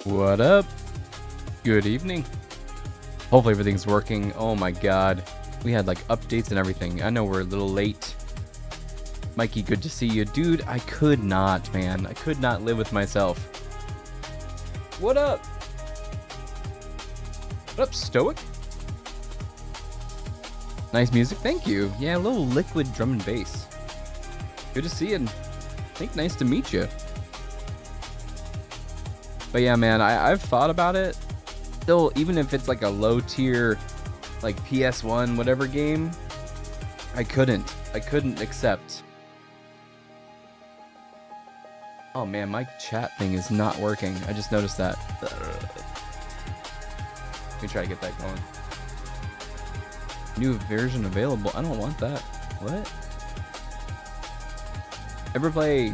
What up? Good evening. Hopefully everything's working. Oh my god. We had like updates and everything. I know we're a little late. Mikey, good to see you. Dude, I could not, man. I could not live with myself. What up? What up, Stoic? Nice music, thank you. Yeah, a little liquid drum and bass. Good to see you. And I think nice to meet you. But yeah, man, I've thought about it. Still, even if it's like a low tier, like PS1, whatever game, I couldn't accept. Oh man, my chat thing is not working. I just noticed that. Let me try to get that going. New version available. I don't want that. What? Ever play?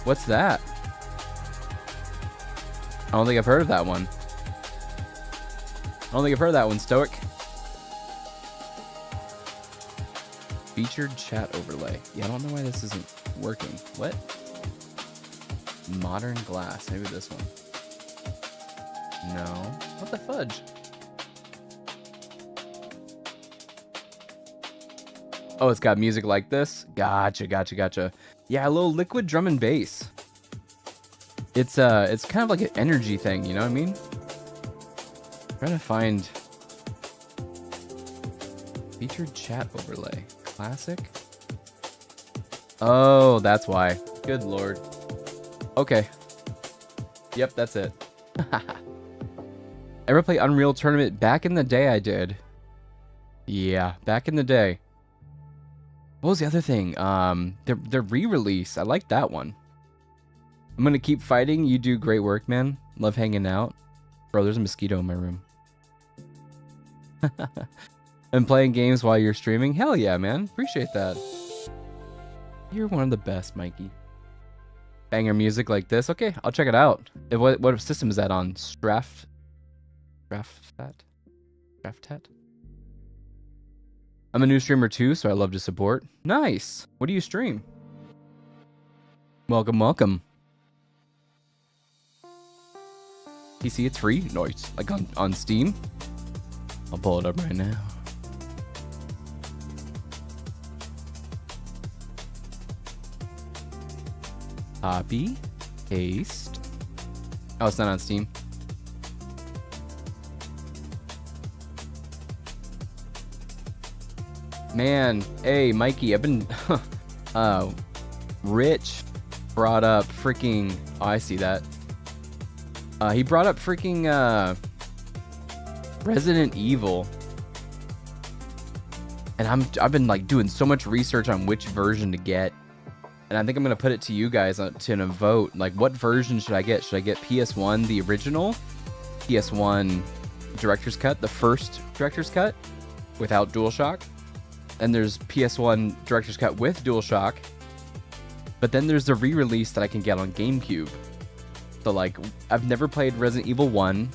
What's that? I don't think I've heard of that one. I don't think I've heard of that one, Stoic. Featured chat overlay. Yeah, I don't know why this isn't working. What? Modern glass. Maybe this one. No. What the fudge? Oh, it's got music like this? Gotcha. Yeah, a little liquid drum and bass. It's kind of like an energy thing, you know what I mean? Trying to find featured chat overlay. Classic? Oh, that's why. Good lord. Okay. Yep, that's it. Ever play Unreal Tournament? Back in the day I did. Yeah, back in the day. What was the other thing? The re-release. I like that one. I'm gonna keep fighting. You do great work, man. Love hanging out. Bro, there's a mosquito in my room. And playing games while you're streaming? Hell yeah, man. Appreciate that. You're one of the best, Mikey. Banger music like this. Okay, I'll check it out. What system is that on? Straftat? I'm a new streamer too, so I love to support. Nice. What do you stream? Welcome. PC, it's free? Nice. Like on Steam? I'll pull it up right now. Copy. Paste. Oh, it's not on Steam. Man, hey, Mikey, I've been... Rich brought up freaking... Oh, I see that. He brought up freaking Resident Evil, and I've been like doing so much research on which version to get, and I think I'm gonna put it to you guys to a vote. Like, what version should I get? Should I get PS1, the original, PS1 Director's Cut, the first Director's Cut without DualShock, and there's PS1 Director's Cut with DualShock, but then there's the re-release that I can get on GameCube. So, like, I've never played Resident Evil 1,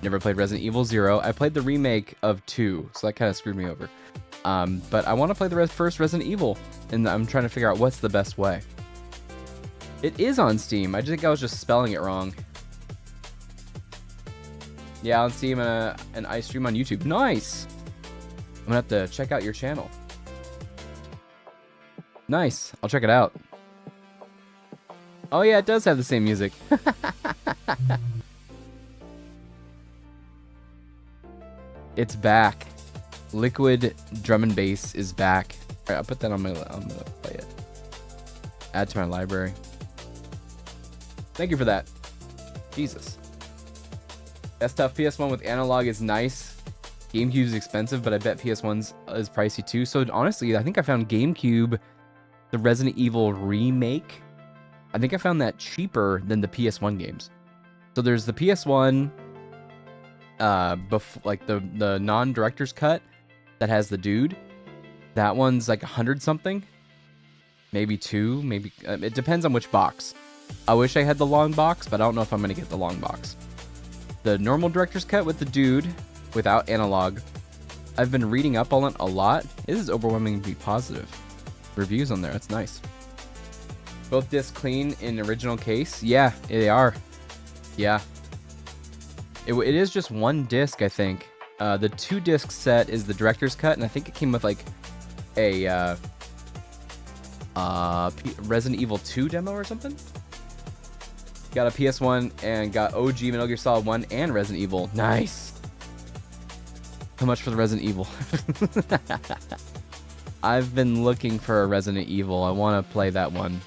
never played Resident Evil 0. I played the remake of 2, so that kind of screwed me over. But I want to play the first Resident Evil, and I'm trying to figure out what's the best way. It is on Steam. I think I was just spelling it wrong. Yeah, on Steam, and I stream on YouTube. Nice! I'm gonna have to check out your channel. Nice. I'll check it out. Oh yeah, it does have the same music. It's back. Liquid drum and bass is back. Alright, I'll put that on my... I'm gonna play it. Add to my library. Thank you for that. Jesus. Desktop PS1 with analog is nice. GameCube is expensive, but I bet PS1's is pricey too. So honestly, I think I found GameCube, the Resident Evil remake, I think I found that cheaper than the PS1 games. So there's the PS1, like the non-director's cut that has the dude. That one's like 100 something, maybe 2, maybe it depends on which box. I wish I had the long box, but I don't know if I'm gonna get the long box. The normal director's cut with the dude without analog. I've been reading up on it a lot. It is overwhelmingly positive reviews on there. That's nice. Both discs clean in original case. Yeah, they are. Yeah. It is just one disc, I think. The 2-disc set is the director's cut, and I think it came with like a Resident Evil 2 demo or something. Got a PS1 and got OG Metal Gear Solid 1 and Resident Evil. Nice. How much for the Resident Evil? I've been looking for a Resident Evil. I want to play that one.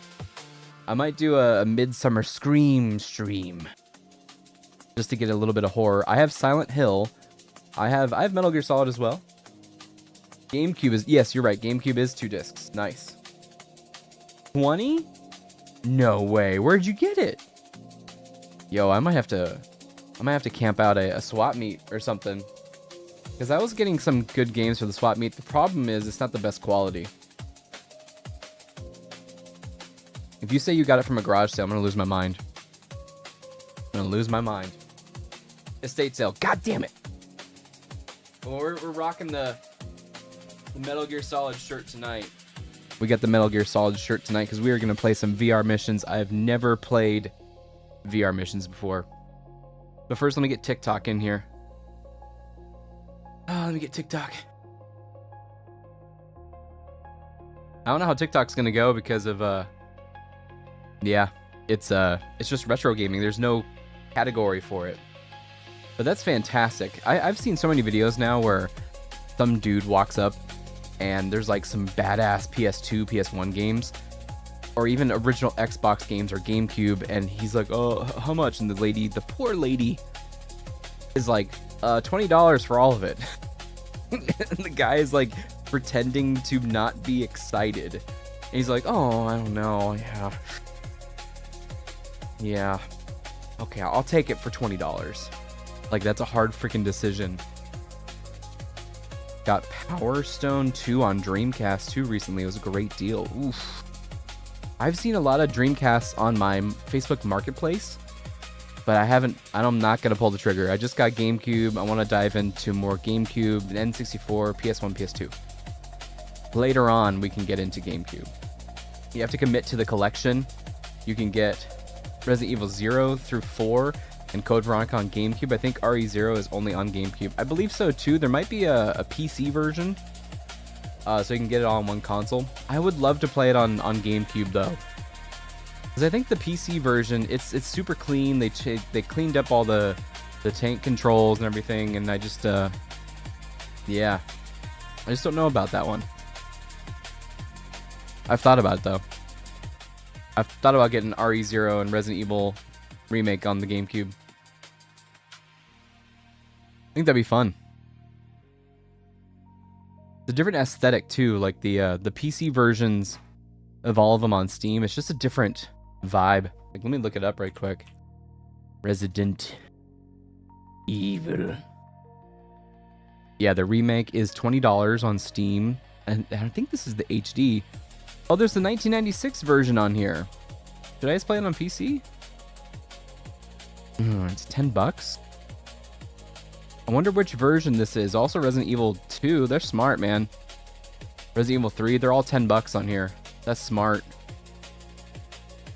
I might do a Midsummer Scream stream just to get a little bit of horror. I have Silent Hill. I have Metal Gear Solid as well. GameCube is, yes, you're right. GameCube is 2 discs. Nice. 20? No way. Where'd you get it? Yo, I might have to camp out a swap meet or something. Because I was getting some good games for the swap meet. The problem is it's not the best quality. If you say you got it from a garage sale, I'm going to lose my mind. I'm going to lose my mind. Estate sale. God damn it. Well, we're rocking the Metal Gear Solid shirt tonight. We got the Metal Gear Solid shirt tonight because we are going to play some VR missions. I have never played VR missions before. But first, let me get TikTok in here. Oh, let me get TikTok. I don't know how TikTok's going to go because of, yeah, it's just retro gaming. There's no category for it. But that's fantastic. I've seen so many videos now where some dude walks up and there's like some badass PS2, PS1 games, or even original Xbox games or GameCube, and he's like, oh, how much? And the poor lady is like, $20 for all of it. And the guy is like pretending to not be excited. And he's like, oh, I don't know. Yeah. Okay, I'll take it for $20. Like, that's a hard freaking decision. Got Power Stone 2 on Dreamcast 2 recently. It was a great deal. Oof. I've seen a lot of Dreamcasts on my Facebook Marketplace, but I'm not going to pull the trigger. I just got GameCube. I want to dive into more GameCube, N64, PS1, PS2. Later on, we can get into GameCube. You have to commit to the collection. You can get Resident Evil 0 through 4 and Code Veronica on GameCube. I think RE0 is only on GameCube. I believe so too. There might be a PC version, so you can get it all on one console. I would love to play it on GameCube though, because I think the PC version, it's super clean. They cleaned up all the tank controls and everything, and I just yeah, I just don't know about that one. I've thought about it though. I've thought about getting RE0 and Resident Evil remake on the GameCube. I think that'd be fun. The different aesthetic too, like the PC versions of all of them on Steam. It's just a different vibe. Like, let me look it up right quick. Resident Evil. Yeah, the remake is $20 on Steam, and I think this is the HD. Oh, there's the 1996 version on here. Should I just play it on PC? It's $10. I wonder which version this is. Also Resident Evil 2. They're smart, man. Resident Evil 3. They're all $10 on here. That's smart.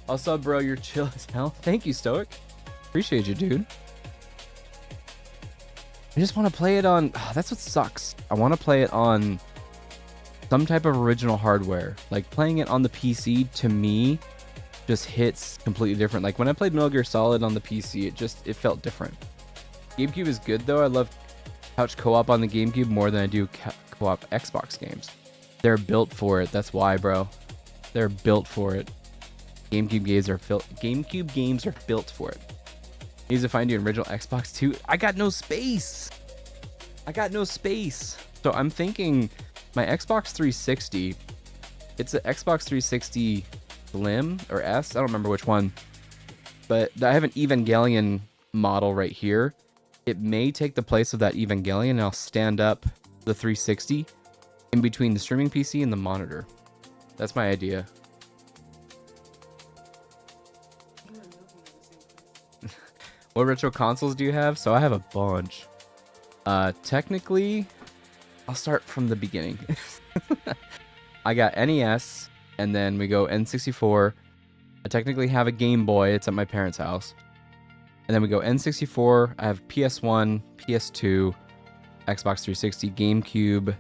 Also, bro, you're chill as hell. Thank you, Stoic. Appreciate you, dude. I just want to play it on... Oh, that's what sucks. I want to play it on some type of original hardware. Like, playing it on the PC, to me, just hits completely different. Like, when I played Metal Gear Solid on the PC, it felt different. GameCube is good though. I love couch co-op on the GameCube more than I do co-op Xbox games. They're built for it. That's why, bro. They're built for it. GameCube games are built for it. Needs to find you an original Xbox 2. I got no space. So I'm thinking my Xbox 360. It's an Xbox 360 Slim or S. I don't remember which one. But I have an Evangelion model right here. It may take the place of that Evangelion, and I'll stand up the 360 in between the streaming PC and the monitor. That's my idea. What retro consoles do you have? So I have a bunch. Technically, I'll start from the beginning. I got NES, and then we go N64. I technically have a Game Boy. It's at my parents' house. And then we go N64. I have PS1, PS2, Xbox 360, GameCube.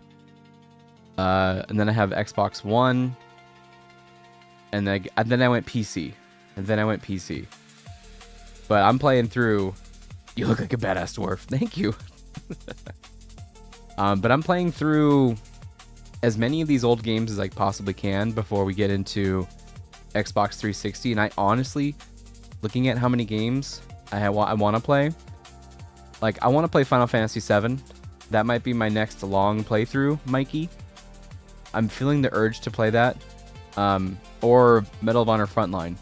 And then I have Xbox One. And then I went PC. But I'm playing through... You look like a badass dwarf. Thank you. But I'm playing through as many of these old games as I possibly can before we get into Xbox 360. And I honestly, looking at how many games I want to play, like I want to play Final Fantasy VII. That might be my next long playthrough, Mikey. I'm feeling the urge to play that. Or Medal of Honor Frontline.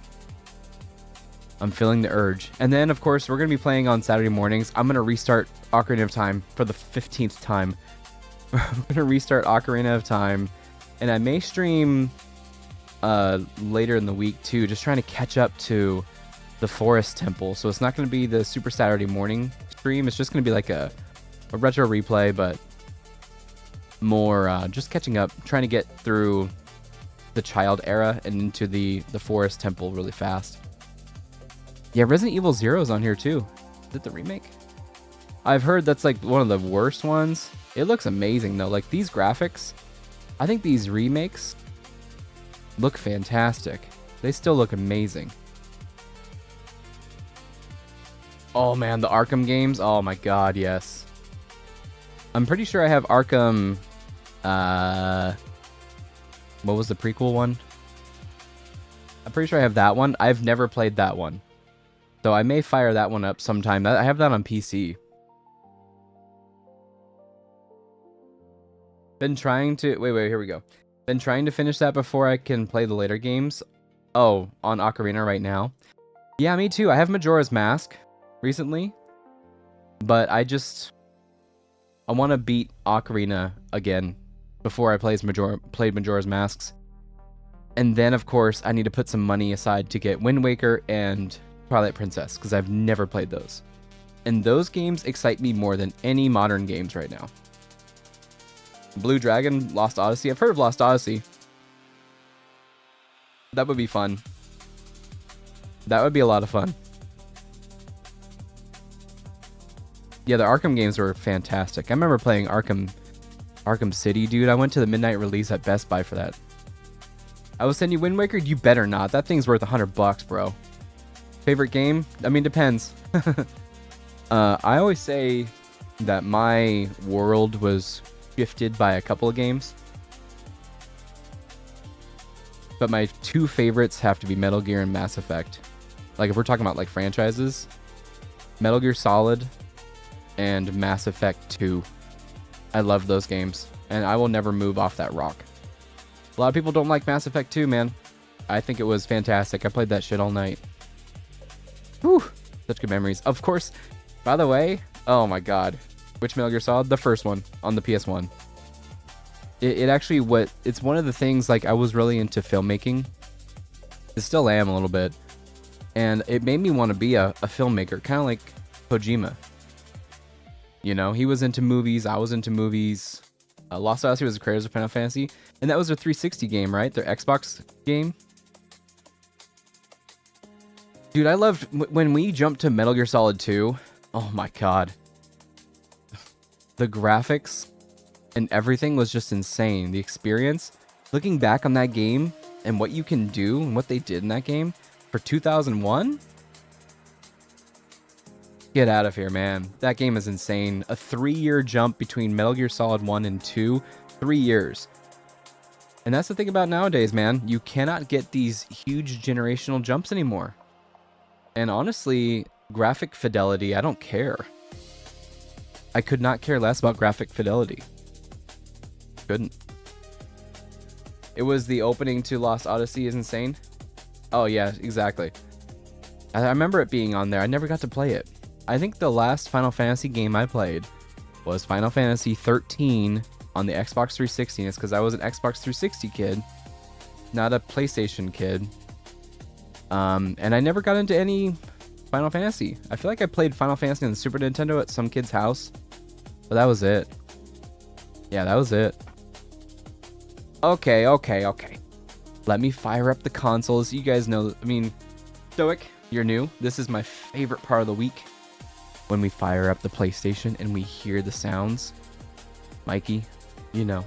I'm feeling the urge. And then, of course, we're going to be playing on Saturday mornings. I'm going to restart Ocarina of Time for the 15th time. We're going to restart Ocarina of Time. And I may stream later in the week, too, just trying to catch up to the Forest Temple. So it's not going to be the Super Saturday morning stream. It's just going to be like a retro replay, but more just catching up, trying to get through the child era and into the Forest Temple really fast. Yeah, Resident Evil 0 is on here too. Is it the remake? I've heard that's like one of the worst ones. It looks amazing though. Like these graphics, I think these remakes look fantastic. They still look amazing. Oh man, the Arkham games. Oh my god, yes. I'm pretty sure I have Arkham... what was the prequel one? I'm pretty sure I have that one. I've never played that one. So I may fire that one up sometime. I have that on PC. Been trying to... Wait, here we go. Been trying to finish that before I can play the later games. Oh, on Ocarina right now. Yeah, me too. I have Majora's Mask recently. But I want to beat Ocarina again before I played Majora's Masks. And then, of course, I need to put some money aside to get Wind Waker and Twilight Princess, because I've never played those. And those games excite me more than any modern games right now. Blue Dragon, Lost Odyssey. I've heard of Lost Odyssey. That would be fun. That would be a lot of fun. Yeah, the Arkham games were fantastic. I remember playing Arkham City, dude. I went to the midnight release at Best Buy for that. I will send you Wind Waker? You better not. That thing's worth $100, bro. Favorite game? I mean, depends. I always say that my world was shifted by a couple of games. But my two favorites have to be Metal Gear and Mass Effect. Like, if we're talking about, like, franchises, Metal Gear Solid and Mass Effect 2. I love those games, and I will never move off that rock. A lot of people don't like Mass Effect 2, man. I think it was fantastic. I played that shit all night. Whew, such good memories. Of course, by the way, oh my god. Which Metal Gear Solid? The first one on the PS1. It actually, it's one of the things, like, I was really into filmmaking. I still am a little bit. And it made me want to be a filmmaker, kind of like Kojima. You know, he was into movies, I was into movies. Lost Odyssey was the creators of Final Fantasy. And that was their 360 game, right? Their Xbox game. Dude, I loved when we jumped to Metal Gear Solid 2. Oh my god. The graphics and everything was just insane. The experience, looking back on that game and what you can do and what they did in that game for 2001. Get out of here, man. That game is insane. A 3-year jump between Metal Gear Solid 1 and 2. 3 years. And that's the thing about nowadays, man. You cannot get these huge generational jumps anymore. And honestly, graphic fidelity, I don't care. I could not care less about graphic fidelity. Couldn't. It was the opening to Lost Odyssey is insane. Oh yeah, exactly. I remember it being on there. I never got to play it. I think the last Final Fantasy game I played was Final Fantasy 13 on the Xbox 360. And it's because I was an Xbox 360 kid, not a PlayStation kid. And I never got into any Final Fantasy. I feel like I played Final Fantasy on the Super Nintendo at some kid's house, but that was it. Yeah, that was it. Okay. Let me fire up the consoles. You guys know, I mean, Stoic, You're new? This is my favorite part of the week. When we fire up the PlayStation and we hear the sounds. Mikey, you know.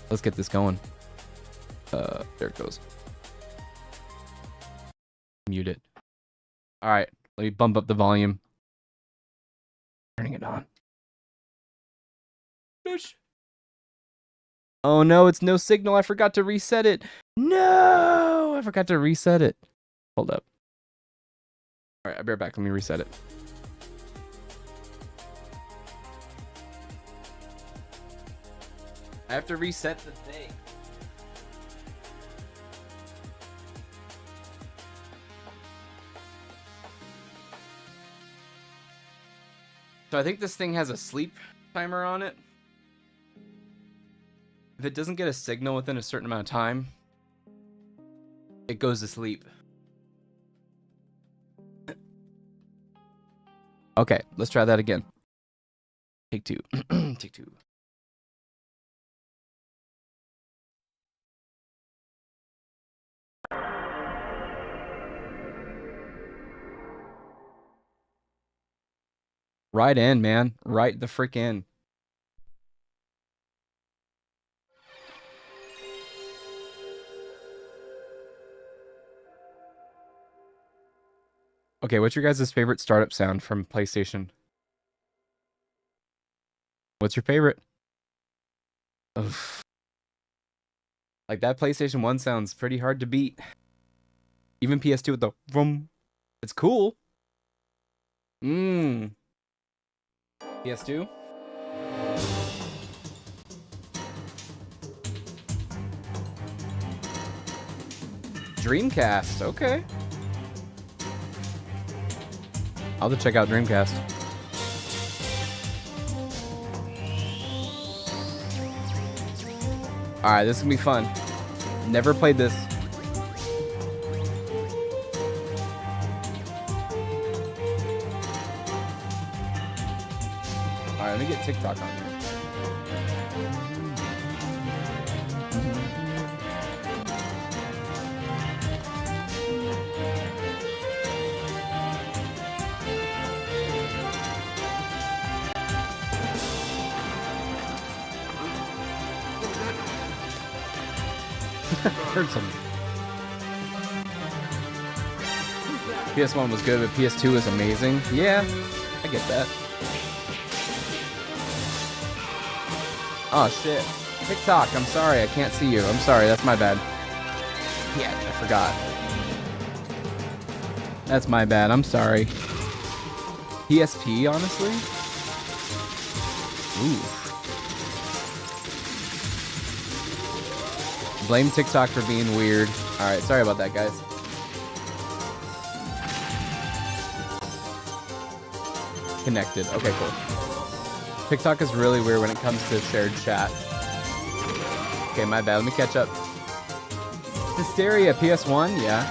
Let's get this going. There it goes. Mute it. Alright, let me bump up the volume. Turning it on. Shush. Oh no, it's no signal. I forgot to reset it. No, I forgot to reset it. Hold up. Alright, I'll be right back. Let me reset it. I have to reset the thing. So I think this thing has a sleep timer on it. If it doesn't get a signal within a certain amount of time, it goes to sleep. Okay, let's try that again. Take two. Take two. Right in, man. Right the frick in. Okay, what's your guys' favorite startup sound from PlayStation? What's your favorite? Ugh. Like that PlayStation 1 sounds pretty hard to beat. Even PS2 with the vroom. It's cool. PS2? Dreamcast, okay. I'll have to check out Dreamcast. Alright, this is gonna be fun. Never played this. Alright, let me get TikTok on here. Heard something. PS1 was good, but PS2 was amazing. Yeah, I get that. Oh shit. TikTok, I'm sorry, I can't see you. I'm sorry, that's my bad. Yeah, I forgot. That's my bad, I'm sorry. PSP, honestly? Ooh. Blame TikTok for being weird. Alright, sorry about that, guys. Connected. Okay, cool. TikTok is really weird when it comes to shared chat. Okay, my bad. Let me catch up. Hysteria, PS1, yeah.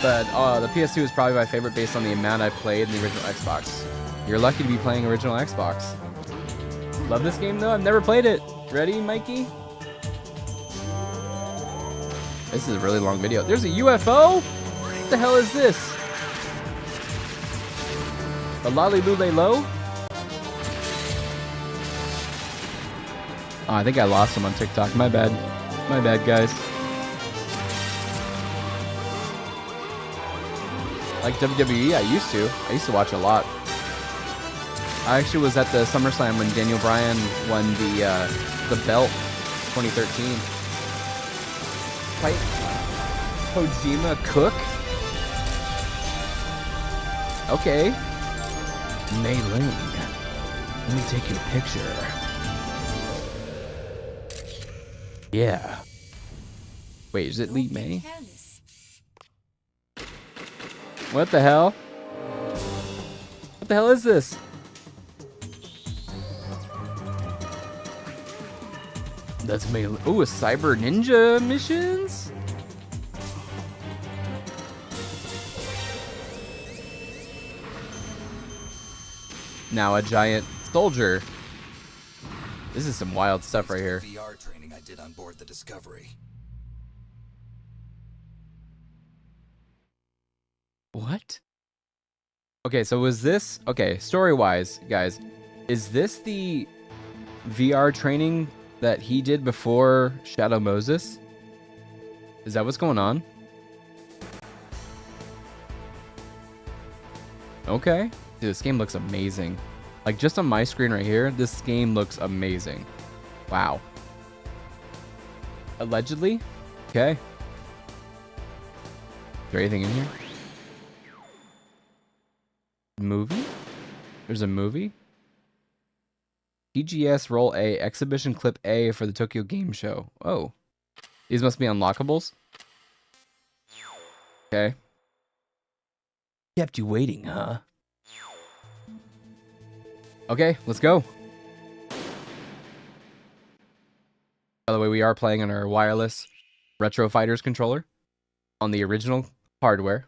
But the PS2 is probably my favorite based on the amount I played in the original Xbox. You're lucky to be playing original Xbox. Love this game, though. I've never played it. Ready, Mikey? This is a really long video. There's a UFO? What the hell is this? A lolly lule low? Oh, I think I lost him on TikTok. My bad. My bad, guys. Like WWE, I used to. I used to watch a lot. I actually was at the SummerSlam when Daniel Bryan won the belt 2013. Fight Kojima Cook? Okay. Mei Ling. Let me take your picture. Yeah. Wait, is it Lee May? What the hell? What the hell is this? That's Mei Ling. Ooh, a Cyber Ninja missions? Now a giant soldier. This is some wild stuff right here. VR training I did on board the Discovery. What? Okay, so was this... Okay, story-wise, guys, is this the VR training that he did before Shadow Moses? Is that what's going on? Okay. Dude, this game looks amazing. Like, just on my screen right here, this game looks amazing. Wow. Allegedly? Okay. Is there anything in here? Movie? There's a movie? TGS Roll A, Exhibition Clip A for the Tokyo Game Show. Oh. These must be unlockables? Okay. Kept you waiting, huh? Okay, let's go. By the way, we are playing on our wireless Retro Fighters controller on the original hardware.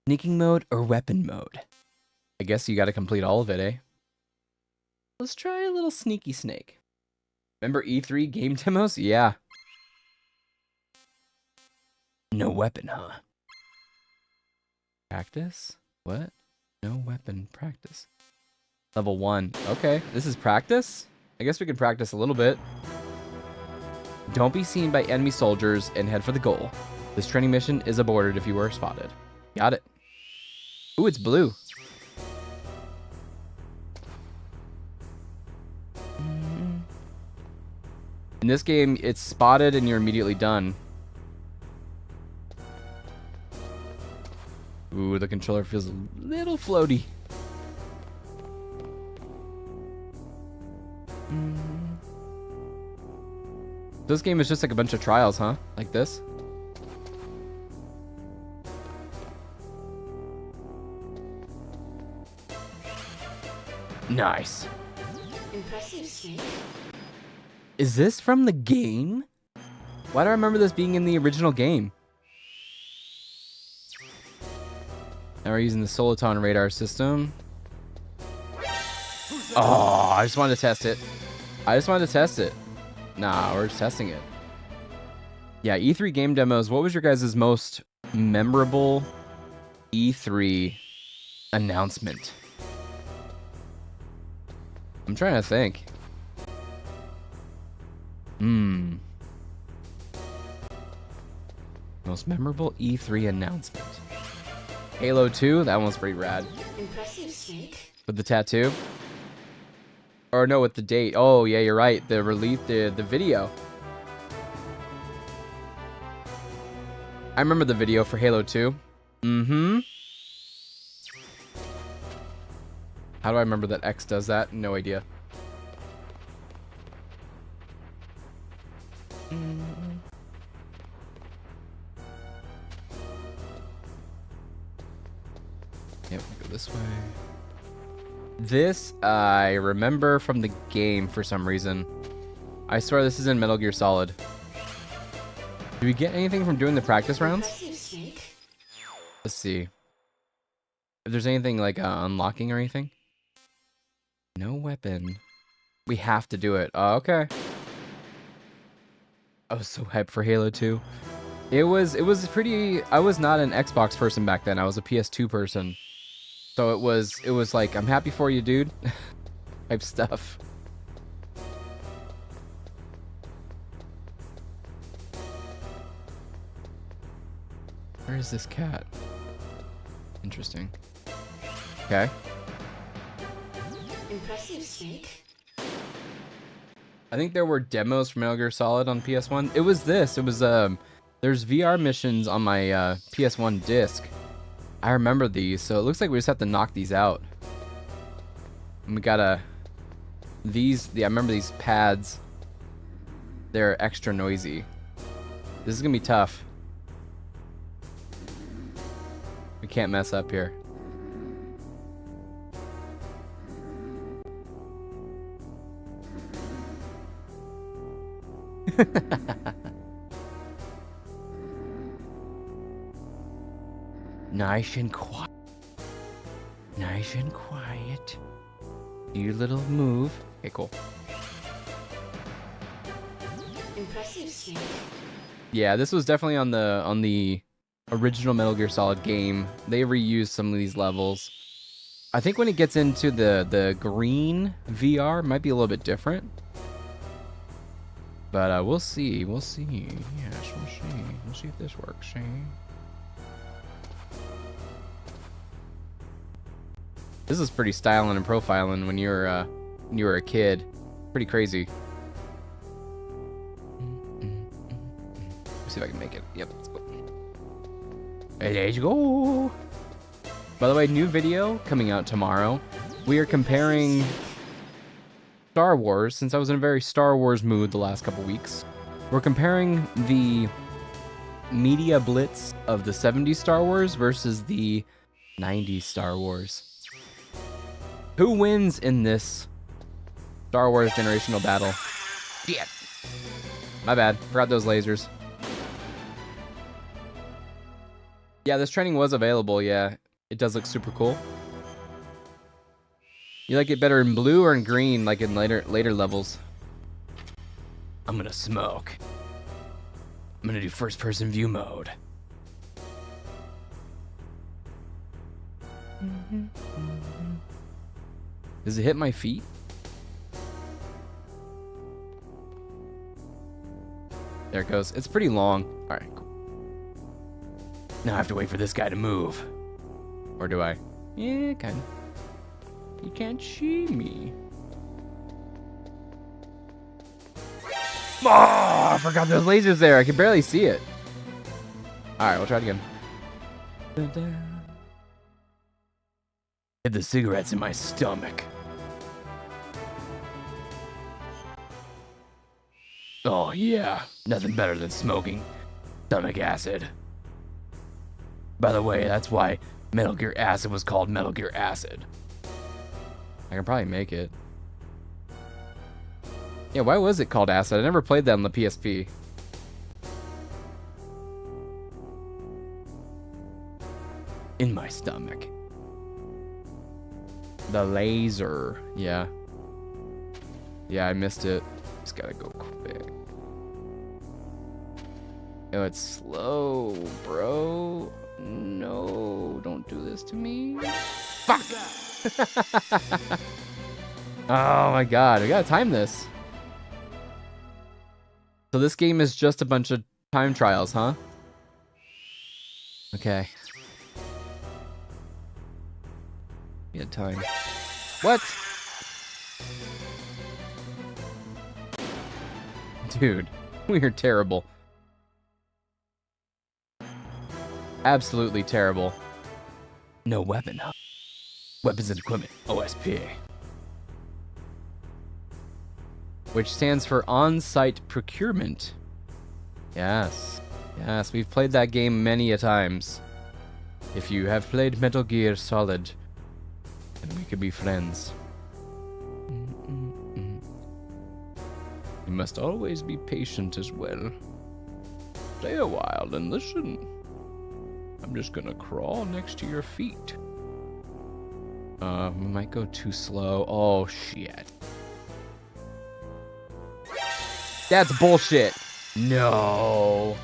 Sneaking mode or weapon mode? I guess you gotta complete all of it, eh? Let's try a little sneaky snake. Remember E3 game demos? Yeah. No weapon, huh? Practice? What? No weapon practice. Level 1. Okay, this is practice? I guess we can practice a little bit. Don't be seen by enemy soldiers and head for the goal. This training mission is aborted if you are spotted. Got it. Ooh, it's blue. In this game, it's spotted and you're immediately done. Ooh, the controller feels a little floaty. This game is just like a bunch of trials, huh? Like this? Nice. Impressive, Snake. Is this from the game? Why do I remember this being in the original game? Now we're using the Soliton radar system. Oh, I just wanted to test it. Nah, we're just testing it. Yeah, E3 game demos. What was your guys' most memorable E3 announcement? I'm trying to think. Most memorable E3 announcement. Halo 2, that one's pretty rad. Impressive, Snake. With the tattoo? Or no, with the date. Oh, yeah, you're right. The release, the video. I remember the video for Halo 2. Mm-hmm. How do I remember that X does that? No idea. Yep, go this way. This, I remember from the game for some reason. I swear this is in Metal Gear Solid. Do we get anything from doing the practice rounds? Impressive, Snake. Let's see. If there's anything like unlocking or anything. No weapon. We have to do it. Oh, okay. I was so hyped for Halo 2. It was pretty... I was not an Xbox person back then. I was a PS2 person. So it was like, I'm happy for you, dude. Type stuff. Where is this cat? Interesting. Okay. Impressive, Snake. I think there were demos for Metal Gear Solid on PS1. It was this. It was there's VR missions on my PS1 disc. I remember these, so it looks like we just have to knock these out. And we gotta I remember these pads. They're extra noisy. This is gonna be tough. We can't mess up here. Nice and quiet. Nice and quiet. Do your little move. Okay, cool. Impressive, Snake. Yeah, this was definitely on the original Metal Gear Solid game. They reused some of these levels. I think when it gets into the green VR, it might be a little bit different. But we'll see. We'll see. Yes, we'll see. We'll see if this works. See? This is pretty styling and profiling when you were a kid. Pretty crazy. Let's see if I can make it. Yep, let's go. Hey, there you go. By the way, new video coming out tomorrow. We are comparing Star Wars, since I was in a very Star Wars mood the last couple weeks. We're comparing the media blitz of the 70s Star Wars versus the 90s Star Wars. Who wins in this Star Wars generational battle? Shit. My bad. Forgot those lasers. Yeah, this training was available, yeah. It does look super cool. You like it better in blue or in green, like in later levels? I'm gonna smoke. I'm gonna do first person view mode. Does it hit my feet? There it goes. It's pretty long. Alright, cool. Now I have to wait for this guy to move. Or do I? Yeah, kind of. You can't see me. Oh, I forgot those lasers there. I can barely see it. Alright, we'll try it again. Hid the cigarettes in my stomach. Oh yeah, nothing better than smoking stomach acid. By the way, that's why Metal Gear Acid was called Metal Gear Acid. I can probably make it. Yeah, why was it called Acid? I never played that on the PSP. In my stomach. The laser. Yeah. Yeah, I missed it. Just gotta go quick. Oh, it's slow, bro. No, don't do this to me. Fuck! Oh my god, I gotta time this. So this game is just a bunch of time trials, huh? Okay. Yeah, time. What? Dude, we are terrible. Absolutely terrible. No weapon, huh? Weapons and Equipment, OSP. Which stands for On-Site Procurement. Yes. Yes, we've played that game many a times. If you have played Metal Gear Solid, then we could be friends. You must always be patient as well. Stay a while and listen. I'm just gonna crawl next to your feet. We might go too slow. Oh, shit. That's bullshit. No.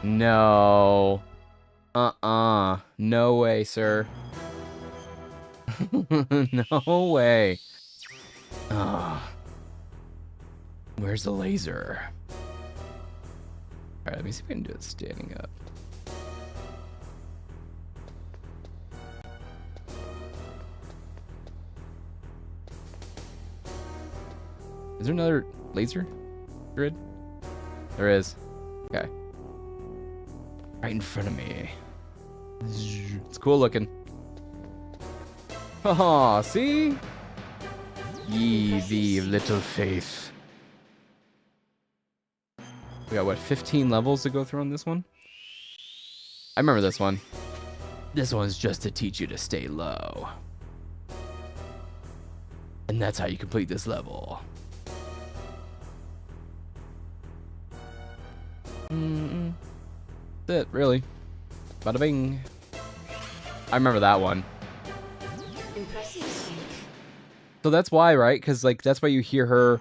No. No way, sir. No way. Where's the laser? Alright, let me see if I can do it standing up. Is there another laser grid? There is. Okay. Right in front of me. It's cool looking. Haha, see? Ye the little faith. We got, what, 15 levels to go through on this one? I remember this one. This one's just to teach you to stay low. And that's how you complete this level. That's it, really. Bada bing. I remember that one. Impressive, Snake. So that's why, right? Because, like, that's why you hear her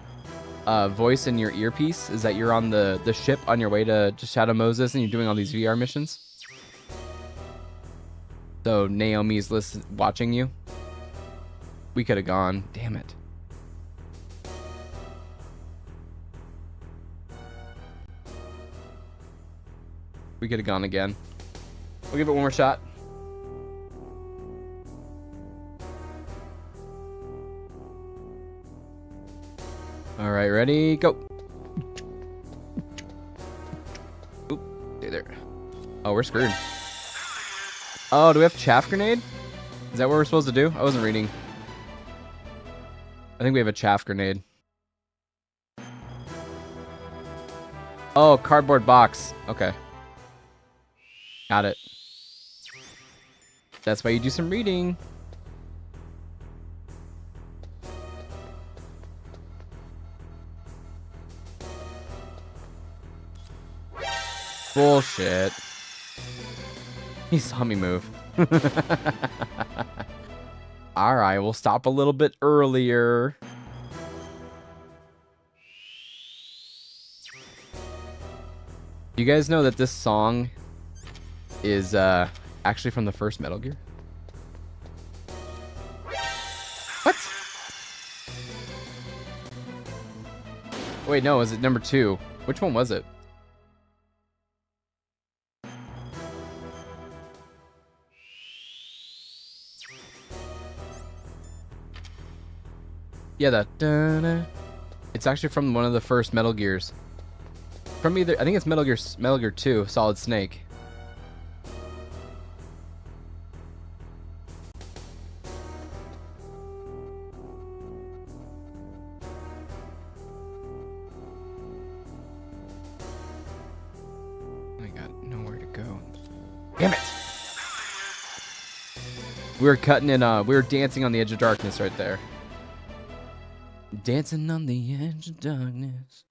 voice in your earpiece is that you're on the ship on your way to Shadow Moses and you're doing all these VR missions. So Naomi's watching you. We could have gone. Damn it. We could have gone again. We'll give it one more shot. All right, ready, go. Oop, stay there. Oh, we're screwed. Oh, do we have chaff grenade? Is that what we're supposed to do? I wasn't reading. I think we have a chaff grenade. Oh, cardboard box. Okay. Got it. That's why you do some reading. Bullshit. He saw me move. Alright, we'll stop a little bit earlier. Do you guys know that this song is actually from the first Metal Gear? What? Wait, no, is it number 2? Which one was it? Yeah, that. It's actually from one of the first Metal Gears. From either, I think it's Metal Gear 2, Solid Snake. I got nowhere to go. Damn it! We were cutting in. We were dancing on the edge of darkness right there. Dancing on the edge of darkness.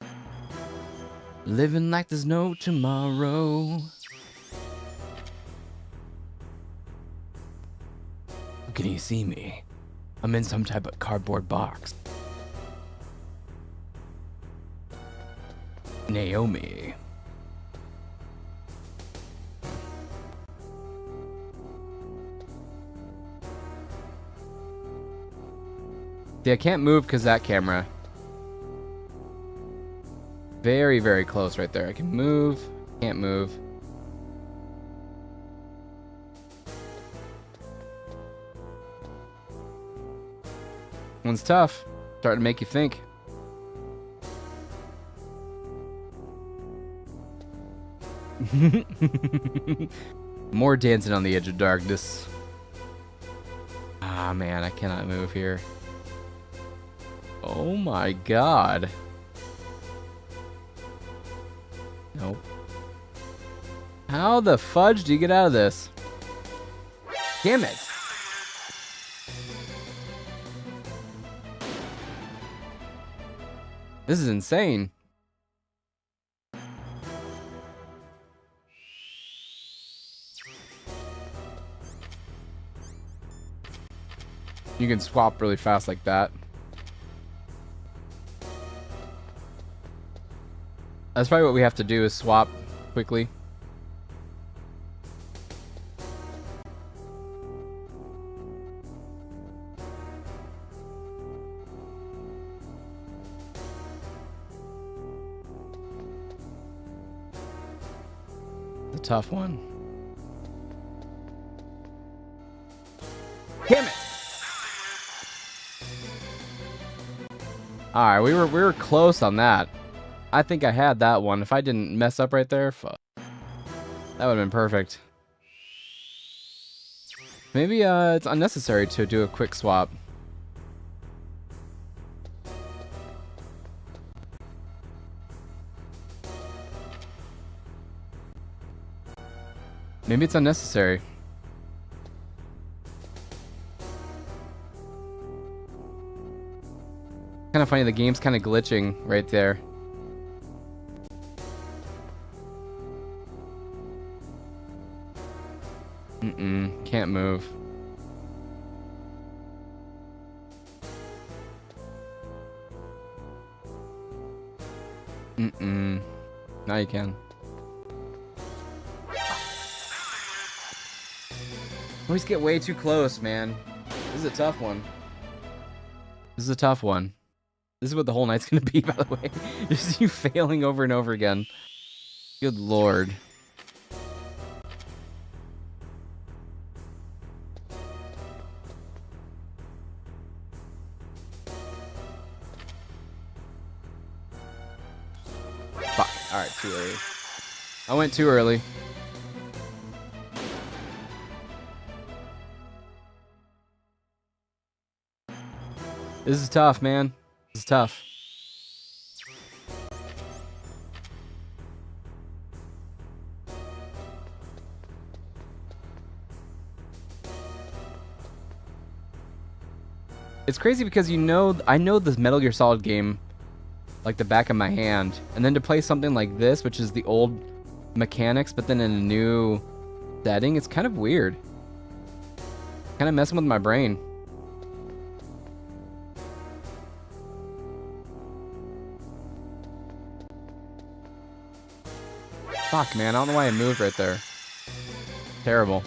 Living like there's no tomorrow. Can you see me? I'm in some type of cardboard box. Naomi. See, I can't move because that camera. Very, very close right there. I can move. Can't move. One's tough. Starting to make you think. More dancing on the edge of darkness. Ah, man, I cannot move here. Oh my god. Nope. How the fudge do you get out of this? Damn it. This is insane. You can swap really fast like that. That's probably what we have to do is swap quickly. The tough one. Damn it! All right, we were close on that. I think I had that one. If I didn't mess up right there, fuck. That would have been perfect. Maybe it's unnecessary to do a quick swap. Maybe it's unnecessary. Kind of funny, the game's kind of glitching right there. Can't move. Mm-mm. Now you can. Always get way too close, man. This is a tough one. This is a tough one. This is what the whole night's gonna be, by the way. Just you failing over and over again. Good lord. Fuck. Alright, too early. I went too early. This is tough, man. This is tough. It's crazy because I know this Metal Gear Solid game like the back of my hand, and then to play something like this, which is the old mechanics, but then in a new setting, it's kind of weird. Kind of messing with my brain. Fuck, man, I don't know why I moved right there. Terrible.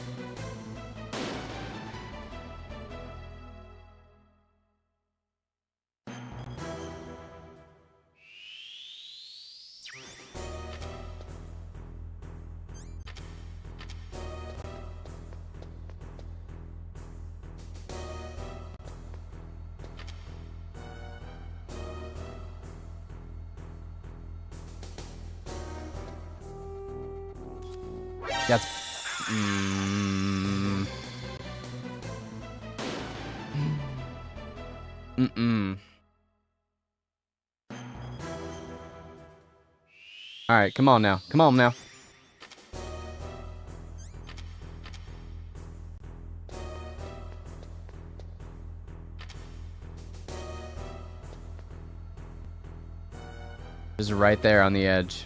That's... Alright, come on now. Come on now. Just right there on the edge.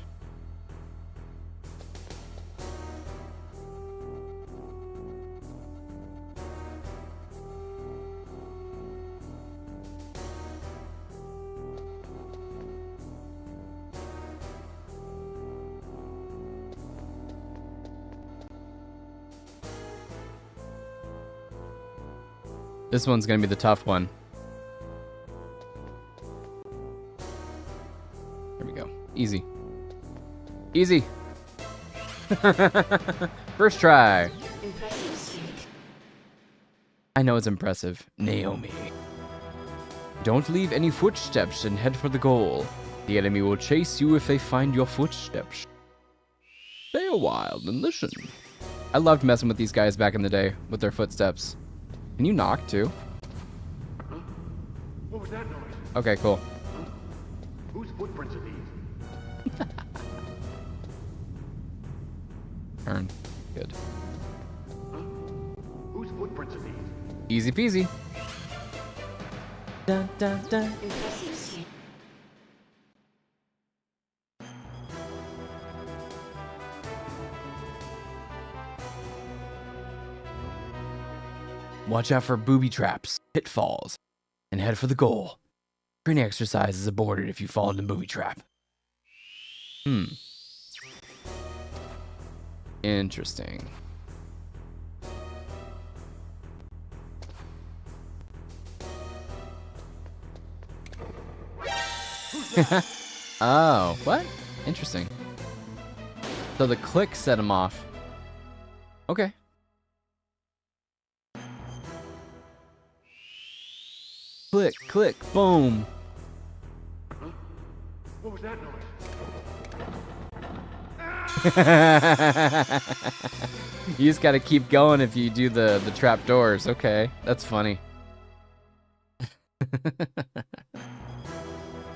This one's gonna be the tough one. Here we go. Easy. Easy. First try. Impressive, Snake. I know it's impressive. Naomi. Don't leave any footsteps and head for the goal. The enemy will chase you if they find your footsteps. Stay a while and listen. I loved messing with these guys back in the day with their footsteps. Can you knock too? What was that noise? Okay, cool. Whose footprints are these? Turn. Good. Whose footprints are these? Easy peasy. Dun, dun, dun. Impressive, Snake. Watch out for booby traps, pitfalls, and head for the goal. Training exercise is aborted if you fall in a booby trap. Interesting. Oh, what? Interesting. So the click set him off. Okay. Click, click, boom. What was that noise? You just gotta keep going if you do the trap doors. Okay, that's funny.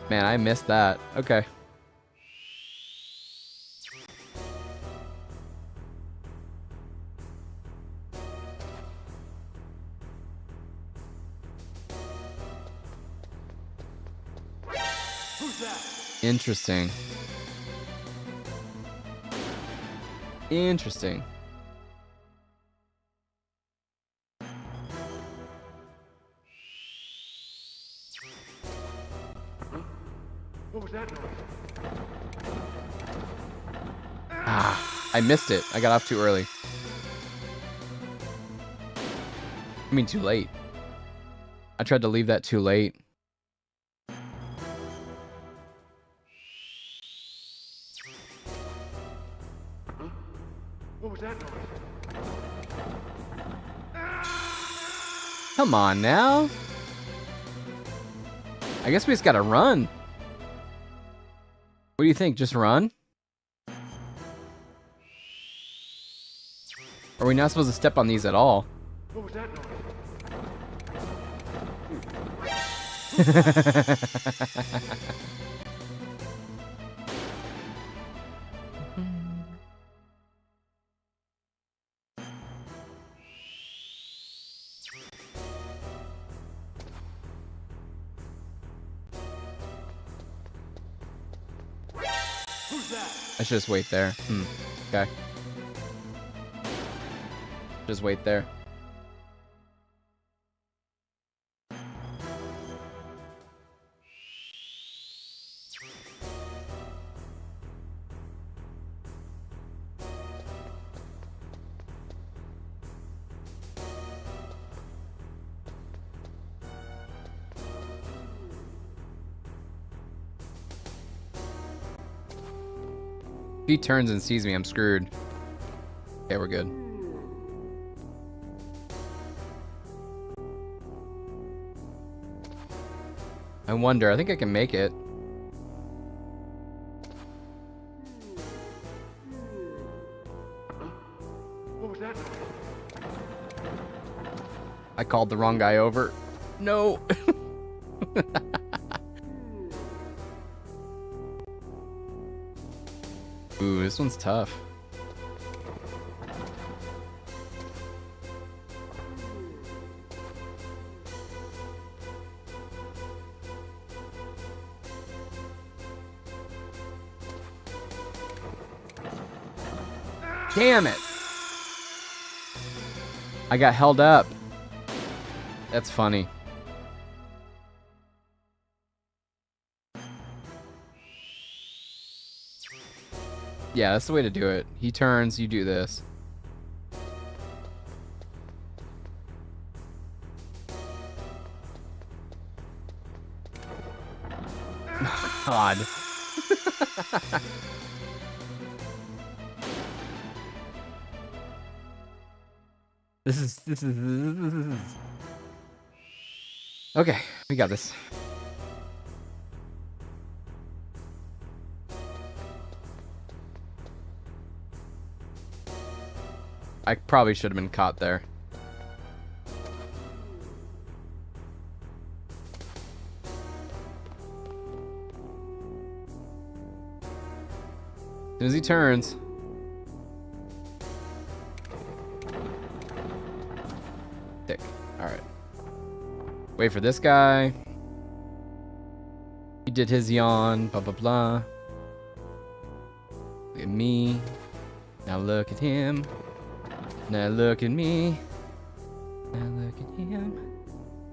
Man, I missed that. Okay. Who's that? Interesting. Interesting. What was that noise? Ah, I missed it. I got off too early. I mean, too late. I tried to leave that too late. What was that noise? Come on now. I guess we just gotta run. What do you think? Just run? Are we not supposed to step on these at all? What was that noise? Who's that? I should just wait there. Okay. Just wait there. If he turns and sees me, I'm screwed. Okay, we're good. I wonder, I think I can make it. What was that noise? I called the wrong guy over. No. Ooh, this one's tough. Damn it! I got held up. That's funny. Yeah, that's the way to do it. He turns, you do this. God. This is. Okay, we got this. I probably should have been caught there. As soon as he turns. Tick. Alright. Wait for this guy. He did his yawn. Blah, blah, blah. Look at me. Now look at him. Now look at me. Now look at him.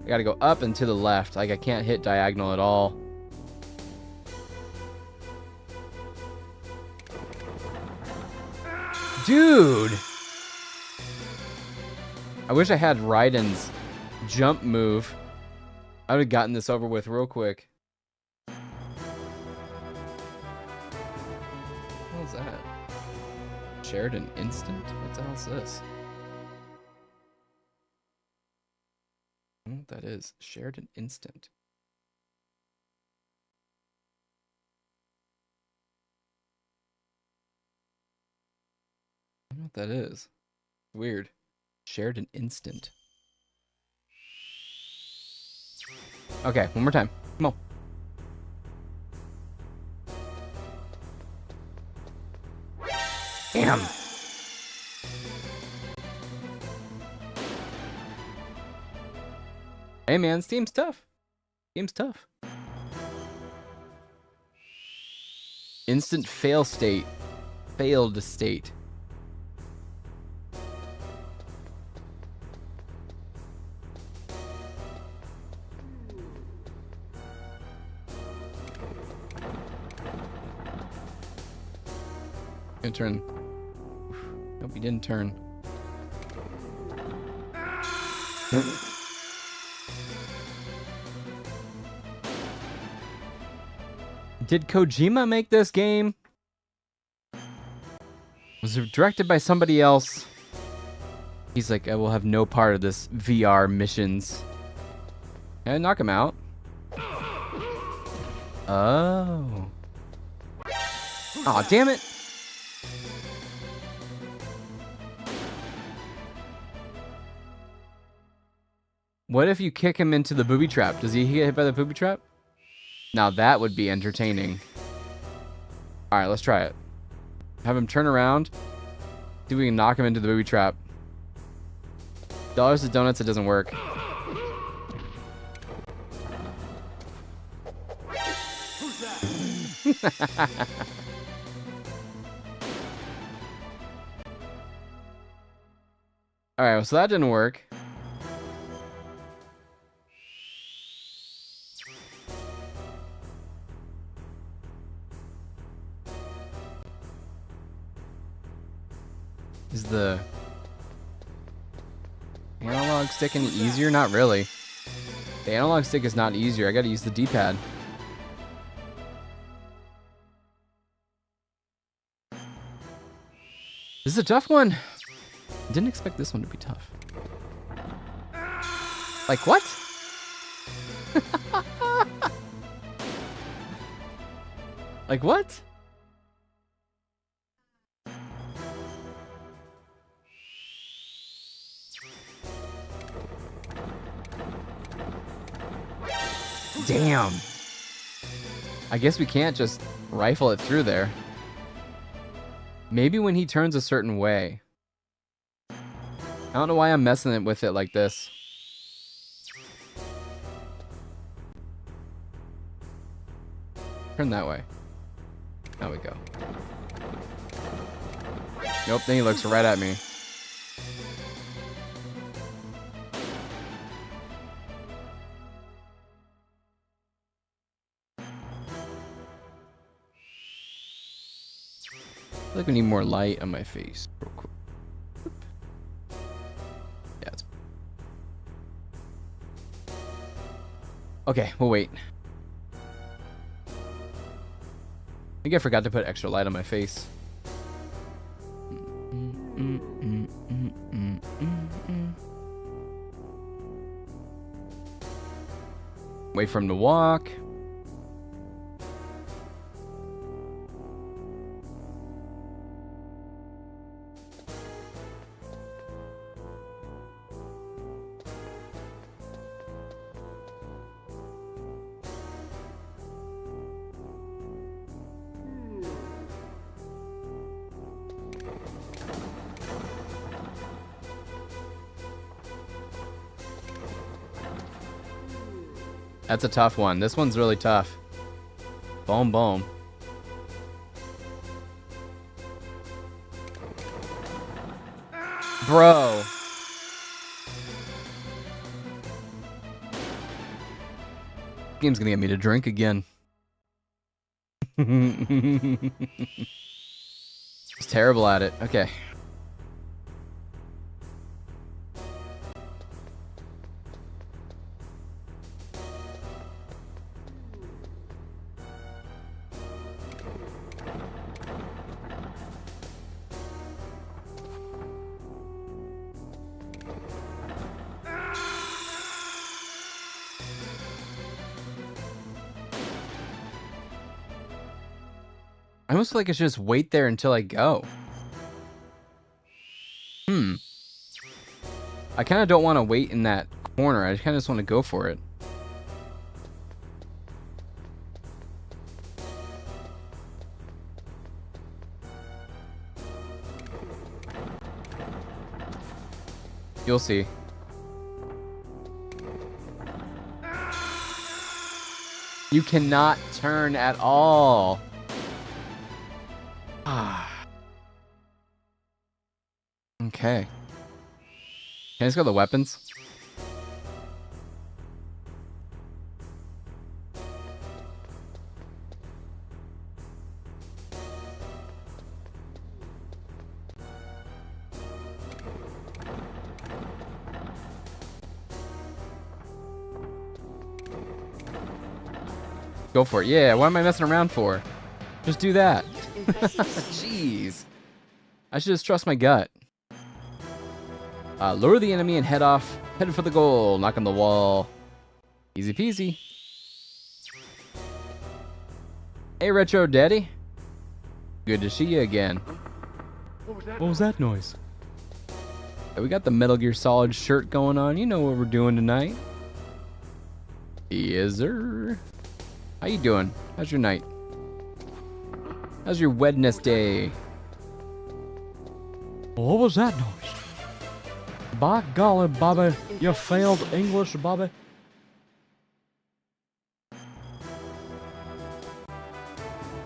I gotta go up and to the left. Like, I can't hit diagonal at all. Dude! I wish I had Raiden's jump move. I would have gotten this over with real quick. What was that? Shared an instant? What the hell is this? I don't know what that is. Shared an instant. I don't know what that is. Weird. Shared an instant. Okay, one more time. Come on. Damn. Hey man, this team's tough. Game's tough. Instant fail state. Failed state. Gonna turn. Nope, he didn't turn. Did Kojima make this game? Was it directed by somebody else? He's like, I will have no part of this VR missions. And knock him out. Oh. Aw, damn it. What if you kick him into the booby trap? Does he get hit by the booby trap? Now that would be entertaining. Alright, let's try it. Have him turn around. See if we can knock him into the booby trap. Dollars to donuts, it doesn't work. Who's that? Alright, so that didn't work. Is the analog stick any easier? Not really. The analog stick is not easier. I gotta use the D-pad. This is a tough one. I didn't expect this one to be tough. Like what? Like what? Damn. I guess we can't just rifle it through there. Maybe when he turns a certain way. I don't know why I'm messing with it like this. Turn that way. There we go. Nope, then he looks right at me. I feel like we need more light on my face. Real quick. Yeah, it's... Okay, we'll wait. I think I forgot to put extra light on my face. Wait for him to walk. That's a tough one. This one's really tough. Boom, boom. Bro. Game's gonna get me to drink again. It's terrible at it. Okay. I almost feel like I should just wait there until I go. I kind of don't want to wait in that corner. I kind of just want to go for it. You'll see. You cannot turn at all. Okay. Can I just go to the weapons? Go for it. Yeah, what am I messing around for? Just do that. Impressive. Jeez. I should just trust my gut. Lure the enemy and head off. Head for the goal. Knock on the wall. Easy peasy. Hey, Retro Daddy. Good to see you again. What was that? What was that noise? We got the Metal Gear Solid shirt going on. You know what we're doing tonight. Yes, sir. How you doing? How's your night? How's your Wednesday? What was that noise? By golly, Bobby, you failed English, Bobby.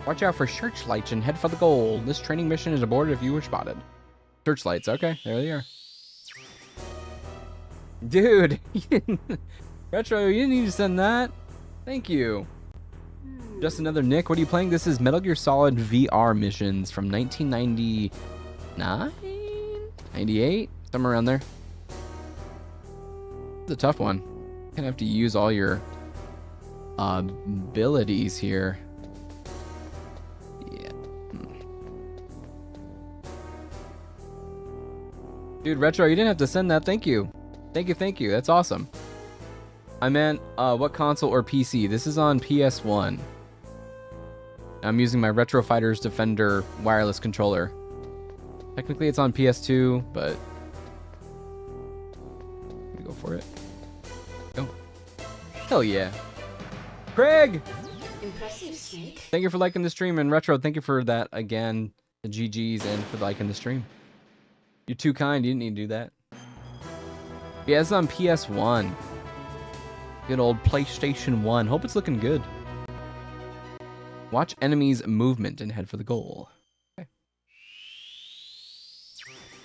Watch out for searchlights and head for the goal. This training mission is aborted if you were spotted. Searchlights, okay, there they are. Dude, Retro, you didn't need to send that. Thank you. Just another Nick. What are you playing? This is Metal Gear Solid VR missions from 1999? 98? Somewhere around there. It's a tough one. You're gonna have to use all your abilities here. Yeah. Dude, Retro, you didn't have to send that. Thank you. Thank you, thank you. That's awesome. I meant, what console or PC? This is on PS1. I'm using my Retro Fighters Defender wireless controller. Technically, it's on PS2, but... go for it. Go. Hell yeah. Craig! Impressive, Snake. Thank you for liking the stream, and Retro, thank you for that again. The GGs and for liking the stream. You're too kind, you didn't need to do that. Yeah, it's on PS1. Good old PlayStation 1. Hope it's looking good. Watch enemies' movement and head for the goal. Okay.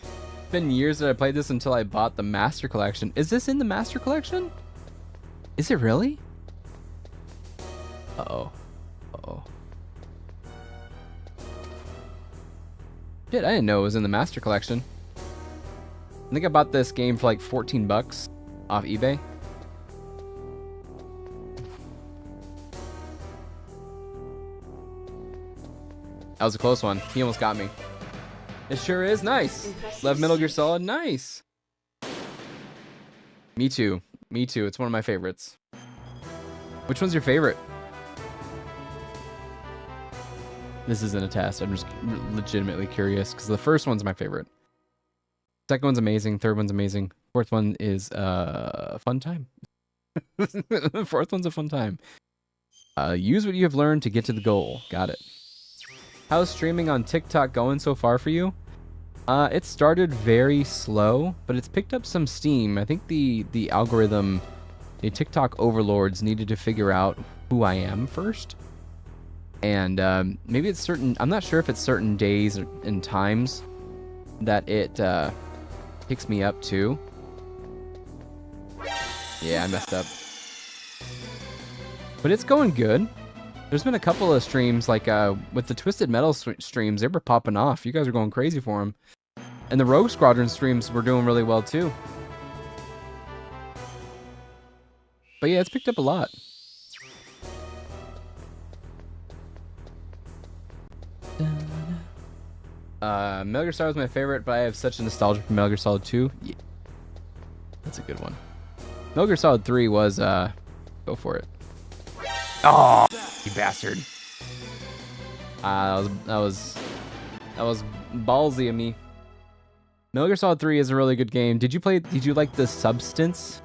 It's been years that I played this until I bought the Master Collection. Is this in the Master Collection? Is it really? Uh-oh. Uh-oh. Shit, I didn't know it was in the Master Collection. I think I bought this game for like 14 bucks off eBay. That was a close one. He almost got me. It sure is. Nice. Love Metal Gear Solid. Nice. Me too. Me too. It's one of my favorites. Which one's your favorite? This isn't a test. I'm just legitimately curious because the first one's my favorite. Second one's amazing. Third one's amazing. Fourth one is a fun time. Fourth one's a fun time. Use what you have learned to get to the goal. Got it. How's streaming on TikTok going so far for you? It started very slow, but it's picked up some steam. I think the algorithm, the TikTok overlords needed to figure out who I am first. And maybe it's certain, I'm not sure if it's certain days and times that it picks me up too. Yeah, I messed up. But it's going good. There's been a couple of streams, like with the Twisted Metal streams, they were popping off. You guys are going crazy for them. And the Rogue Squadron streams were doing really well too. But yeah, it's picked up a lot. Metal Gear Solid was my favorite, but I have such a nostalgia for Metal Gear Solid 2. Yeah. That's a good one. Metal Gear Solid 3 was, go for it. Oh, you bastard. That was ballsy of me. Metal Gear Solid 3 is a really good game. Did you like the substance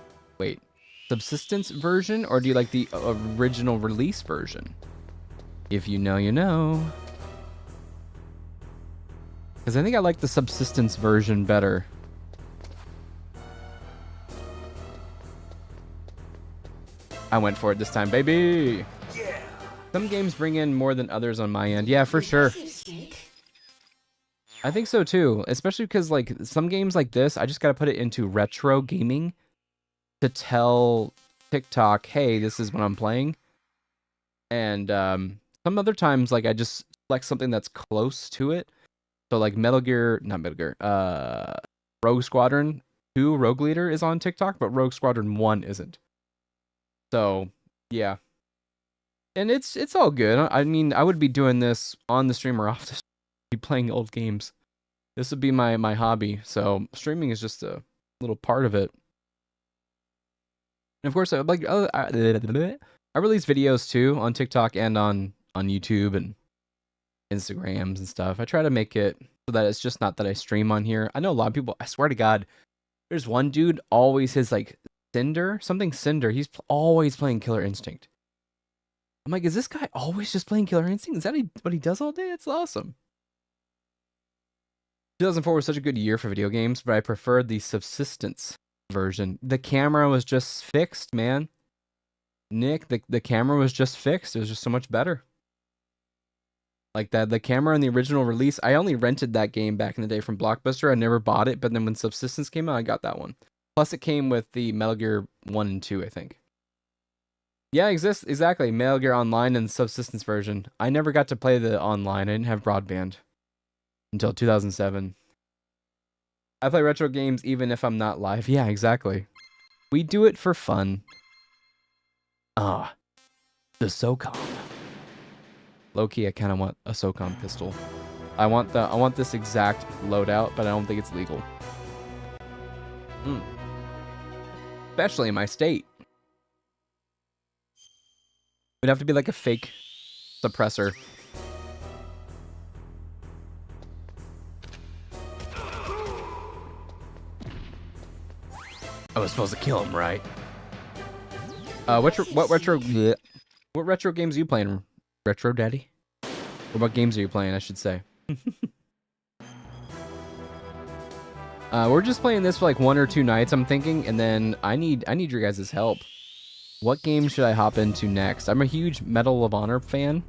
version, or do you like the original release version? If you know, you know. Because I think I like the subsistence version better. I went for it this time, baby! Yeah. Some games bring in more than others on my end. Yeah, for sure. I think so too. Especially because like some games like this, I just gotta put it into retro gaming to tell TikTok, hey, this is what I'm playing. And some other times, like I just select something that's close to it. So like Rogue Squadron 2 Rogue Leader is on TikTok, but Rogue Squadron 1 isn't. So, yeah. And it's all good. I mean, I would be doing this on the stream or off the stream, be playing old games. This would be my hobby. So streaming is just a little part of it. And of course, I like I release videos too on TikTok and on YouTube and Instagrams and stuff. I try to make it so that it's just not that I stream on here. I know a lot of people. I swear to God, there's one dude always his like something Cinder. He's always playing Killer Instinct. I'm like, is this guy always just playing Killer Instinct? Is that what he does all day? It's awesome. 2004 was such a good year for video games, but I preferred the subsistence version. The camera was just fixed, man. Nick, the camera was just fixed. It was just so much better. Like that, the camera in the original release, I only rented that game back in the day from Blockbuster. I never bought it, but then when Subsistence came out, I got that one. Plus, it came with the Metal Gear 1 and 2, I think. Yeah, exactly. Metal Gear Online and Subsistence version. I never got to play the online. I didn't have broadband until 2007. I play retro games even if I'm not live. Yeah, exactly. We do it for fun. The SOCOM. Low-key, I kind of want a SOCOM pistol. I want this exact loadout, but I don't think it's legal. Especially in my state. It'd have to be like a fake suppressor. I was supposed to kill him, right? What retro games are you playing? Retro Daddy? Or what games are you playing, I should say? We're just playing this for like 1 or 2 nights, I'm thinking, and then I need your guys' help. What game should I hop into next? I'm a huge Medal of Honor fan.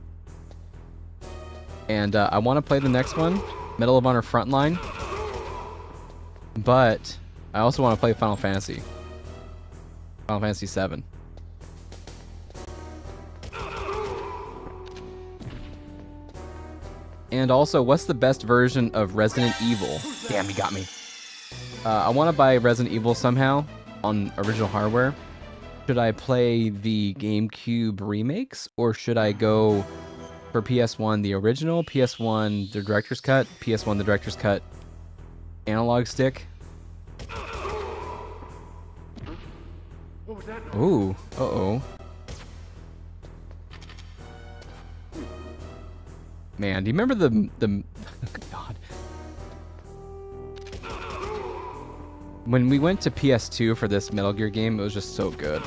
And I want to play the next one, Medal of Honor Frontline. But I also want to play Final Fantasy. Final Fantasy 7. And also, what's the best version of Resident Evil? Damn, you got me. I want to buy Resident Evil somehow on original hardware. Should I play the GameCube remakes, or should I go for PS1 the original, PS1 the director's cut, PS1 the director's cut analog stick? What was that? Ooh, uh-oh. Man, do you remember the God. When we went to PS2 for this Metal Gear game, it was just so good.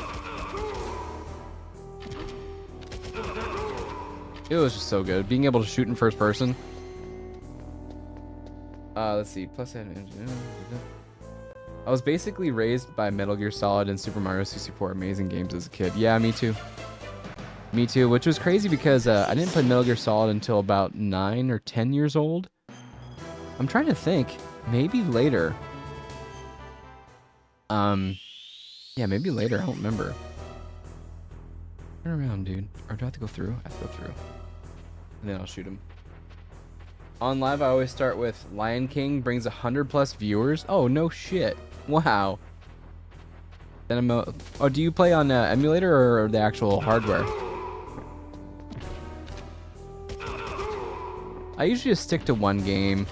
It was just so good. Being able to shoot in first person. Let's see. Plus, I was basically raised by Metal Gear Solid and Super Mario 64 amazing games as a kid. Yeah, me too. Me too, which was crazy because I didn't play Metal Gear Solid until about 9 or 10 years old. I'm trying to think. Maybe later. Yeah, maybe later. I don't remember. Turn around, dude. Or do I have to go through? I have to go through. And then I'll shoot him. On live, I always start with Lion King brings 100+ viewers. Oh, no shit. Wow. Then oh, do you play on emulator or the actual hardware? I usually just stick to one game.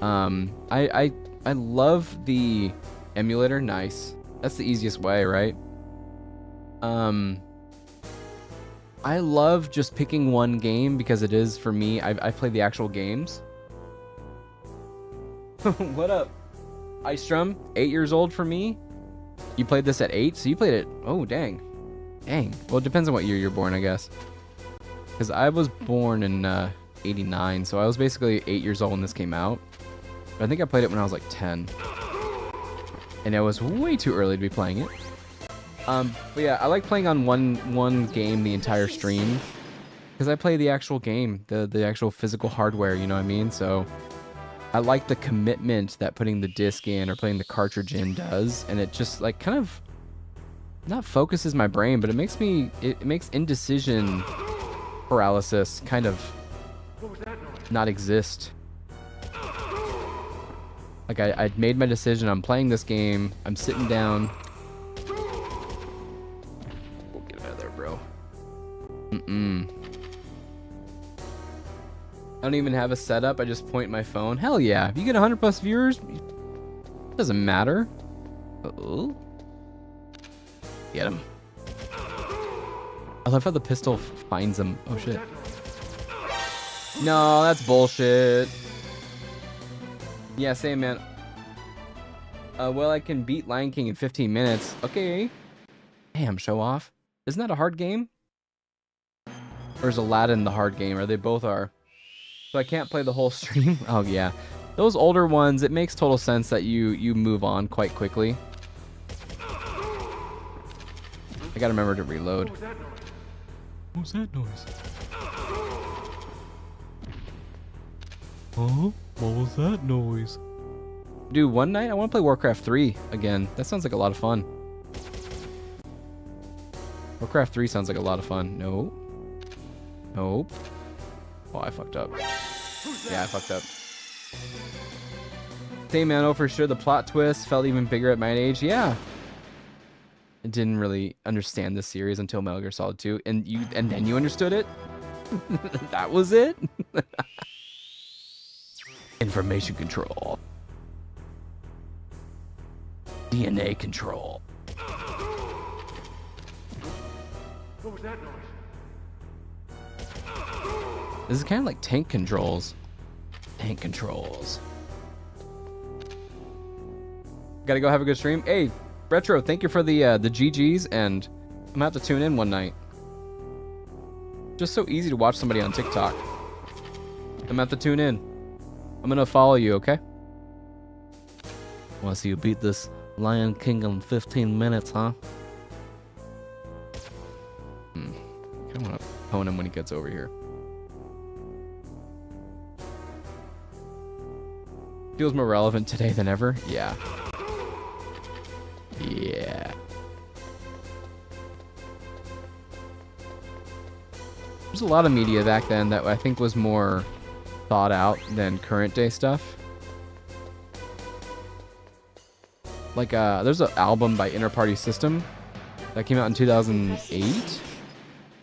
I love the emulator. Nice. That's the easiest way, right? I love just picking one game because it is, for me, I play the actual games. What up? Ice Drum, 8 years old for me. You played this at 8, so you played it. Oh, dang. Dang. Well, it depends on what year you're born, I guess. Because I was born in 89, so I was basically 8 years old when this came out. But I think I played it when I was like 10. And it was way too early to be playing it. But yeah, I like playing on one game the entire stream. Because I play the actual game, the actual physical hardware, you know what I mean? So I like the commitment that putting the disc in or putting the cartridge in does. And it just like kind of not focuses my brain, but it makes indecision paralysis kind of not exist. Like I made my decision, I'm playing this game, I'm sitting down. We'll get out of there, bro. I don't even have a setup. I just point my phone. Hell yeah. If you get 100 plus viewers, it doesn't matter. Uh-oh. Get him. I love how the pistol finds him. Oh, shit. No, that's bullshit. Yeah, same, man. Well, I can beat Lion King in 15 minutes. Okay. Damn, show off. Isn't that a hard game? Or is Aladdin the hard game? Or they both are. So I can't play the whole stream? Oh, yeah. Those older ones, it makes total sense that you move on quite quickly. I gotta remember to reload. What was that noise? What was that noise? Huh? What was that noise? Dude, one night I want to play Warcraft 3 again. That sounds like a lot of fun. Warcraft 3 sounds like a lot of fun. Nope. Nope. Oh, I fucked up. Yeah, I fucked up. Same, man. Oh, for sure. The plot twist felt even bigger at my age. Yeah. I didn't really understand this series until Metal Gear Solid 2. And then you understood it? That was it? Information control. DNA control. What was that noise? This is kind of like tank controls. Tank controls. Gotta go have a good stream. Hey, Retro, thank you for the GGs, and I'm gonna have to tune in one night. Just so easy to watch somebody on TikTok. I'm gonna have to tune in. I'm gonna follow you, okay? Wanna see you beat this Lion King in 15 minutes, huh? I wanna pwn him when he gets over here. Feels more relevant today than ever? Yeah. Yeah. There's a lot of media back then that I think was more thought out than current day stuff. Like, there's an album by Inner Party System that came out in 2008.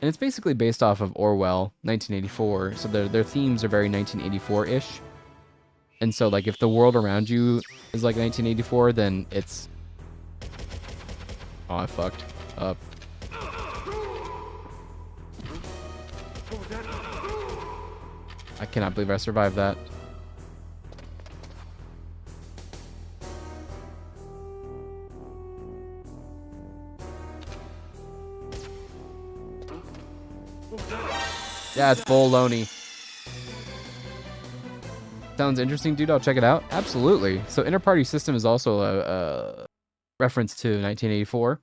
And it's basically based off of Orwell, 1984. So their themes are very 1984-ish. And so, like, if the world around you is like 1984, then it's... Oh, I fucked up. I cannot believe I survived that. Yeah, it's bologna. Sounds interesting, dude. I'll check it out. Absolutely. So Inner Party System is also a reference to 1984.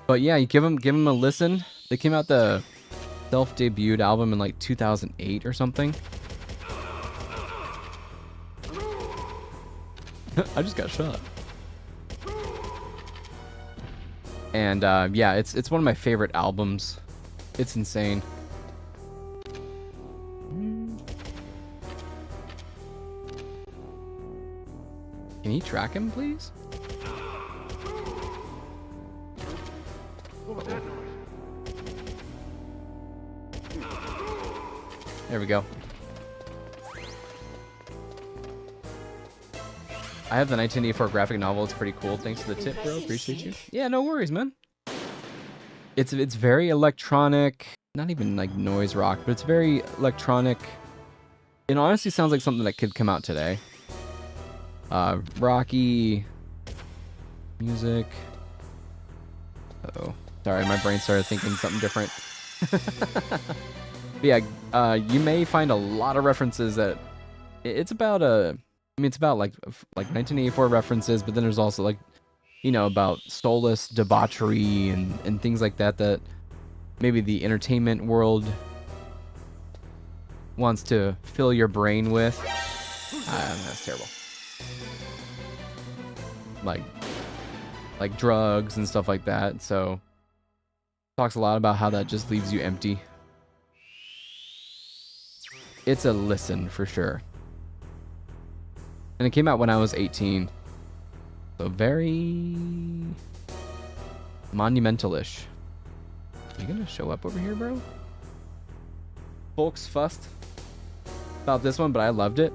But yeah, you give them a listen. They came out the self-debuted album in like 2008 or something. I just got shot. And yeah, it's one of my favorite albums. It's insane. Can he track him, please? What was that noise? There we go. I have the 1984 graphic novel. It's pretty cool. Thanks for the tip, bro. Appreciate you. Yeah, no worries, man. It's very electronic. Not even like noise rock, but it's very electronic. It honestly sounds like something that could come out today. Rocky music. Uh-oh. Sorry, my brain started thinking something different. But yeah, you may find a lot of references that it's about it's about like 1984 references, but then there's also like, you know, about soulless debauchery and things like that maybe the entertainment world wants to fill your brain with. That's terrible. Like drugs and stuff like that. So talks a lot about how that just leaves you empty. It's a listen for sure. And it came out when I was 18. So very monumental-ish. You gonna show up over here, bro? Folks fussed about this one, but I loved it.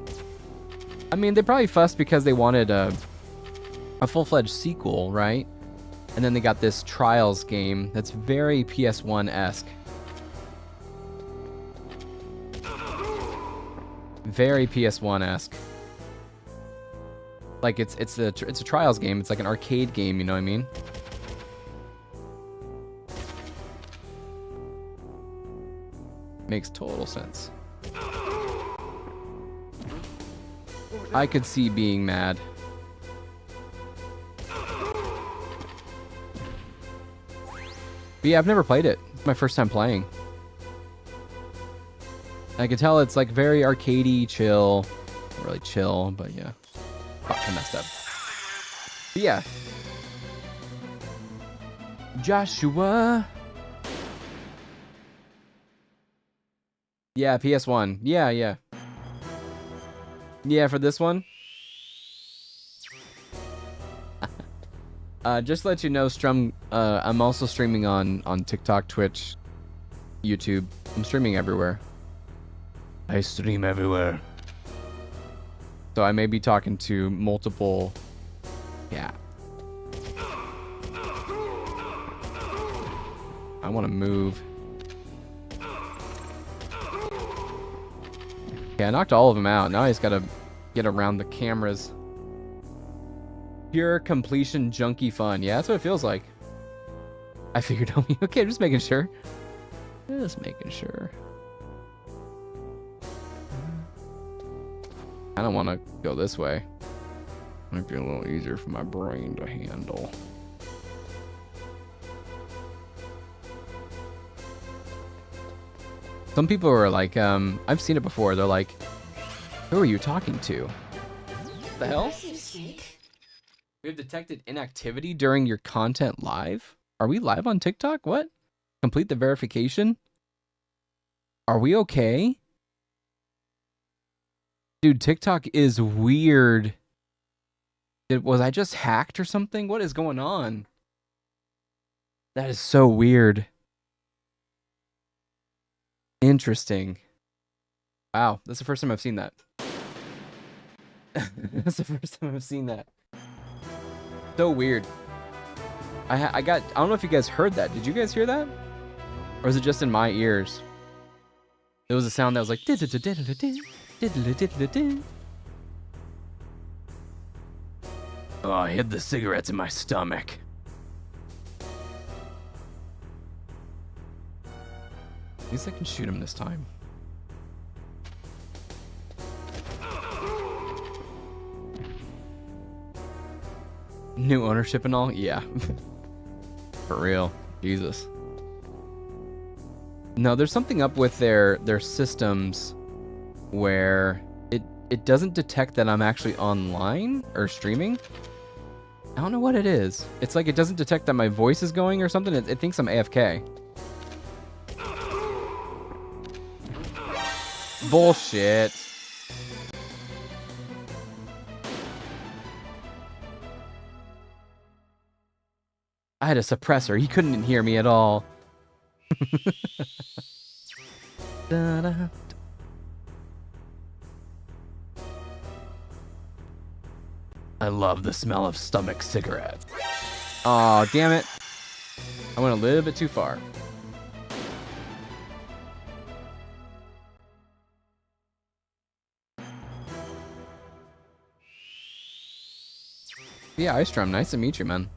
I mean, they probably fussed because they wanted a full-fledged sequel, right? And then they got this Trials game that's very PS1-esque. Very PS1-esque. Like it's a Trials game. It's like an arcade game. You know what I mean? Makes total sense. I could see being mad. But yeah, I've never played it. It's my first time playing. I can tell it's like very arcadey, chill. Not really chill, but yeah. Fuck, I messed up. But yeah. Joshua. Yeah, PS1. Yeah. Yeah, for this one. Just to let you know, Strum, I'm also streaming on TikTok, Twitch, YouTube. I'm streaming everywhere. I stream everywhere. So I may be talking to multiple... Yeah. I want to move. Okay, I knocked all of them out. Now I just gotta get around the cameras. Pure completion junkie fun. Yeah, that's what it feels like. I figured out. Okay, just making sure. Just making sure. I don't want to go this way. Might be a little easier for my brain to handle. Some people are like, I've seen it before. They're like, who are you talking to? What the hell? Impressive, Snake. We have detected inactivity during your content live? Are we live on TikTok? What? Complete the verification? Are we okay? Dude, TikTok is weird. Was I just hacked or something? What is going on? That is so weird. Interesting. Wow, that's the first time I've seen that. That's the first time I've seen that. So weird. I don't know if you guys heard that. Did you guys hear that? Or is it just in my ears? There was a sound that was like... Oh, I hid the cigarettes in my stomach. At least I can shoot him this time. New ownership and all? Yeah. For real. Jesus. No, there's something up with their systems where it doesn't detect that I'm actually online or streaming. I don't know what it is. It's like it doesn't detect that my voice is going or something. It thinks I'm AFK. Bullshit. I had a suppressor. He couldn't hear me at all. Da-da. I love the smell of stomach cigarettes. Aw, damn it. I went a little bit too far. Yeah, Ice Drum, nice to meet you, man.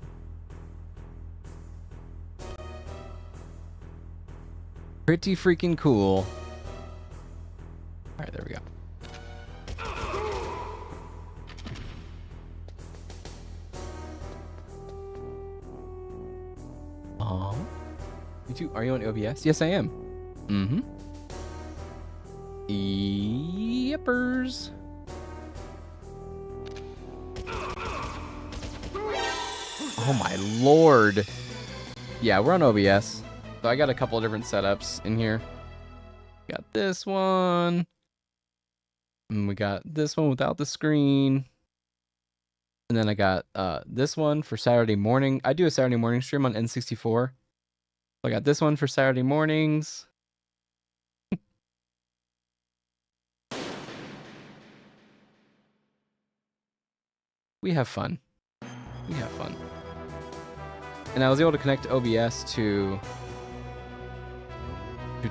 Pretty freaking cool. Alright, there we go. Aww. You too, are you on OBS? Yes, I am. Mm-hmm. Yippers. Oh my lord. Yeah, we're on OBS. So I got a couple of different setups in here. Got this one. And we got this one without the screen. And then I got this one for Saturday morning. I do a Saturday morning stream on N64. I got this one for Saturday mornings. We have fun. We have fun. And I was able to connect OBS to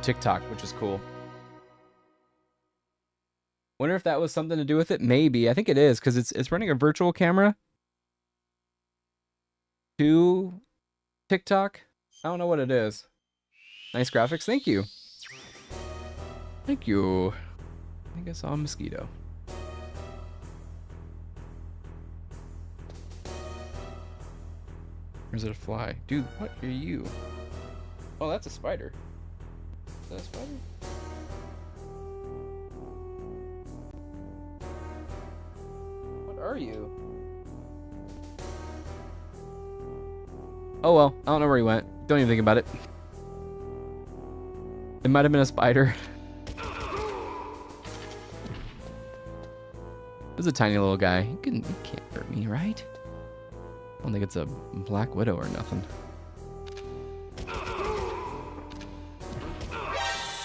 TikTok, which is cool. Wonder if that was something to do with it. Maybe. I think it is, because it's running a virtual camera to TikTok. I don't know what it is. Nice graphics. Thank you. Thank you. I think I saw a mosquito. Or is it a fly? Dude, what are you? Oh, that's a spider. Is that a spider? What are you? Oh well, I don't know where he went. Don't even think about it. It might have been a spider. It was a tiny little guy. He can't hurt me, right? I don't think it's a black widow or nothing.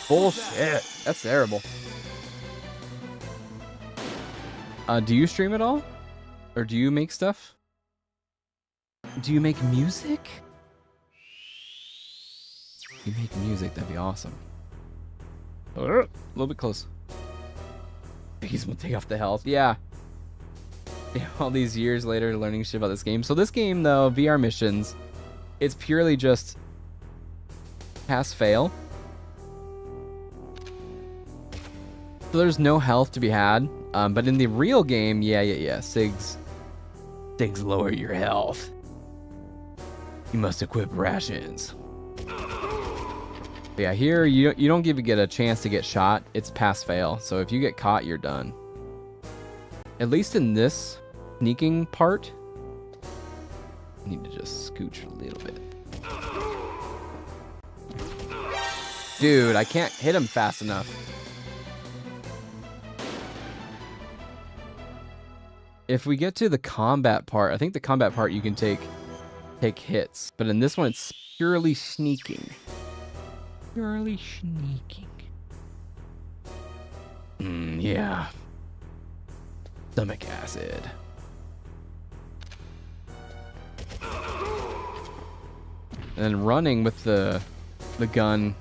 Bullshit. That's terrible. Do you stream at all? Or do you make stuff? Do you make music? If you make music, that'd be awesome. A little bit close. Please, we'll take off the health. Yeah. All these years later, learning shit about this game. So this game, though, VR missions, it's purely just pass-fail. So there's no health to be had. But in the real game, yeah. SIGs lower your health. You must equip rations. But yeah, here you don't get a chance to get shot. It's pass-fail. So if you get caught, you're done. At least in this sneaking part, I need to just scooch a little bit. Dude, I can't hit him fast enough. If we get to the combat part, I think the combat part you can take hits, but in this one it's purely sneaking. Purely sneaking. Yeah. Stomach acid. And then running with the gun,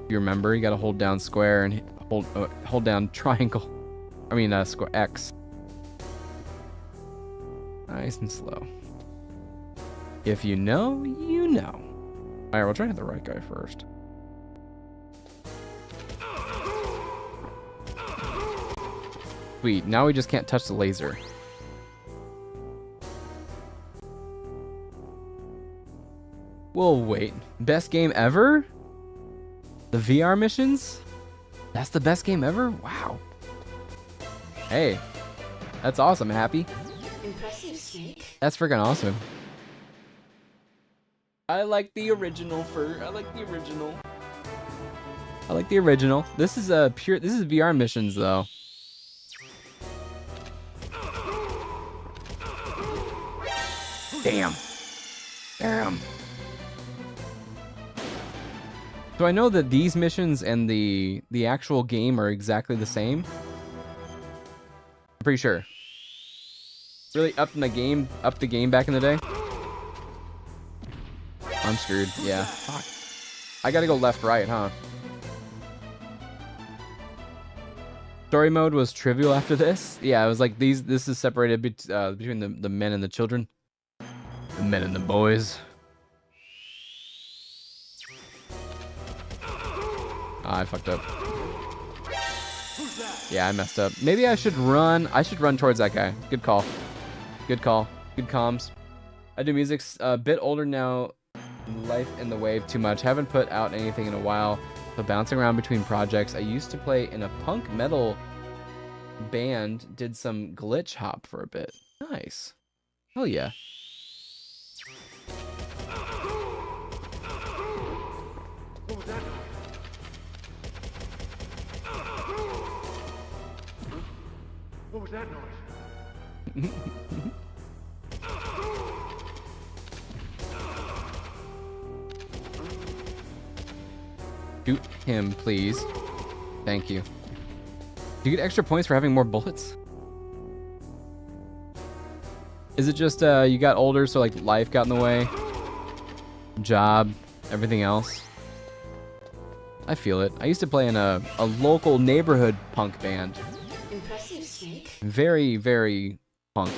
if you remember, you gotta hold down square and hold down triangle. I mean square X. Nice and slow. If you know, you know. Alright, we'll try to hit the right guy first. Sweet, now we just can't touch the laser. We'll wait. Best game ever? The VR missions? That's the best game ever? Wow. Hey, that's awesome. Happy? Impressive, Snake. That's freaking awesome. I like the original I like the original. This is VR missions though. Damn. So I know that these missions and the actual game are exactly the same. I'm pretty sure. Really upped the game back in the day. I'm screwed. Yeah. Fuck. I gotta go left, right, huh? Story mode was trivial after this. Yeah, it was like this is separated between the men and the children. The men and the boys. I fucked up. Yeah, I messed up. Maybe I should run. I should run towards that guy. Good call. Good call. Good comms. I do music's a bit older now. Life in the wave too much. Haven't put out anything in a while. So bouncing around between projects. I used to play in a punk metal band. Did some glitch hop for a bit. Nice. Hell yeah. What was that noise? What was that noise? him, please. Thank you. Do you get extra points for having more bullets? Is it just you got older, so like life got in the way? Job, everything else? I feel it. I used to play in a local neighborhood punk band. Impressive, Snake. Very, very punk.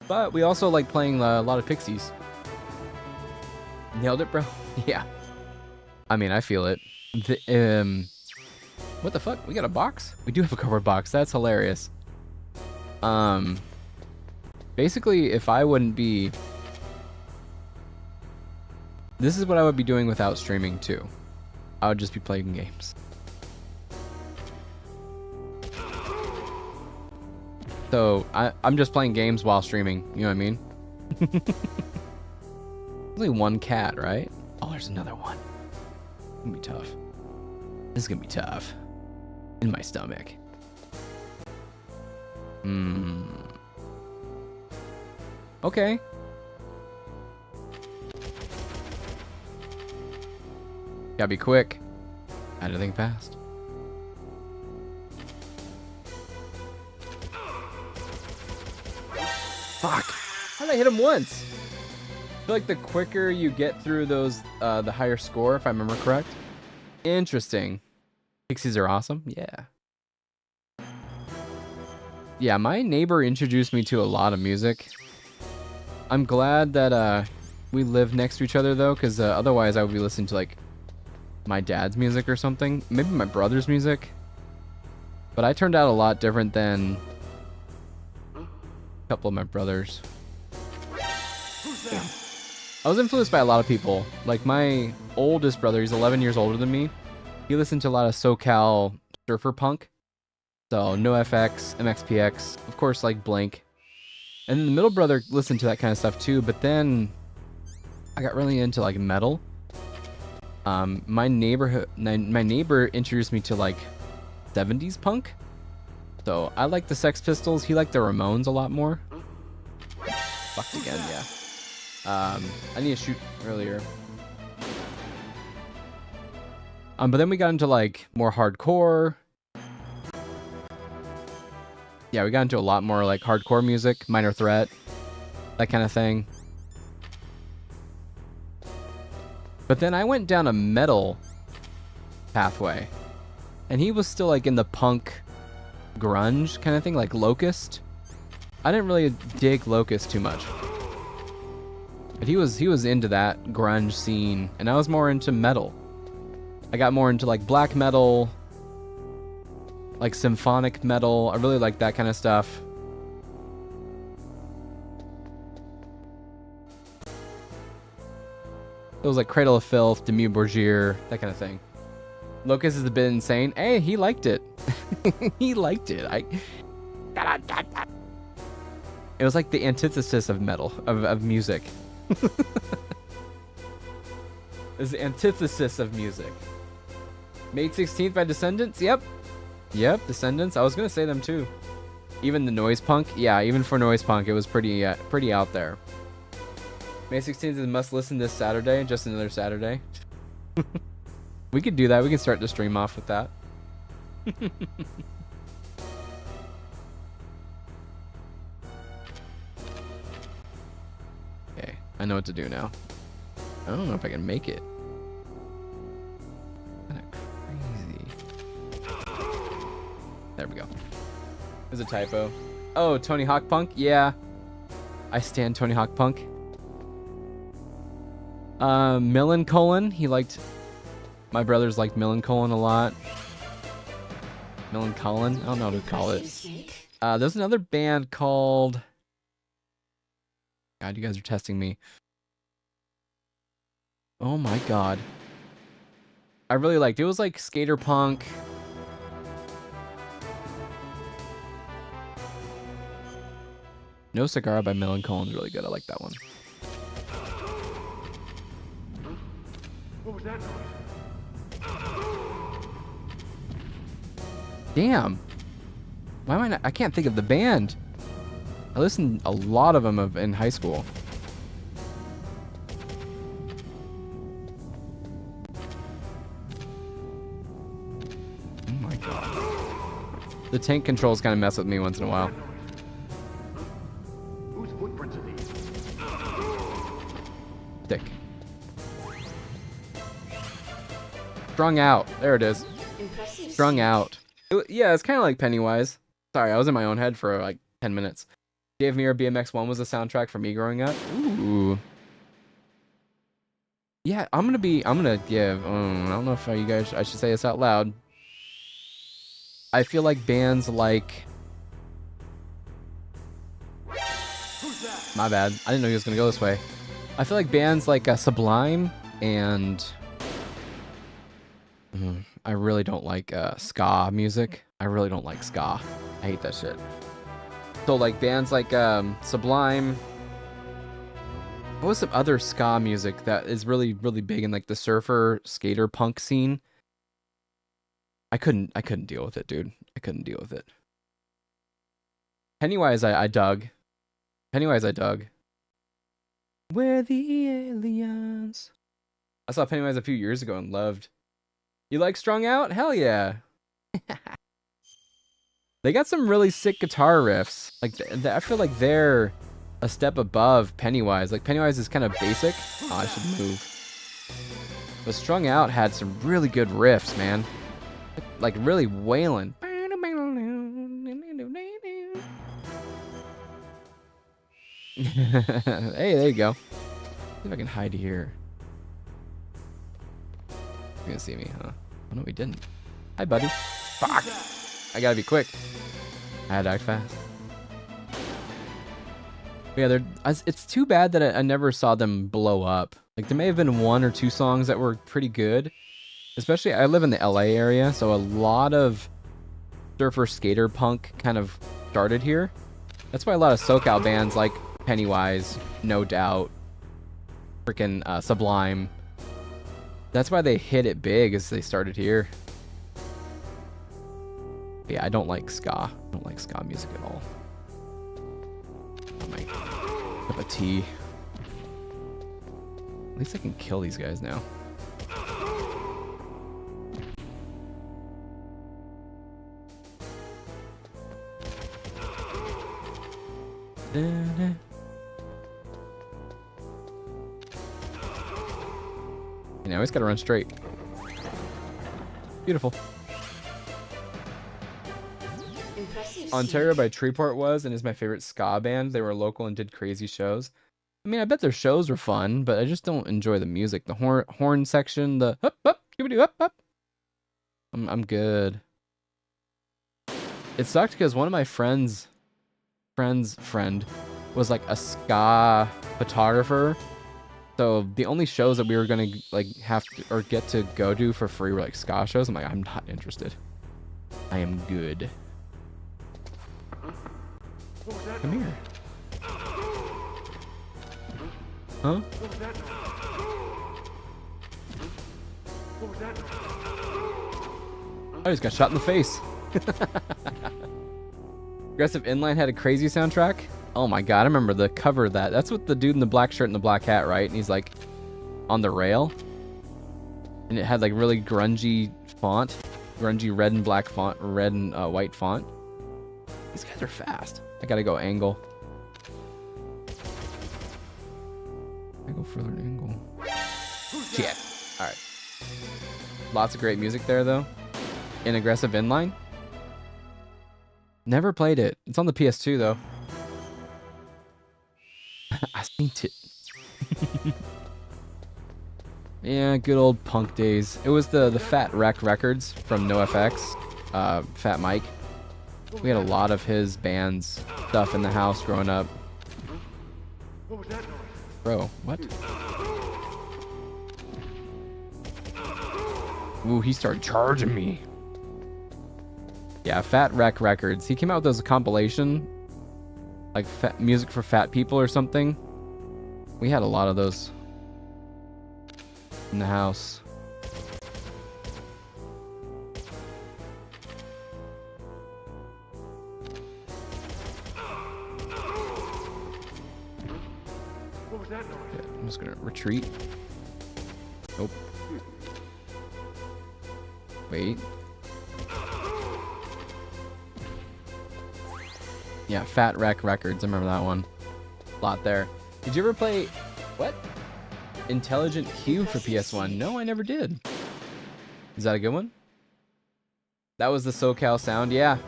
But we also like playing a lot of Pixies. Nailed it, bro? Yeah. I mean, I feel it. What the fuck? We got a box? We do have a cardboard box. That's hilarious. Basically, if I wouldn't be... This is what I would be doing without streaming, too. I would just be playing games. So, I'm just playing games while streaming. You know what I mean? Only one cat, right? Oh, there's another one. It's gonna be tough. This is gonna be tough. In my stomach. Okay. Gotta be quick. Gotta think fast. Fuck! How did I hit him once? I feel like the quicker you get through those, the higher score, if I remember correct. Interesting. Pixies are awesome? Yeah. Yeah, my neighbor introduced me to a lot of music. I'm glad that we live next to each other, though, because otherwise I would be listening to, like, my dad's music or something. Maybe my brother's music. But I turned out a lot different than a couple of my brothers. I was influenced by a lot of people. Like, my oldest brother, he's 11 years older than me. He listened to a lot of SoCal surfer punk. So, NoFX, MXPX, of course, like Blink. And then the middle brother listened to that kind of stuff too, but then I got really into like metal. My neighbor introduced me to like 70s punk. So I like the Sex Pistols. He liked the Ramones a lot more. Fucked again, yeah. I need to shoot earlier. But then we got into like more hardcore. Yeah, we got into a lot more like hardcore music, Minor Threat, that kind of thing. But then I went down a metal pathway, and he was still like in the punk grunge kind of thing, like Locust. I didn't really dig Locust too much, but he was into that grunge scene, and I was more into metal. I got more into like black metal, like symphonic metal. I really like that kind of stuff. It was like Cradle of Filth, Demi Bourgier, that kind of thing. Locust is a bit insane. Hey, he liked it. He liked it. It was like the antithesis of metal, of music. It was the antithesis of music. May 16th by Descendants? Yep. Yep, Descendants. I was gonna say them too. Even the noise punk? Yeah, even for noise punk, it was pretty out there. May 16th is a must listen this Saturday, just another Saturday. We could do that. We can start the stream off with that. Okay, I know what to do now. I don't know if I can make it. Kinda crazy. There we go. There's a typo. Oh, Tony Hawk Punk? Yeah. I stand Tony Hawk Punk. Millencolin, he liked... My brothers liked Millencolin a lot. Millencolin? I don't know what to call it. There's another band called... God, you guys are testing me. Oh my god. I really liked it. It was like skater punk. No Cigar by Millencolin is really good. I like that one. What was that noise? Damn. Why am I not? I can't think of the band. I listened a lot of them in high school. The tank controls kind of mess with me once in a while. Whose footprints are these? Thick. Strung out. There it is. Impressive. Strung out. Yeah, it's kind of like Pennywise. Sorry, I was in my own head for like 10 minutes. Gave Me Your BMX1 was the soundtrack for me growing up. Ooh. Yeah, I'm gonna give, I don't know if you guys, I should say this out loud. I feel like bands like... My bad. I didn't know he was gonna go this way. I feel like bands like Sublime and... I really don't like ska music. I really don't like ska. I hate that shit. So like bands like Sublime. What was some other ska music that is really, really big in like the surfer skater punk scene? I couldn't deal with it, dude. I couldn't deal with it. Pennywise I dug. Pennywise I dug. We're the aliens. I saw Pennywise a few years ago and loved. You like Strung Out? Hell yeah. They got some really sick guitar riffs. Like, I feel like they're a step above Pennywise. Like, Pennywise is kind of basic. Oh, I should move. But Strung Out had some really good riffs, man. Like, really wailing. Hey, there you go. See if I can hide here. You're gonna see me, huh? Oh, no, we didn't. Hi, buddy. Fuck! I gotta be quick. I had to act fast. But yeah, it's too bad that I never saw them blow up. Like, there may have been 1 or 2 songs that were pretty good. Especially, I live in the LA area, so a lot of surfer skater punk kind of started here. That's why a lot of SoCal bands like Pennywise, No Doubt, freaking Sublime. That's why they hit it big, as they started here. But yeah, I don't like ska. I don't like ska music at all. Oh my cup of tea. At least I can kill these guys now. Da-da. You know, he's gotta run straight. Beautiful. Impressive. Ontario by Treeport was and is my favorite ska band. They were local and did crazy shows. I mean, I bet their shows were fun, but I just don't enjoy the music. The horn section, the up up, up up. I'm good. It sucked because one of my friend's friend was like a ska photographer. So the only shows that we were gonna like have to or get to go to for free were like ska shows. I'm like, I'm not interested. I am good. Come here. Huh? I just got shot in the face. Aggressive Inline had a crazy soundtrack. Oh my god, I remember the cover of that. That's with the dude in the black shirt and the black hat, right? And he's like on the rail. And it had like really grungy font. Grungy red and black font, red and white font. These guys are fast. I gotta go angle. I go further angle. Shit. Alright. Lots of great music there though. In Aggressive Inline. Never played it. It's on the PS2 though. I seen it. Yeah, good old punk days. It was the Fat Wreck Records from NoFX. Fat Mike. We had a lot of his band's stuff in the house growing up. What was that noise? Bro, what? Ooh, he started charging me. Yeah, Fat Wreck Records. He came out with those compilation, like music for fat people or something. We had a lot of those in the house. What was that noise? Okay, I'm just gonna retreat. Nope. Wait. Yeah, Fat Wreck Records. I remember that one. A lot there. Did you ever play... What? Intelligent Cube for PS1? No, I never did. Is that a good one? That was the SoCal sound, yeah.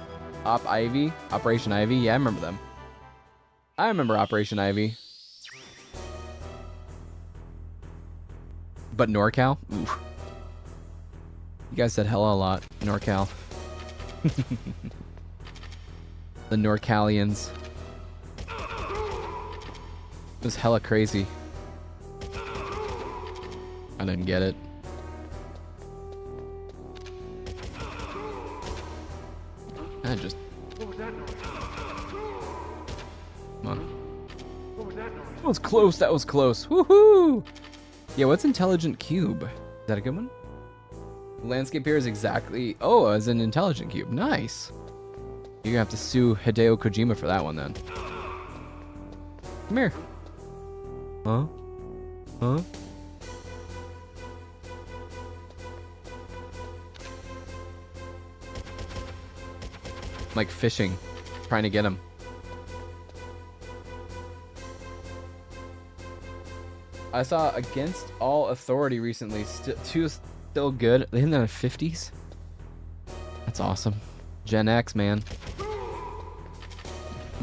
Operation Ivy. Yeah, I remember them. I remember Operation Ivy. But NorCal? Ooh. You guys said hella a lot. NorCal. The NorCalians. It was hella crazy. I didn't get it. I just... What was that noise? Come on. What was that noise? That was close, that was close. Woohoo! Yeah, what's Intelligent Cube? Is that a good one? Landscape here is exactly... Oh, as an Intelligent Cube. Nice. You're gonna have to sue Hideo Kojima for that one then. Come here. Huh? Huh? I'm like fishing, trying to get him. I saw Against All Authority recently. Still good. They in the 50s. That's awesome. Gen X, man.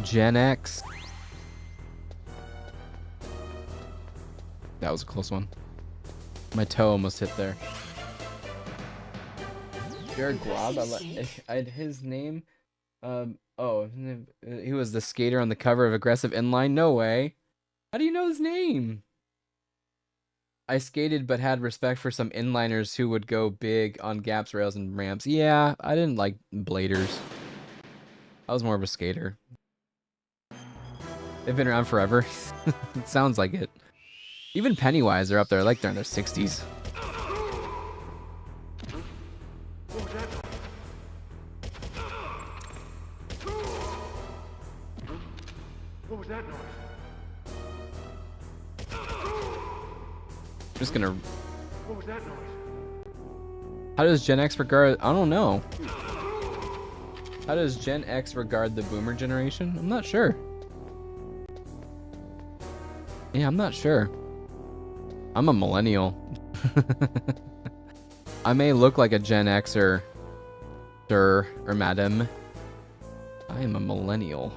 Gen X. That was a close one. My toe almost hit there. Jared Glob. His name. He was the skater on the cover of Aggressive Inline. No way. How do you know his name? I skated but had respect for some inliners who would go big on gaps, rails, and ramps. Yeah, I didn't like bladers. I was more of a skater. They've been around forever. It sounds like it. Even Pennywise are up there, like they're in their 60s. What was that noise? What was that noise? Just gonna... What was that noise? How does Gen X regard... I don't know. How does Gen X regard the boomer generation? I'm not sure. Yeah, I'm not sure. I'm a millennial. I may look like a Gen Xer, sir or madam. I am a millennial.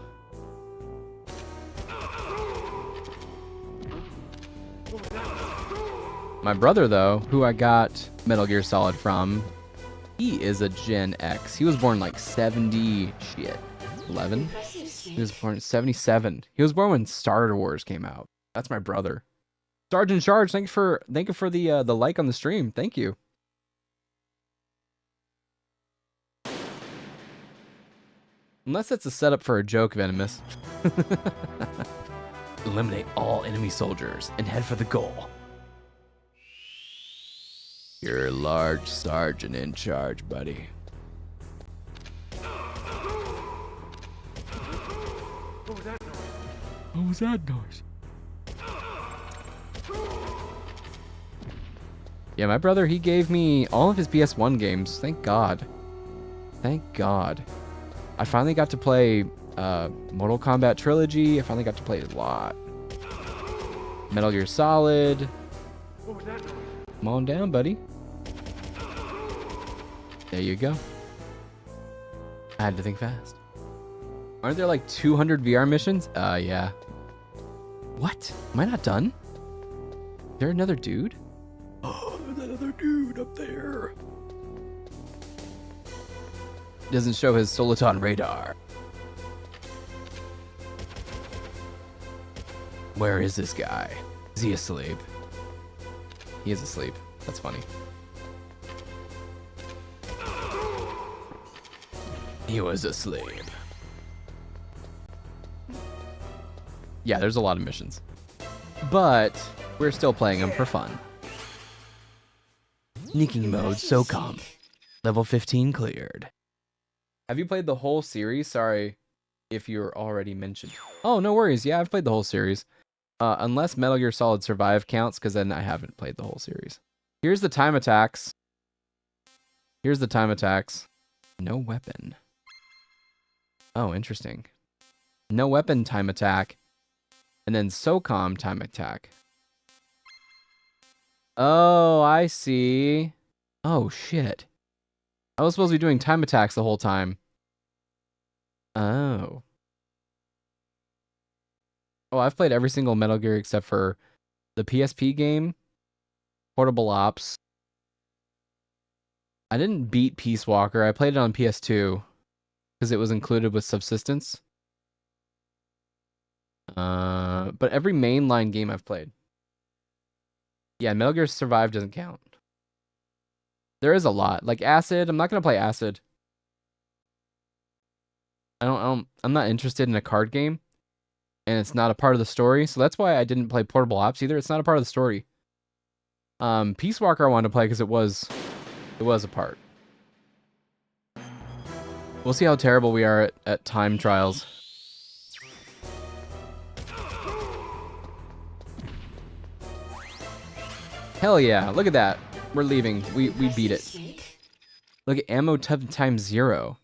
My brother, though, who I got Metal Gear Solid from, he is a Gen X. He was born like 70 shit. 11? He was born in 77. He was born when Star Wars came out. That's my brother. Sergeant Charge, thank you for the like on the stream. Thank you. Unless it's a setup for a joke, Venomous. Eliminate all enemy soldiers and head for the goal. You're a large sergeant in charge, buddy. What was that noise? What was that noise? Yeah, my brother, he gave me all of his PS1 games. Thank God. Thank God. I finally got to play Mortal Kombat Trilogy. I finally got to play it a lot. Metal Gear Solid. What was that noise? Come on down, buddy. There you go. I had to think fast. Aren't there like 200 VR missions? Yeah. What? Am I not done? Is there another dude? Oh, there's another dude up there. Doesn't show his Soliton radar. Where is this guy? Is he asleep? He is asleep. That's funny. He was asleep. Yeah, there's a lot of missions. But we're still playing them for fun. Sneaking mode, SOCOM. Level 15 cleared. Have you played the whole series? Sorry if you're already mentioned. Oh, no worries. Yeah, I've played the whole series. Unless Metal Gear Solid Survive counts, because then I haven't played the whole series. Here's the time attacks. Here's the time attacks. No weapon. Oh, interesting. No weapon time attack. And then SOCOM time attack. Oh, I see. Oh, shit. I was supposed to be doing time attacks the whole time. Oh. Oh, I've played every single Metal Gear except for the PSP game, Portable Ops. I didn't beat Peace Walker. I played it on PS2 because it was included with Subsistence. But every mainline game I've played. Yeah, Metal Gear Survive doesn't count. There is a lot. Like Acid, I'm not gonna play Acid. I'm not interested in a card game. And it's not a part of the story, so that's why I didn't play Portable Ops either. It's not a part of the story. Peace Walker I wanted to play because it was a part. We'll see how terrible we are at time trials. Hell yeah, look at that. We're leaving. We beat it. Look at ammo times 0.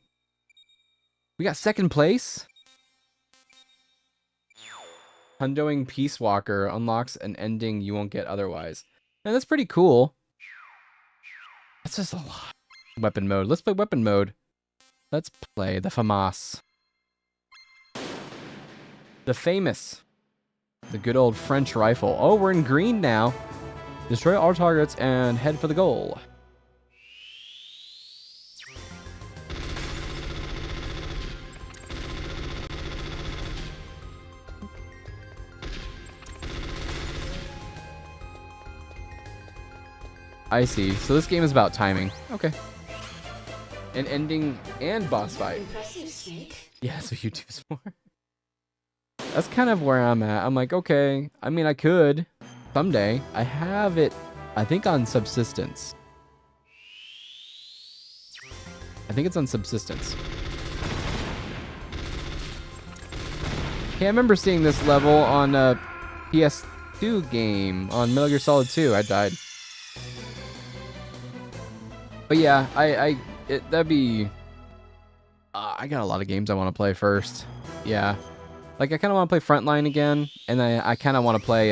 We got second place? Hundoing Peace Walker unlocks an ending you won't get otherwise. And that's pretty cool. That's just a lot. Weapon mode. Let's play weapon mode. Let's play the FAMAS. The famous. The good old French rifle. Oh, we're in green now. Destroy all targets and head for the goal. I see. So this game is about timing. Okay. An ending and boss fight. Impressive, Snake. Yeah, that's what YouTube's for. That's kind of where I'm at. I'm like, okay. I mean, I could someday. I have it, I think, on Subsistence. I think it's on Subsistence. Hey, I remember seeing this level on a PS2 game on Metal Gear Solid 2. I died. But yeah, that'd be... I got a lot of games I want to play first. Yeah. Like, I kind of want to play Frontline again, and I kind of want to play...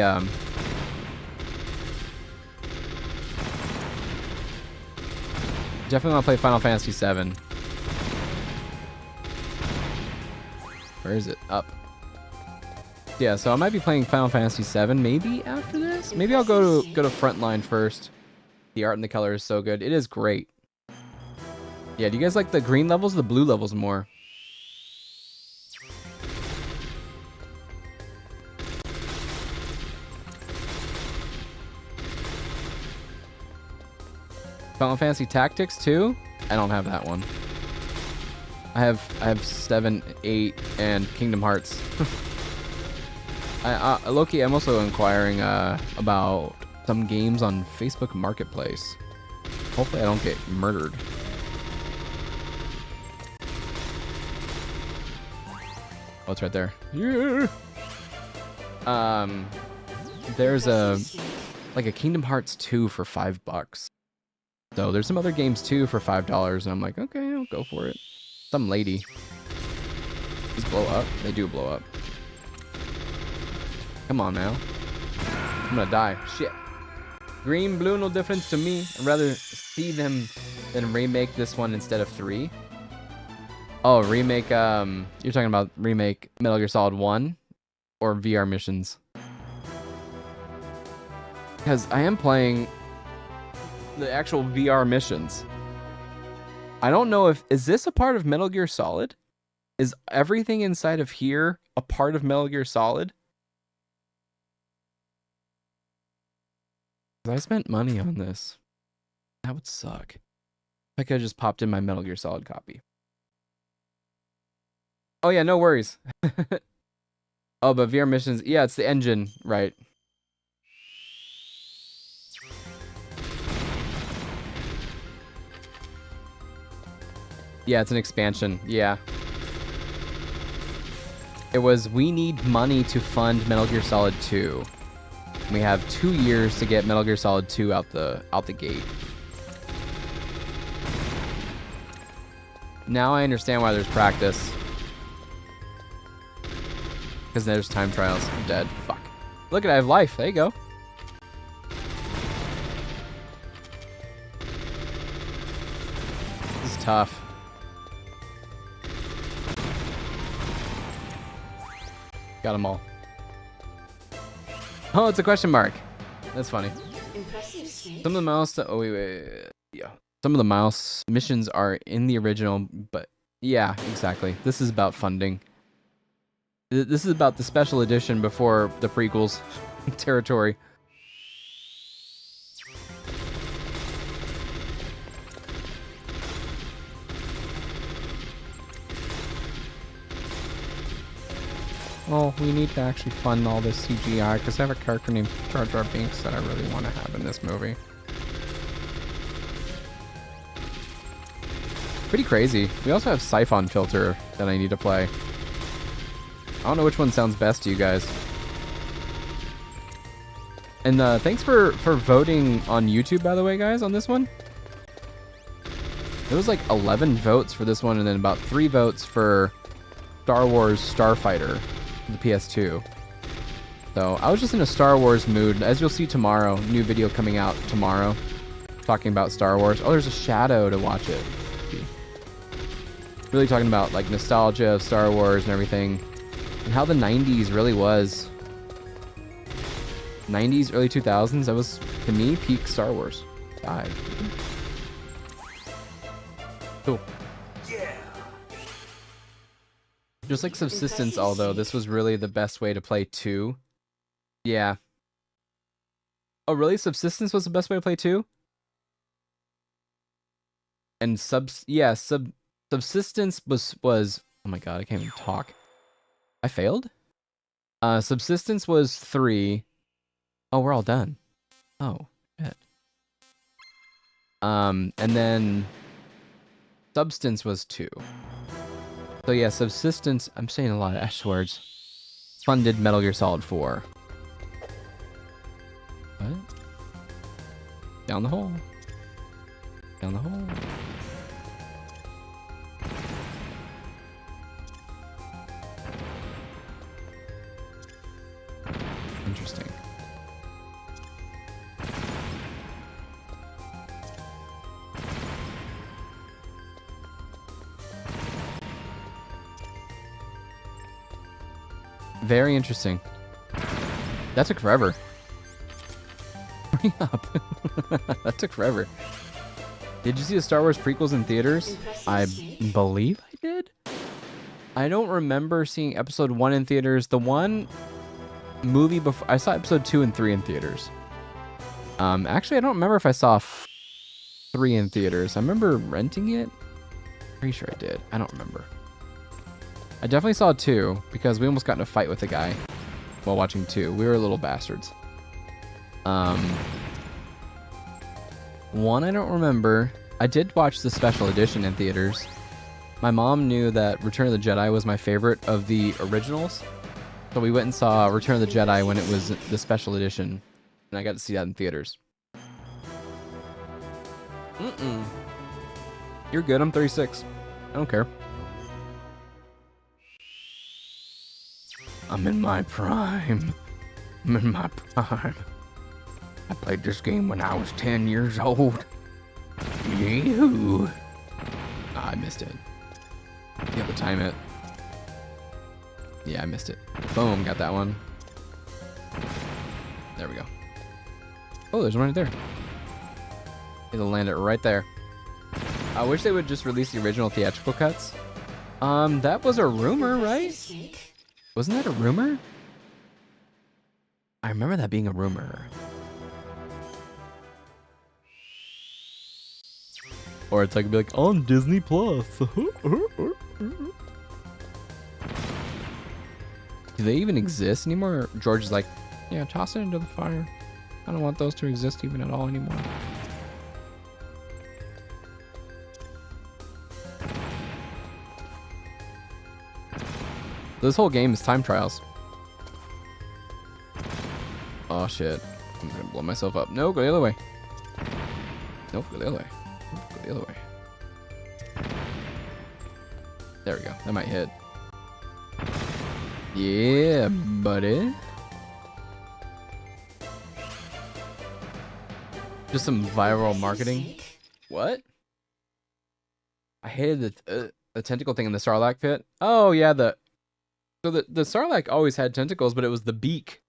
Definitely want to play Final Fantasy VII. Where is it? Up. Yeah, so I might be playing Final Fantasy VII maybe after this. Maybe I'll go to Frontline first. The art and the color is so good. It is great. Yeah, do you guys like the green levels or the blue levels more? Final Fantasy Tactics 2? I don't have that one. I have 7, 8, and Kingdom Hearts. Loki, I'm also inquiring about some games on Facebook Marketplace. Hopefully I don't get murdered. Oh, it's right there. Yeah. There's a Kingdom Hearts 2 for $5. So there's some other games too for $5, and I'm like, okay, I'll go for it. Some lady. These blow up. They do blow up. Come on now. I'm gonna die. Shit. Green, blue, no difference to me. I'd rather see them than remake this one instead of 3. Oh, remake, you're talking about remake Metal Gear Solid 1 or VR missions? Because I am playing the actual VR missions. I don't know is this a part of Metal Gear Solid? Is everything inside of here a part of Metal Gear Solid? I spent money on this. That would suck. I could have just popped in my Metal Gear Solid copy. Oh yeah, no worries. Oh, but VR missions, yeah, it's the engine, right? Yeah, it's an expansion, yeah. It was, we need money to fund Metal Gear Solid 2. We have 2 years to get Metal Gear Solid 2 out the gate. Now I understand why there's practice. Because there's time trials. I'm dead. Fuck. Look at it, I have life. There you go. This is tough. Got them all. Oh, it's a question mark. That's funny. Impressive, Snake. Some of the mouse. Oh wait. Yeah. Some of the mouse missions are in the original, but yeah, exactly. This is about funding. This is about the special edition before the prequels territory. Oh, we need to actually fund all this CGI because I have a character named Jar Jar Binks that I really want to have in this movie. Pretty crazy. We also have Siphon Filter that I need to play. I don't know which one sounds best to you guys. And thanks for voting on YouTube, by the way, guys, on this one. There was like 11 votes for this one and then about 3 votes for Star Wars Starfighter, the PS2. So I was just in a Star Wars mood. As you'll see tomorrow, new video coming out tomorrow talking about Star Wars. Oh, there's a shadow to watch it. Really talking about like nostalgia of Star Wars and everything and how the 90s really was. 90s, early 2000s, that was, to me, peak Star Wars. God. Cool. Yeah. Just like Subsistence, although, this was really the best way to play 2. Yeah. Oh, really? Subsistence was the best way to play 2? And Subsistence was... Oh my god, I can't even talk. I failed? Subsistence was 3. Oh, we're all done. Oh, shit. And then Substance was 2. So yeah, Subsistence, I'm saying a lot of S words. Funded Metal Gear Solid 4. What? Down the hole. Down the hole. Interesting. Very interesting. That took forever. Hurry up. That took forever. Did you see the Star Wars prequels in theaters? I believe I did. I don't remember seeing episode 1 in theaters. The one movie before, I saw episode 2 and 3 in theaters. Actually, I don't remember if I saw 3 in theaters. I remember renting it. Pretty sure I did. I don't remember. I definitely saw 2 because we almost got in a fight with a guy while watching 2. We were little bastards. 1 I don't remember. I did watch the special edition in theaters. My mom knew that Return of the Jedi was my favorite of the originals. So we went and saw Return of the Jedi when it was the special edition. And I got to see that in theaters. You're good, I'm 36. I don't care. I'm in my prime. I'm in my prime. I played this game when I was 10 years old. You. I missed it. You have to time it. Yeah, I missed it. Boom, got that one. There we go. Oh, there's one right there. It'll land it right there. I wish they would just release the original theatrical cuts. That was a rumor, right? Wasn't that a rumor? I remember that being a rumor. Or it's like, be like on Disney Plus. Do they even exist anymore? George is like, yeah, toss it into the fire. I don't want those to exist even at all anymore. This whole game is time trials. Oh shit. I'm gonna blow myself up. No, go the other way. Nope, go the other way. Nope, go the other way. There we go. That might hit. Yeah, buddy. Just some viral marketing. What? I hated the tentacle thing in the Sarlacc pit. Oh yeah, the Sarlacc always had tentacles, but it was the beak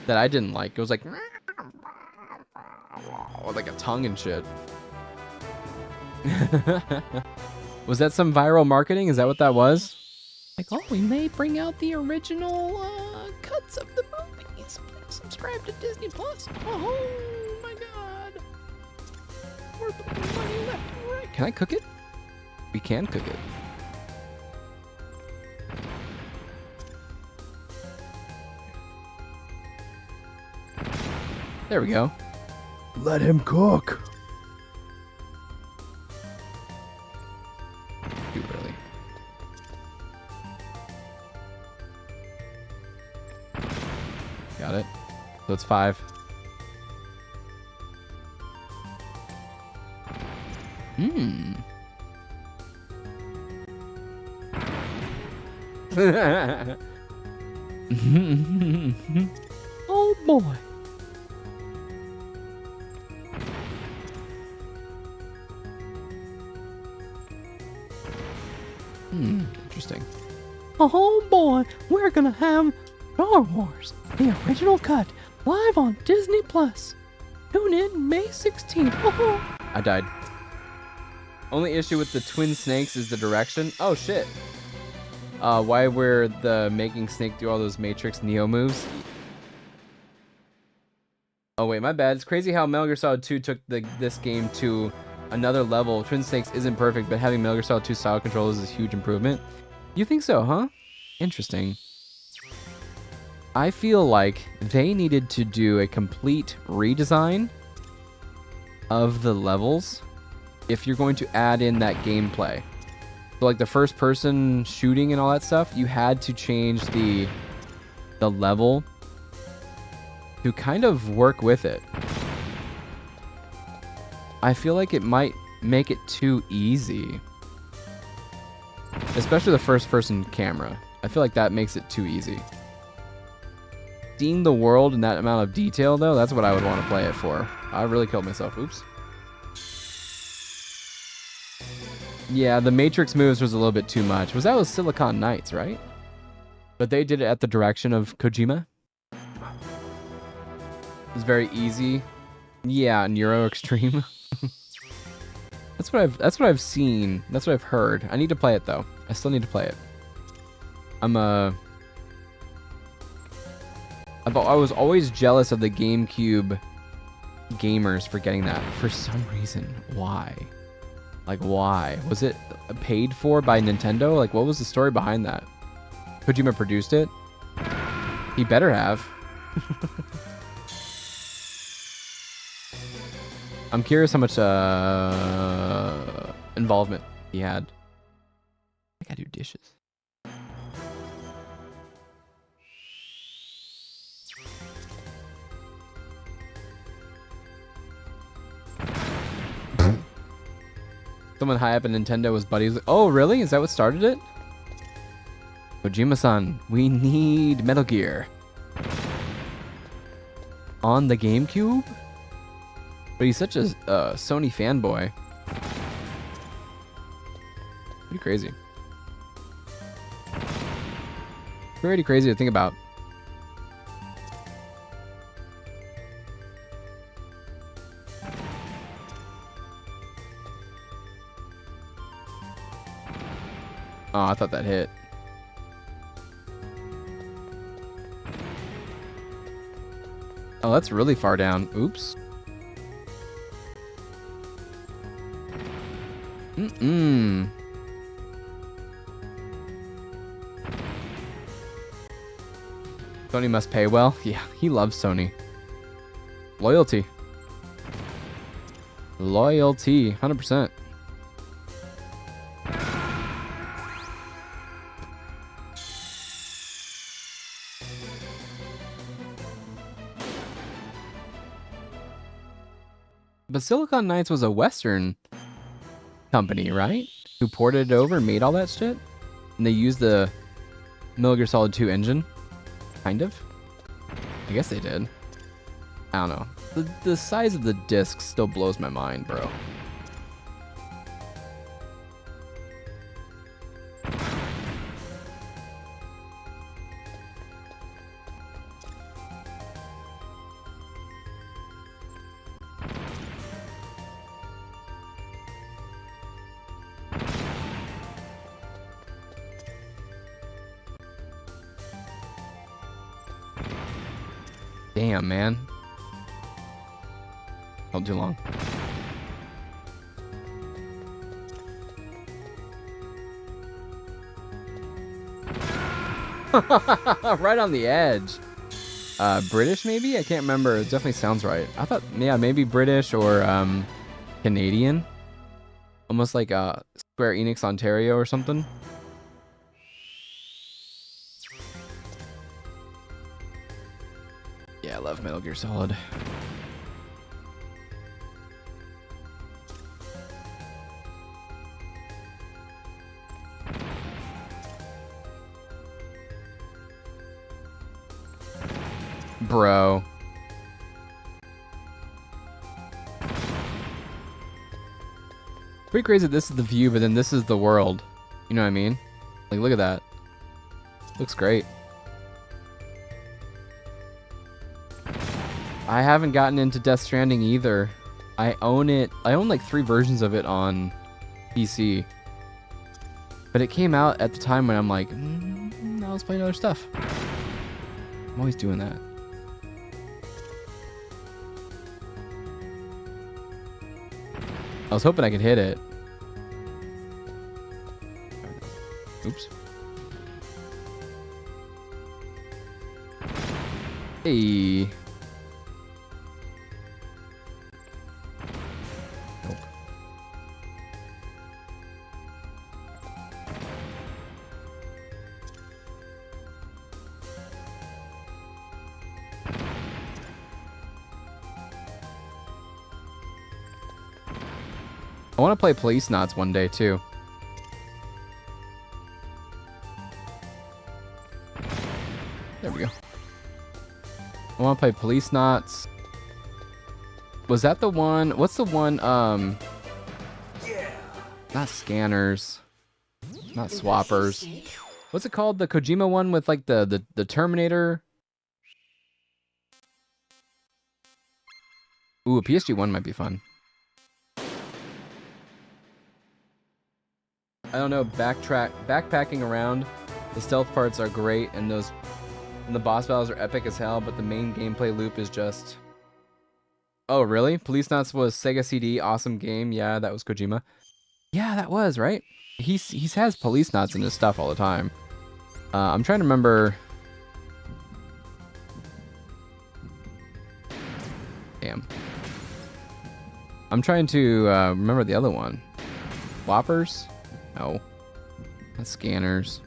that I didn't like. It was like a tongue and shit. Was that some viral marketing? Is that what that was? Like, oh, we may bring out the original cuts of the movies. Please subscribe to Disney Plus. Oh my god. We're putting money left and right. Can I cook it? We can cook it. There we go. Let him cook. Too early. Got it. So it's 5. Oh boy. Interesting. Oh boy, we're gonna have Star Wars, the original cut, live on Disney Plus. Tune in May 16th. I died. Only issue with the twin snakes is the direction. Oh shit. Why were the making Snake do all those Matrix Neo moves? Oh wait, my bad. It's crazy how Metal Gear Solid 2 took this game to another level. Twin Snakes isn't perfect, but having Metal Gear Solid 2 style controls is a huge improvement. You think so, huh? Interesting. I feel like they needed to do a complete redesign of the levels if you're going to add in that gameplay. So like the first person shooting and all that stuff, you had to change the level to kind of work with it. I feel like it might make it too easy. Especially the first person camera. I feel like that makes it too easy. Seeing the world in that amount of detail though, that's what I would want to play it for. I really killed myself. Oops. Yeah, the Matrix moves was a little bit too much. That was Silicon Knights, right? But they did it at the direction of Kojima. It was very easy. Yeah, Neuro Extreme. That's what I've seen. That's what I've heard. I need to play it though. I still need to play it. I was always jealous of the GameCube gamers for getting that for some reason. Why? Like, why? Was it paid for by Nintendo? Like, what was the story behind that? Kojima produced it? He better have. I'm curious how much involvement he had. I gotta do dishes. Someone high up at Nintendo was buddies. Oh, really? Is that what started it? Kojima-san, we need Metal Gear. On the GameCube? But he's such a Sony fanboy. Pretty crazy. Pretty crazy to think about. Oh, I thought that hit. Oh, that's really far down. Oops. Sony must pay well. Yeah, he loves Sony. Loyalty. Loyalty, 100%. But Silicon Knights was a Western company, right? Who ported it over and made all that shit? And they used the Metal Gear Solid 2 engine? Kind of? I guess they did. I don't know. The size of the disc still blows my mind, bro. Damn, man. Held too long. Right on the edge. British maybe? I can't remember. It definitely sounds right. I thought, yeah, maybe British or Canadian. Almost like Square Enix Ontario or something. Yeah, I love Metal Gear Solid. Bro. Pretty crazy that this is the view, but then this is the world. You know what I mean? Like, look at that. Looks great. I haven't gotten into Death Stranding either. I own it. I own like 3 versions of it on PC. But it came out at the time when I'm like, now let's play other stuff. I'm always doing that. I was hoping I could hit it. Oops. Hey. Nope. I want to play Police Knots one day too. There we go. I want to play Police Knots. Was that the one? What's the one? Yeah. Not Scanners. Not Swappers. What's it called? The Kojima one with like the Terminator. Ooh, a PSG one might be fun. I don't know, backpacking around. The stealth parts are great, and the boss battles are epic as hell, but the main gameplay loop is just... Oh, really? Police Knots was Sega CD, awesome game. Yeah, that was Kojima. Yeah, that was, right? He has Police Knots in his stuff all the time. I'm trying to remember... Damn. I'm trying to remember the other one. Whoppers? No. That's Scanners.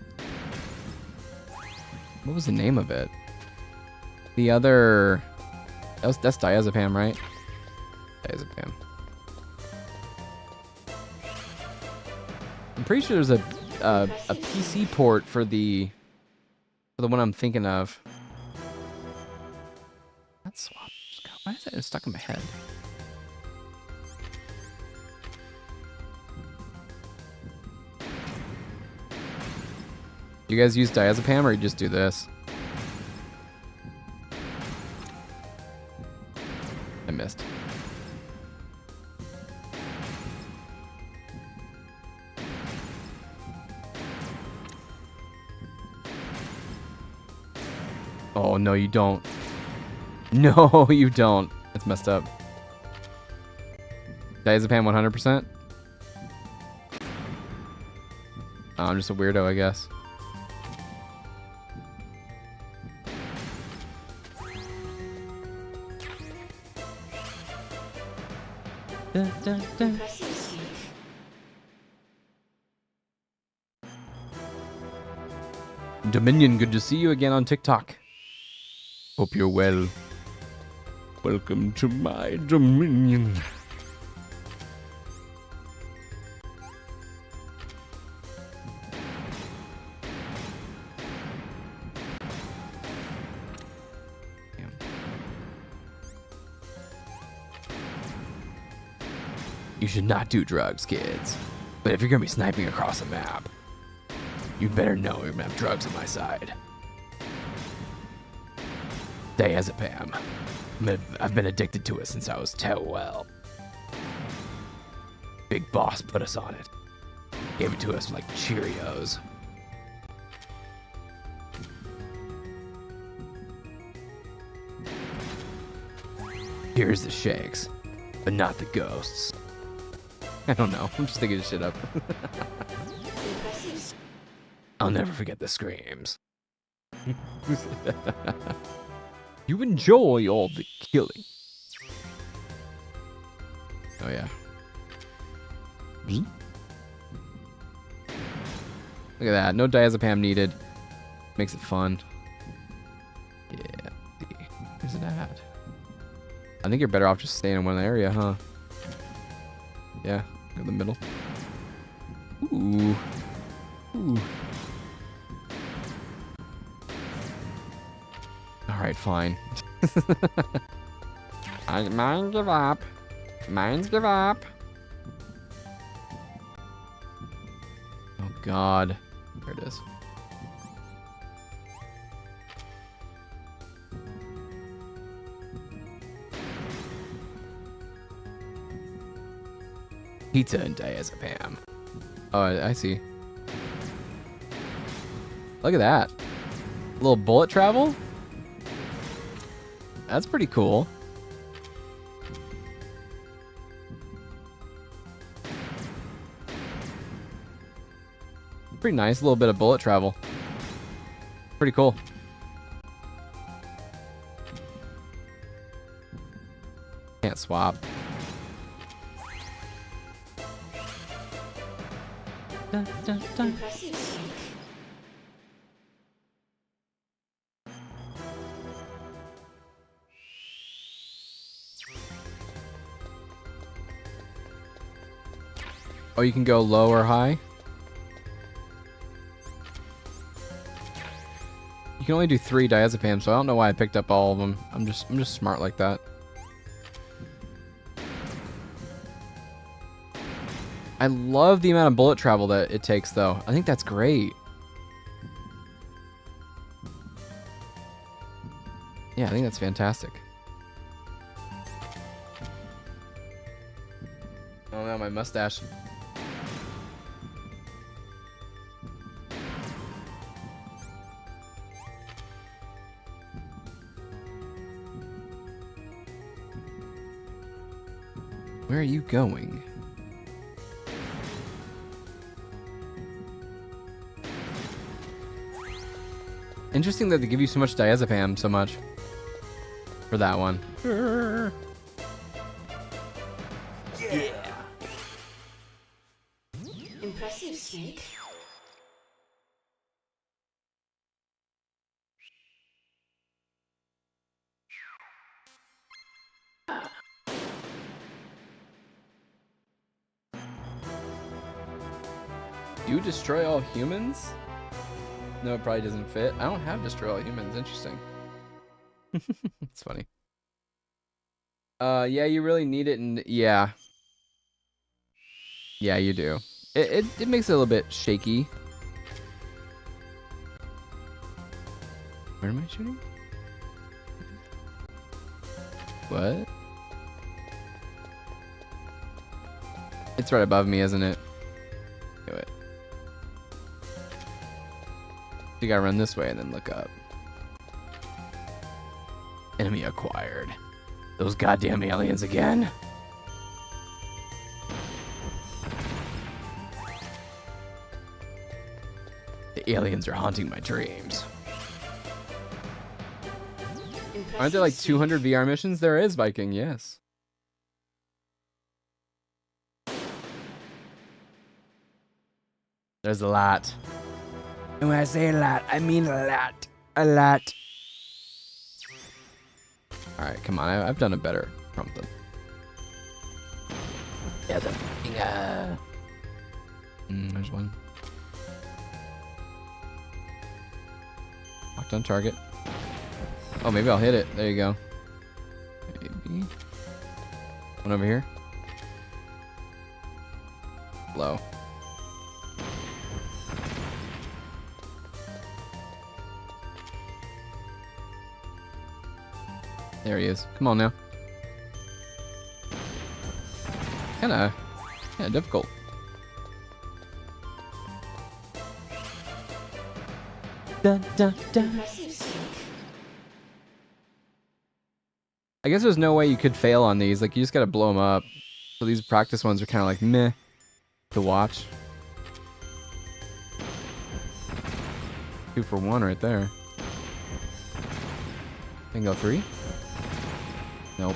What was the name of it? The other... That's Diazepam, right? Diazepam. I'm pretty sure there's a PC port for the one I'm thinking of. That's Swap. Why is that stuck in my head? You guys use Diazepam or you just do this? I missed. Oh, no, you don't. No, you don't. That's messed up. Diazepam 100%? Oh, I'm just a weirdo, I guess. Dun, dun, dun. Impressive. Dominion, good to see you again on TikTok. Hope you're well. Welcome to my Dominion. You should not do drugs, kids. But if you're gonna be sniping across a map, you better know you're gonna have drugs on my side. Diazepam. I've been addicted to it since I was 12. Big boss put us on it. Gave it to us like Cheerios. Here's the shakes, but not the ghosts. I don't know. I'm just thinking this shit up. Impressive. I'll never forget the screams. You enjoy all the killing. Oh yeah. Look at that. No diazepam needed. Makes it fun. Yeah. Where's it at? I think you're better off just staying in one area, huh? Yeah. In the middle. Ooh. Ooh. Alright, fine. Mine give up. Mines give up. Oh god. There it is. Pizza and diazepam. Oh, I see. Look at that. A little bullet travel? That's pretty cool. Pretty nice, a little bit of bullet travel. Pretty cool. Can't swap. Dun, dun, dun. Impressive shake. Oh, you can go low or high? You can only do 3 diazepam, so I don't know why I picked up all of them. I'm just smart like that. I love the amount of bullet travel that it takes, though. I think that's great. Yeah, I think that's fantastic. Oh no, my mustache. Where are you going? Interesting that they give you so much diazepam so much for that one. Yeah. Impressive snake. Do you destroy all humans? No, it probably doesn't fit. I don't have destroy all humans. Interesting. It's funny. Yeah, you really need it, and yeah. Yeah, you do. It makes it a little bit shaky. Where am I shooting? What? It's right above me, isn't it? Do it. You gotta run this way and then look up. Enemy acquired. Those goddamn aliens again. The aliens are haunting my dreams. Aren't there like 200 VR missions? There is, Viking, yes. There's a lot. And when I say a lot, I mean a lot. A lot. Alright, come on. I've done a better prompt than. Yeah, the finger. There's one. Locked on target. Oh, maybe I'll hit it. There you go. Maybe. One over here. Low. There he is. Come on now. Kinda difficult. Dun, dun, dun. Impressive, Snake. I guess there's no way you could fail on these. Like, you just gotta blow them up. So these practice ones are kind of like meh to watch. 2 for 1 right there. Bingo 3. Nope.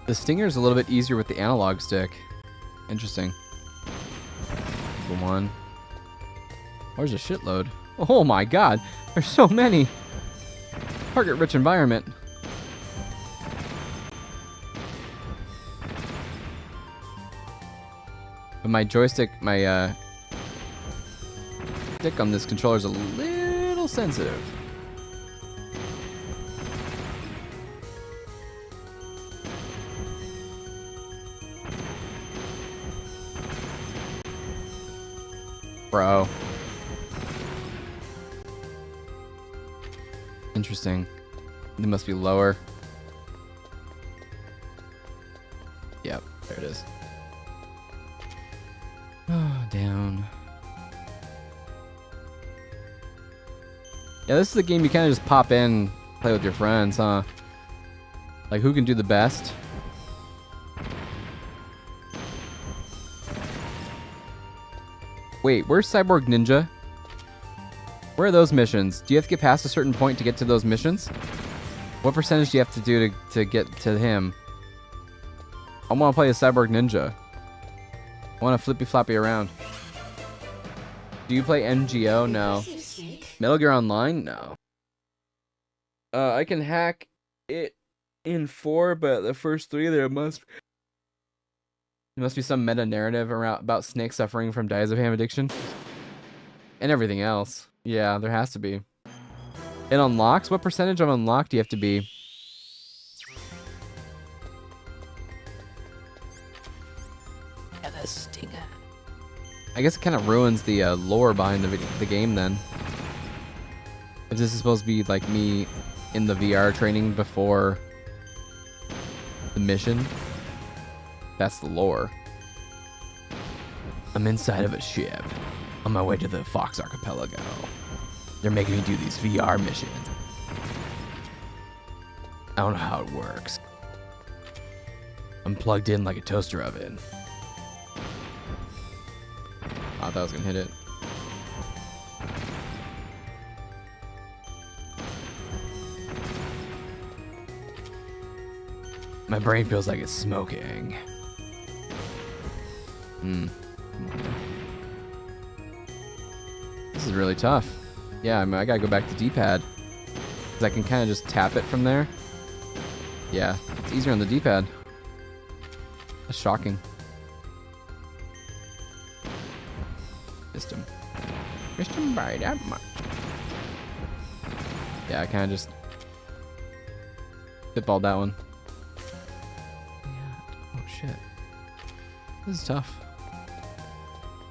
The Stinger's a little bit easier with the analog stick. Interesting. For 1. There's a shitload. Oh my god, there's so many. Target-rich environment. But my joystick, my stick on this controller is a little sensitive. Bro. Interesting. They must be lower. Yep, there it is. Oh, down. Yeah, this is the game you kind of just pop in, play with your friends, huh? Like, who can do the best? Wait, where's Cyborg Ninja? Where are those missions? Do you have to get past a certain point to get to those missions? What percentage do you have to do to get to him? I want to play as Cyborg Ninja. I want to flippy floppy around. Do you play MGO? No. Impressive, Snake. Metal Gear Online? No. I can hack it in 4, but the first 3 there must be some meta narrative around about Snake suffering from diazepam addiction. And everything else. Yeah, there has to be. It unlocks? What percentage of unlock do you have to be? Yeah, the Stinger. I guess it kind of ruins the lore behind the game then. If this is supposed to be like me in the VR training before the mission, that's the lore. I'm inside of a ship on my way to the Fox Archipelago. They're making me do these VR missions. I don't know how it works. I'm plugged in like a toaster oven. I thought I was gonna hit it. My brain feels like it's smoking. This is really tough. Yeah, I mean, I gotta go back to D-pad. Because I can kind of just tap it from there. Yeah, it's easier on the D-pad. That's shocking. Missed him. Missed him by that much. Yeah, I kind of just spitballed that one. Yeah. Oh, shit. This is tough.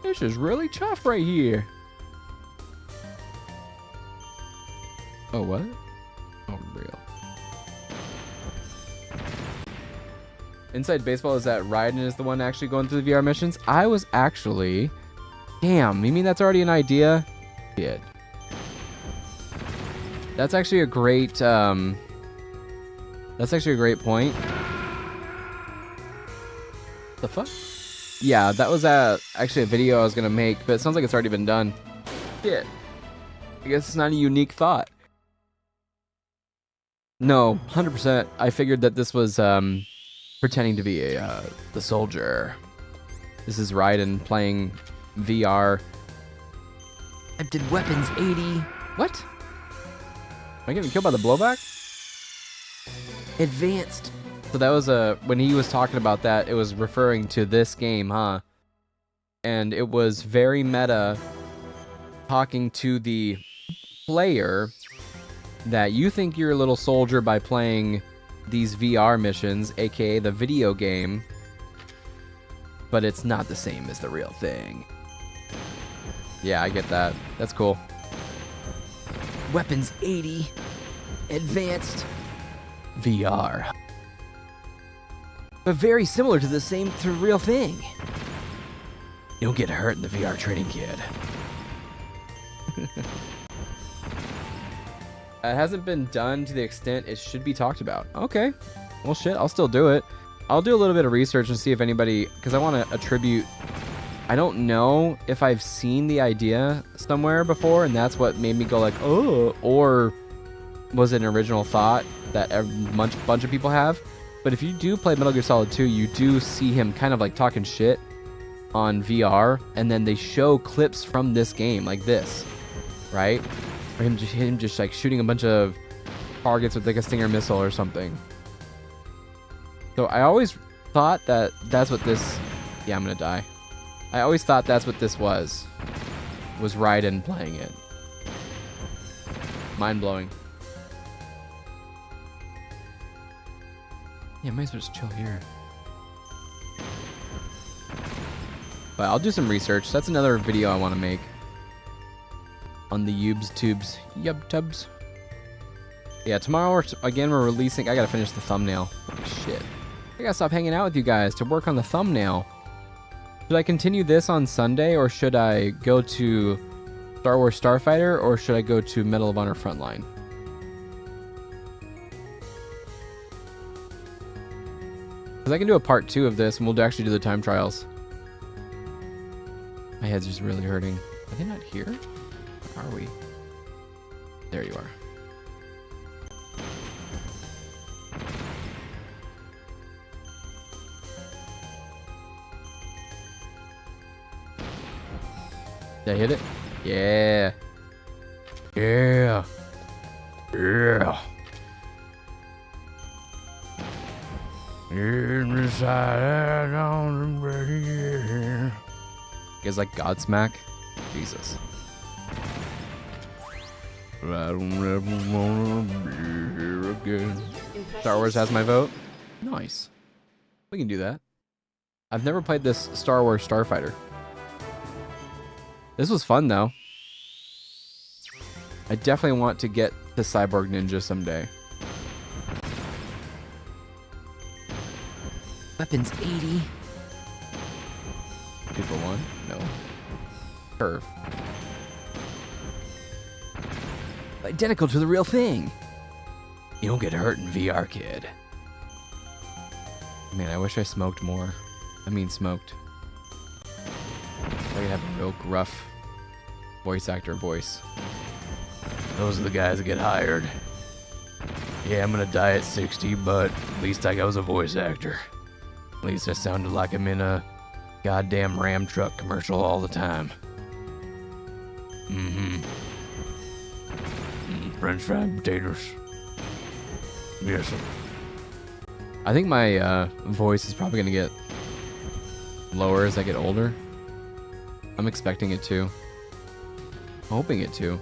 This is really tough right here. Oh, what? Oh, real. Inside Baseball, is that Raiden is the one actually going through the VR missions? I was actually... Damn, you mean that's already an idea? Shit. That's actually a great, That's actually a great point. The fuck? Yeah, that was actually a video I was gonna make, but it sounds like it's already been done. Shit. I guess it's not a unique thought. No, 100%. I figured that this was pretending to be the soldier. This is Raiden playing VR. I did weapons 80. What? Am I getting killed by the blowback? Advanced. So that was when he was talking about that, it was referring to this game, huh? And it was very meta, talking to the player that you think you're a little soldier by playing these VR missions, aka the video game, but it's not the same as the real thing. Yeah, I get that. That's cool. Weapons 80. Advanced VR. But very similar to the real thing. You don't get hurt in the VR training kid. It hasn't been done to the extent it should be talked about. Okay. Well, shit, I'll still do it. I'll do a little bit of research and see if anybody... Because I want to attribute... I don't know if I've seen the idea somewhere before, and that's what made me go like, oh, or was it an original thought that a bunch of people have? But if you do play Metal Gear Solid 2, you do see him kind of like talking shit on VR, and then they show clips from this game, like this, right? Or him just like shooting a bunch of targets with like a Stinger missile or something. So I always thought that that's what this... Yeah, I'm gonna die. I always thought that's what this was Raiden playing it. Mind-blowing. Yeah, might as well just chill here. But I'll do some research. That's another video I want to make. On the tubes. Tubs. Yeah, tomorrow, again, we're releasing... I gotta finish the thumbnail. Holy shit. I gotta stop hanging out with you guys to work on the thumbnail. Should I continue this on Sunday, or should I go to Star Wars Starfighter, or should I go to Medal of Honor Frontline? Because I can do a part 2 of this, and we'll actually do the time trials. My head's just really hurting. Are they not here? Where are we? There you are. Did I hit it? Yeah. Yeah. Yeah. You guys like Godsmack? Jesus. I don't ever wanna be here again. Star Wars has my vote. Nice. We can do that. I've never played this Star Wars Starfighter. This was fun, though. I definitely want to get the Cyborg Ninja someday. Weapons 80. 2 for 1? No. Curve. Identical to the real thing. You don't get hurt in VR, kid. Man, I wish I smoked more. I mean, smoked. I could have a real gruff voice actor voice. Those are the guys that get hired. Yeah, I'm gonna die at 60, but at least I was a voice actor. At least I sounded like I'm in a goddamn Ram truck commercial all the time. French fried potatoes. Yes, sir. I think my voice is probably gonna get lower as I get older. I'm expecting it to. Hoping it to.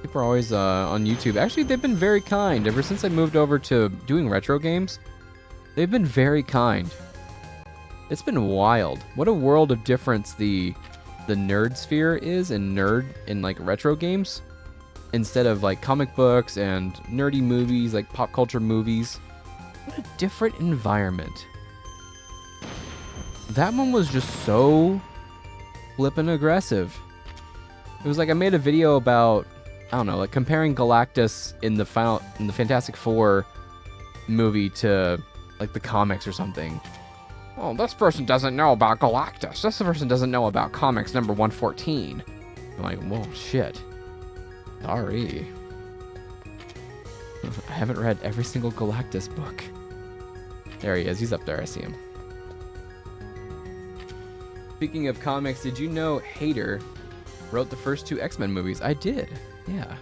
People are always on YouTube. Actually, they've been very kind. Ever since I moved over to doing retro games, they've been very kind. It's been wild. What a world of difference the nerd sphere is in like retro games. Instead of like comic books and nerdy movies, like pop culture movies. What a different environment. That one was just so flippin' aggressive. It was like I made a video about, I don't know, like comparing Galactus in the Fantastic Four movie to like the comics or something. Oh, this person doesn't know about Galactus. This person doesn't know about comics number 114. I'm like, whoa, shit. Sorry. I haven't read every single Galactus book. There he is. He's up there. I see him. Speaking of comics, did you know Hader wrote the first 2 X-Men movies? I did. Yeah.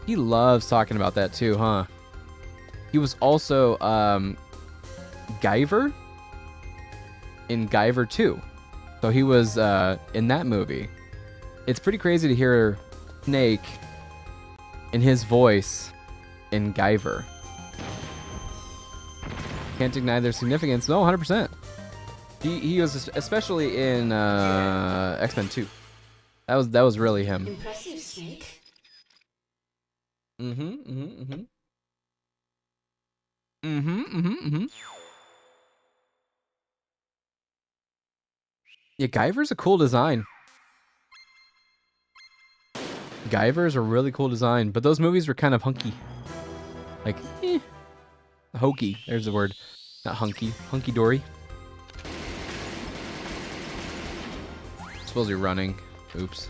He loves talking about that too, huh? He was also Guyver in Guyver 2. So he was in that movie. It's pretty crazy to hear Snake in his voice in Guyver. Can't deny their significance. No, 100%. He was especially in X-Men 2. That was really him. Impressive, Snake. Yeah, Guyver's a cool design. Guyver's a really cool design, but those movies were kind of hunky. Like, hokey. There's the word. Not hunky. Hunky-dory. Suppose you're running. Oops.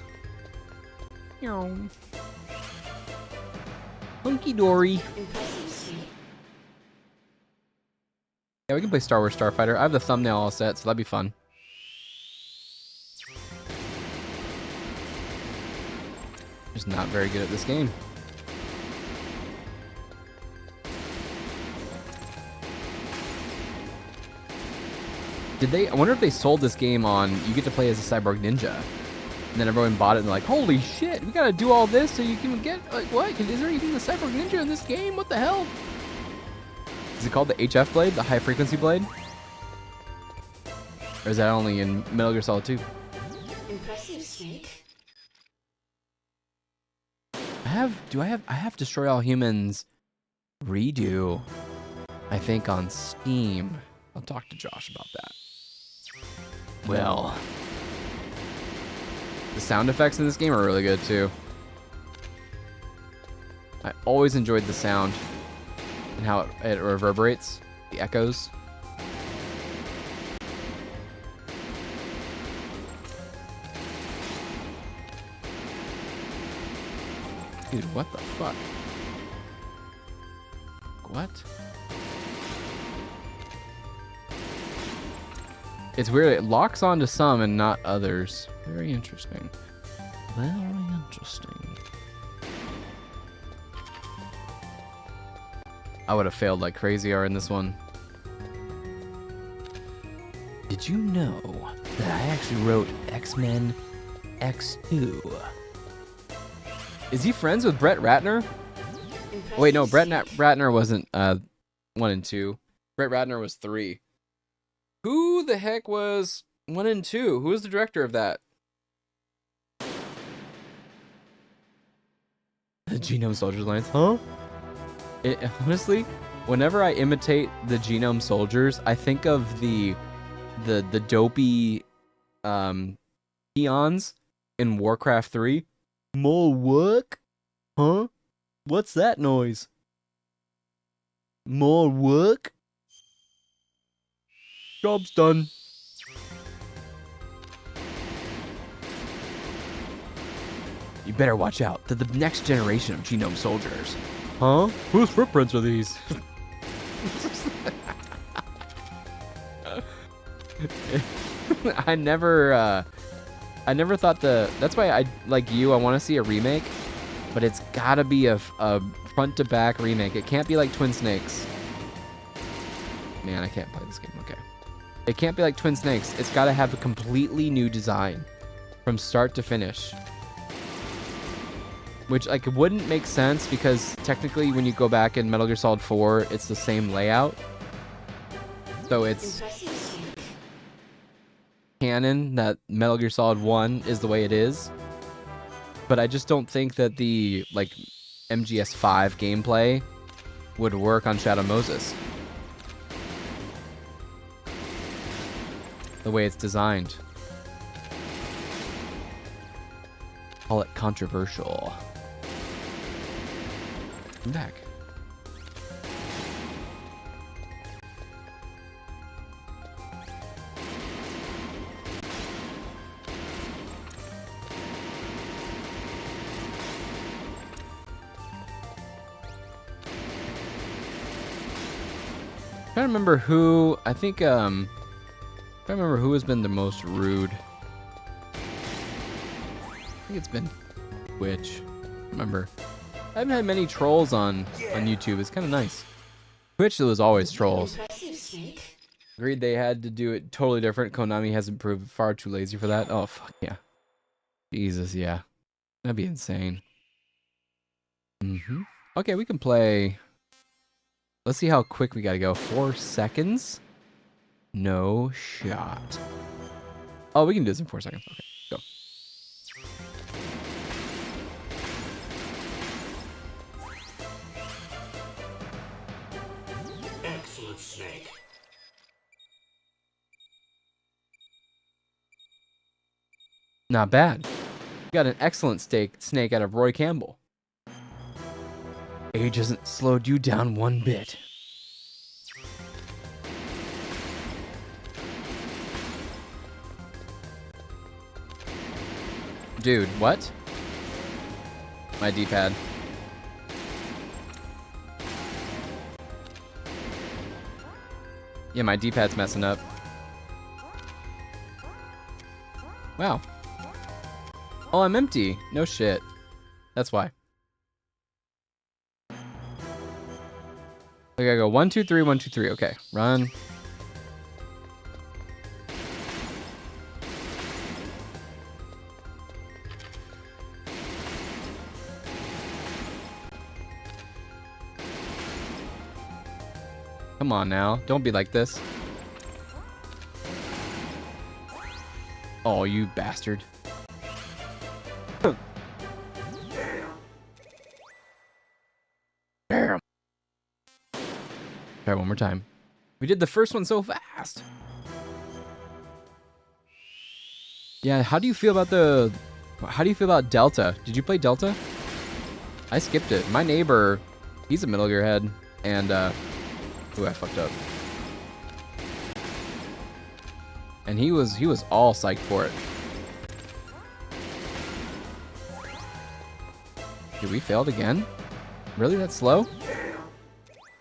Hunky-dory. Impressive, Snake. Yeah, we can play Star Wars Starfighter. I have the thumbnail all set, so that'd be fun. Just not very good at this game. I wonder if they sold this game on, you get to play as a cyborg ninja. And then everyone bought it and they're like, holy shit, we gotta do all this so you can get, like, what? Is there even a cyborg ninja in this game? What the hell? Is it called the HF blade, the high frequency blade? Or is that only in Metal Gear Solid 2? Impressive, Snake. I have Destroy All Humans redo, I think, on Steam. I'll talk to Josh about that. Well, the sound effects in this game are really good too. I always enjoyed the sound and how it reverberates, the echoes. Dude, what the fuck? What? It's weird. It locks onto some and not others. Very interesting. Very interesting. I would have failed like crazy are in this one. Did you know that I actually wrote X-Men X2? Is he friends with Brett Ratner? Oh, wait, no, Ratner wasn't 1 and 2. Brett Ratner was 3. Who the heck was 1 and 2? Who was the director of that? The Genome Soldiers Alliance, huh? Honestly, whenever I imitate the Genome Soldiers, I think of the dopey peons in Warcraft 3. More work? Huh? What's that noise? More work? Job's done. You better watch out. They're the next generation of Genome Soldiers. Huh? Whose footprints are these? I never thought that's why I, like you, I want to see a remake, but it's gotta be a front to back remake. It can't be like Twin Snakes. Man, I can't play this game. Okay. It can't be like Twin Snakes. It's gotta have a completely new design from start to finish. Which, like, it wouldn't make sense because technically when you go back in Metal Gear Solid 4, it's the same layout. So it's canon that Metal Gear Solid 1 is the way it is. But I just don't think that the, like, MGS5 gameplay would work on Shadow Moses. The way it's designed. Call it controversial. I'm back. I don't remember who. I think I don't remember who has been the most rude. I think it's been Twitch. Remember, I haven't had many trolls on YouTube. It's kind of nice. Twitch, there was always trolls. Agreed, they had to do it totally different. Konami has improved. Far too lazy for that. Oh fuck yeah. Jesus, yeah. That'd be insane. Okay, we can play. Let's see how quick we gotta go. 4 seconds? No shot. Oh, we can do this in 4 seconds. Okay, go. Excellent, Snake. Not bad. Got an excellent snake out of Roy Campbell. Age hasn't slowed you down one bit. Dude, what? My D-pad. Yeah, my D-pad's messing up. Wow. Oh, I'm empty. No shit. That's why. We gotta go 1, 2, 3, 1, 2, 3. Okay, run. Come on now. Don't be like this. Oh, you bastard. Damn. Try one more time. We did the first one so fast. Yeah, how do you feel about Delta? Did you play Delta? I skipped it. My neighbor, he's a Metal Gear head, and ooh, I fucked up. And he was all psyched for it. Dude, we failed again? Really that slow?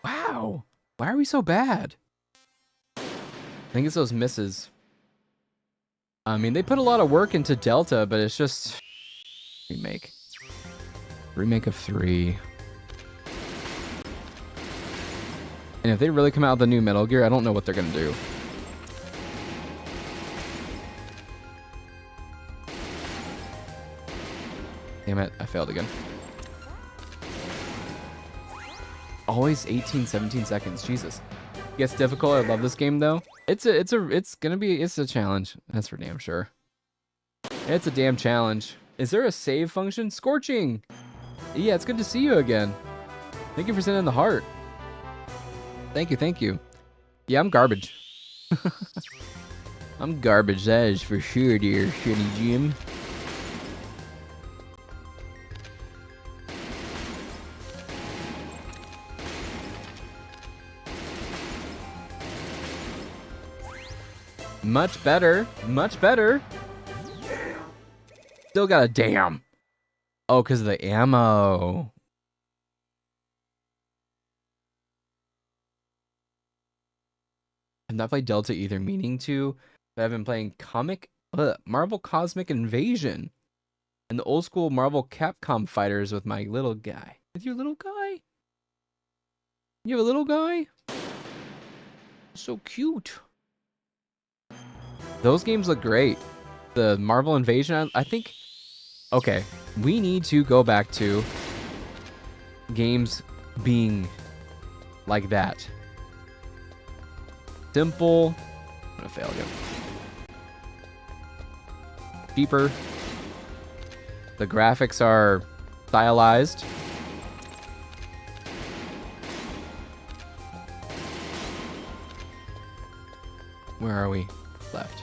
Wow. Why are we so bad? I think it's those misses. I mean, they put a lot of work into Delta, but it's just remake. Remake of 3. And if they really come out with the new Metal Gear, I don't know what they're gonna do. Damn it, I failed again. Always 18, 17 seconds. Jesus. It gets difficult. I love this game though. It's a challenge. That's for damn sure. It's a damn challenge. Is there a save function? Scorching! Yeah, it's good to see you again. Thank you for sending the heart. Thank you, thank you. Yeah, I'm garbage. I'm garbage, that is for sure, dear shitty Jim. Much better. Much better. Still got a damn. Oh, because of the ammo. I've not played Delta either, meaning to, but I've been playing Marvel Cosmic Invasion and the old school Marvel Capcom fighters with my little guy. With your little guy? You have a little guy? So cute. Those games look great. The Marvel Invasion, I think... Okay, we need to go back to games being like that. Simple. I'm gonna fail again. Cheaper. The graphics are stylized. Where are we? Left.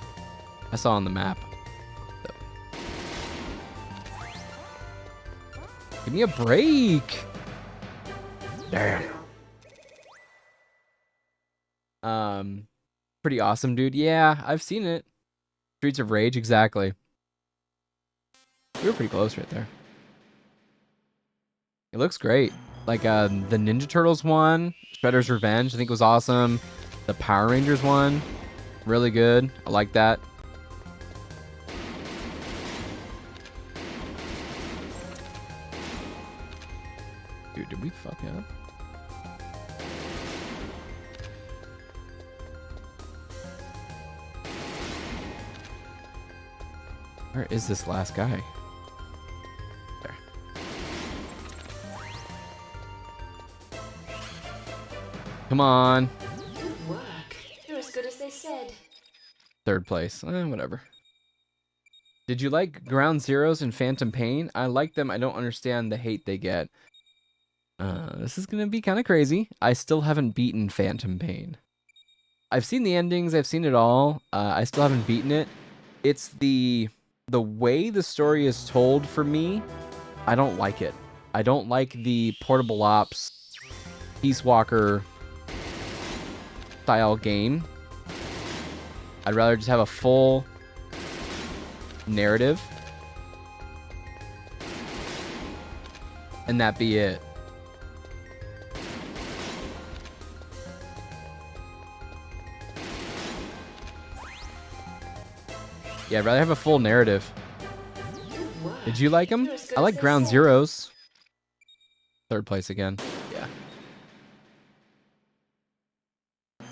I saw on the map. So. Give me a break. Damn. Pretty awesome, dude. Yeah, I've seen it. Streets of Rage, exactly. We were pretty close right there. It looks great. Like the Ninja Turtles one, Shredder's Revenge, I think was awesome. The Power Rangers one, really good. I like that. Dude, did we fuck up? Where is this last guy? There. Come on. Good work. You're as good as they said. Third place. Whatever. Did you like Ground Zeroes and Phantom Pain? I like them. I don't understand the hate they get. This is going to be kind of crazy. I still haven't beaten Phantom Pain. I've seen the endings. I've seen it all. I still haven't beaten it. It's the way the story is told for me. I don't like it. I don't like the portable ops, Peace Walker style game. I'd rather just have a full narrative and that be it. Yeah, I'd rather have a full narrative. Good work. Did you like them? You're as good I as like they Ground said. Zeroes. Third place again. Yeah.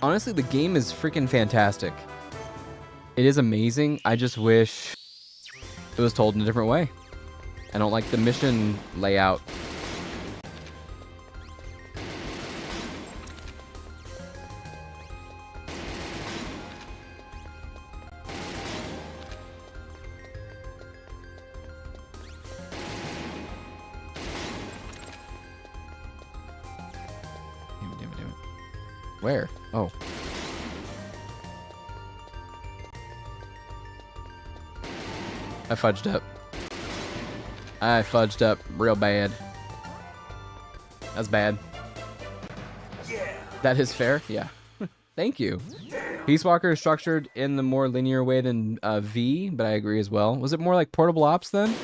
Honestly, the game is freaking fantastic. It is amazing. I just wish it was told in a different way. I don't like the mission layout. Damn it. Where? Oh. I fudged up. I fudged up real bad. That's bad. Yeah. That is fair? Yeah. Thank you. Peace Walker is structured in the more linear way than V, but I agree as well. Was it more like Portable Ops then?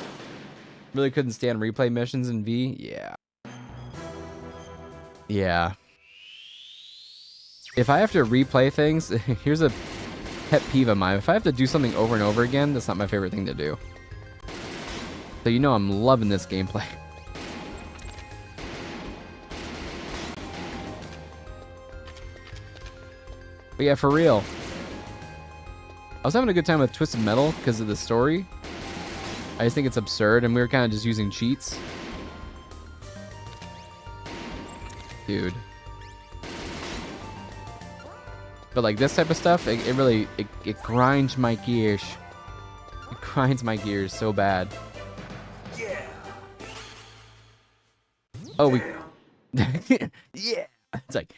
Really couldn't stand replay missions in V? Yeah. Yeah. If I have to replay things, here's a pet peeve of mine. If I have to do something over and over again, that's not my favorite thing to do. So you know I'm loving this gameplay. But yeah, for real. I was having a good time with Twisted Metal because of the story. I just think it's absurd, and we were kind of just using cheats. Dude. But like this type of stuff, it really grinds my gears. It grinds my gears so bad. Yeah. Oh, we... yeah! It's like,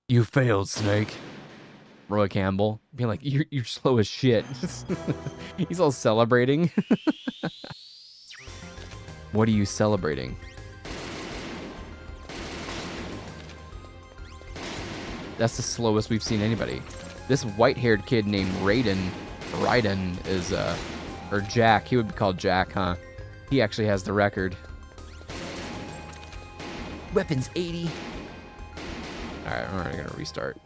you failed, Snake. Roy Campbell being like, you're slow as shit. He's all celebrating. What are you celebrating? That's the slowest we've seen anybody. This white-haired kid named Raiden is, or Jack. He would be called Jack, huh? He actually has the record. Weapons 80. Alright, we're gonna restart.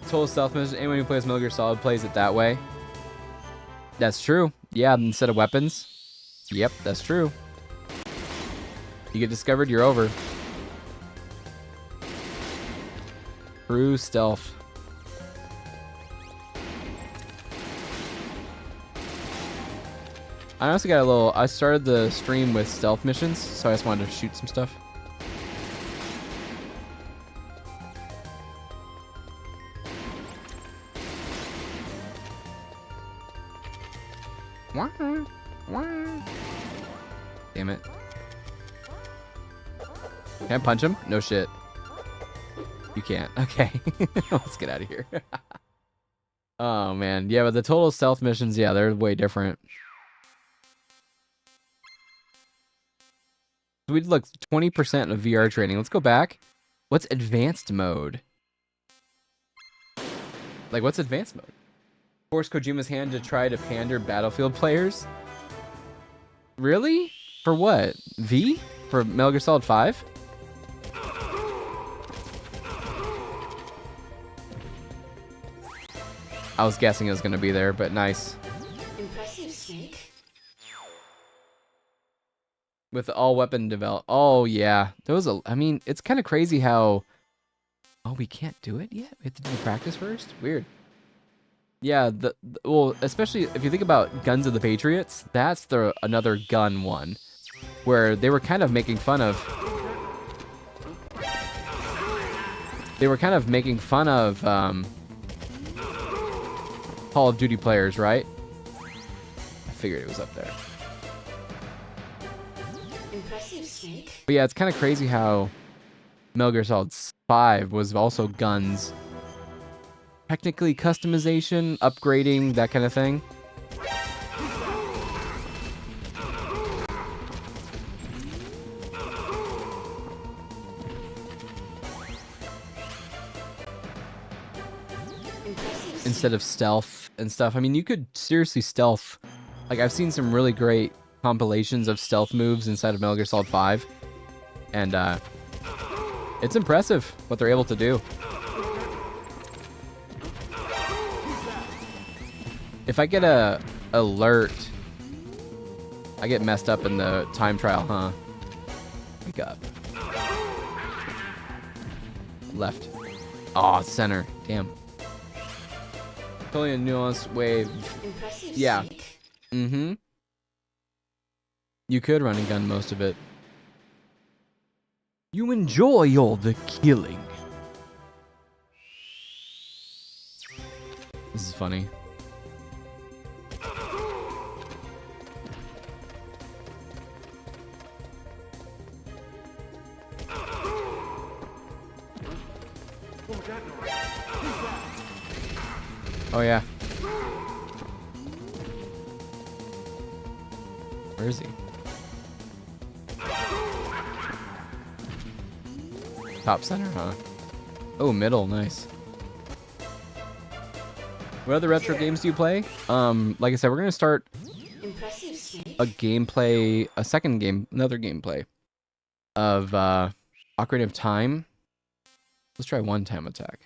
Total stealth mission. Anyone who plays Metal Gear Solid plays it that way. That's true. Yeah, instead of weapons. Yep, that's true. You get discovered, you're over. True stealth. I also got a little... I started the stream with stealth missions, so I just wanted to shoot some stuff. Damn it. Can I punch him? No shit. You can't. Okay. Let's get out of here. Oh, man. Yeah, but the total stealth missions, yeah, they're way different. We did, look, 20% of VR training. Let's go back. What's advanced mode? Like, what's advanced mode? Force Kojima's hand to try to pander Battlefield players? Really? For what? V? For Metal Gear Solid 5? I was guessing it was going to be there, but nice. Impressive, Snake. With all weapon develop. Oh, yeah. There was a... I mean, it's kind of crazy how... Oh, we can't do it yet? We have to do the practice first? Weird. Yeah, well, especially if you think about Guns of the Patriots, that's another gun one. Where they were kind of making fun of... they were kind of making fun of Call of Duty players, right? I figured it was up there. Impressive, Snake. But yeah, it's kind of crazy how Metal Gear Solid 5 was also guns. Technically customization, upgrading, that kind of thing. Impressive, Instead of stealth and stuff. I mean, you could seriously stealth. Like, I've seen some really great compilations of stealth moves inside of Metal Gear Solid 5. And, it's impressive what they're able to do. If I get a alert, I get messed up in the time trial, huh? Wake up. Left. Aw, center. Damn. Totally a nuanced wave. Impressive, Yeah. Snake. Mm-hmm. You could run and gun most of it. You enjoy all the killing. This is funny. What was that noise? Oh yeah. Where is he? Top center, huh? Oh, middle, nice. What other retro games do you play? Like I said, we're gonna start Impressive, Snake. another gameplay of Ocarina of Time. Let's try one time attack.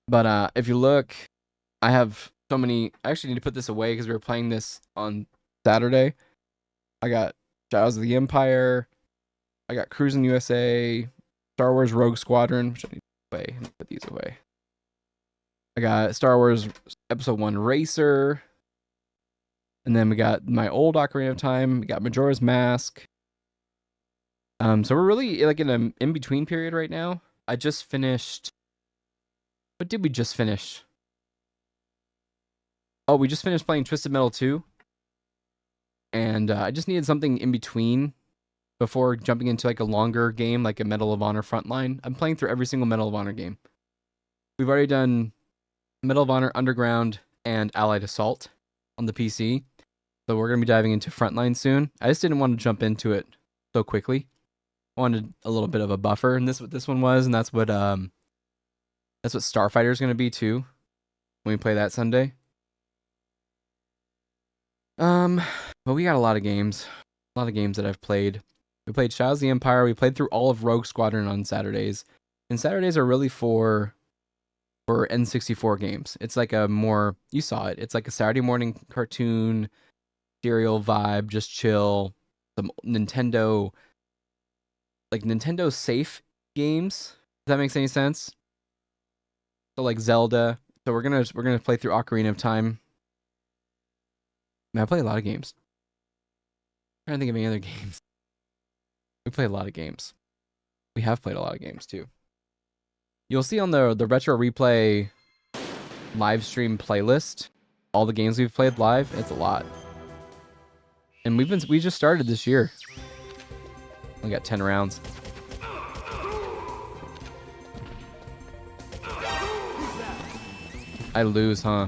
But if you look, I have so many. I actually need to put this away because we were playing this on Saturday. I got Shadows of the Empire. I got Cruising USA, Star Wars Rogue Squadron, which I need to put away. Put these away. I got Star Wars Episode 1 Racer. And then we got my old Ocarina of Time. We got Majora's Mask. So we're really like in an in-between period right now. I just finished... What did we just finish? Oh, we just finished playing Twisted Metal 2. And I just needed something in between before jumping into like a longer game, like a Medal of Honor Frontline. I'm playing through every single Medal of Honor game. We've already done Medal of Honor Underground and Allied Assault on the PC. So we're going to be diving into Frontline soon. I just didn't want to jump into it so quickly. I wanted a little bit of a buffer, and this is what this one was, and that's what Starfighter is going to be too when we play that Sunday. But we got a lot of games. A lot of games that I've played. We played Shadows of the Empire. We played through all of Rogue Squadron on Saturdays. And Saturdays are really for N64 games. It's like a more, you saw it. It's like a Saturday morning cartoon, serial vibe, just chill. Some Nintendo safe games. If that makes any sense. So like Zelda. So we're gonna play through Ocarina of Time. Man, I play a lot of games. I'm trying to think of any other games. We play a lot of games. We have played a lot of games too. You'll see on the Retro Replay live stream playlist all the games we've played live. It's a lot. And we just started this year. We got 10 rounds. I lose, huh?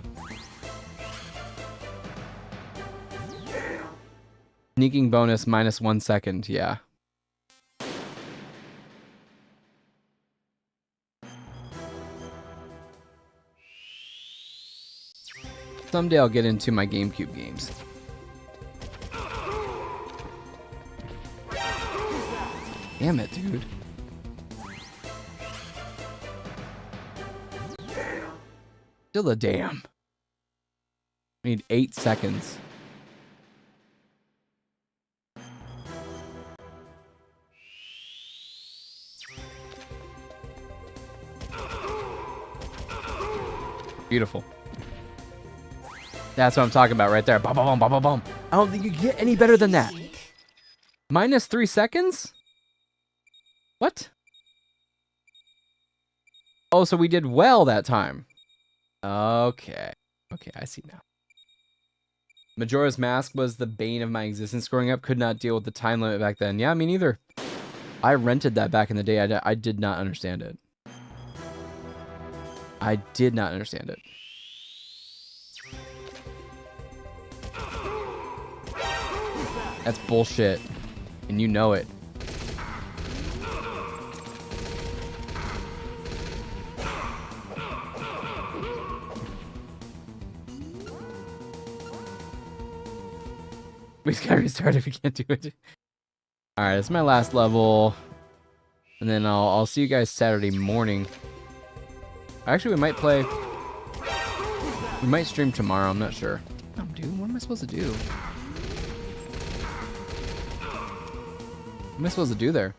Sneaking bonus minus 1 second, yeah. Someday I'll get into my GameCube games. Damn it, dude. Still a damn. I need 8 seconds. Beautiful. That's what I'm talking about right there. Bum, bum, bum, bum, bum, bum. I don't think you can get any better than that. Minus 3 seconds? What? Oh, so we did well that time. Okay. Okay, I see now. Majora's Mask was the bane of my existence growing up. Could not deal with the time limit back then. Yeah, me neither. I rented that back in the day. I did not understand it. I did not understand it. That's bullshit. And you know it. We just gotta restart if we can't do it. Alright, this is my last level. And then I'll see you guys Saturday morning. Actually, we might play... We might stream tomorrow, I'm not sure. Oh, dude, what am I supposed to do? What am I supposed to do there?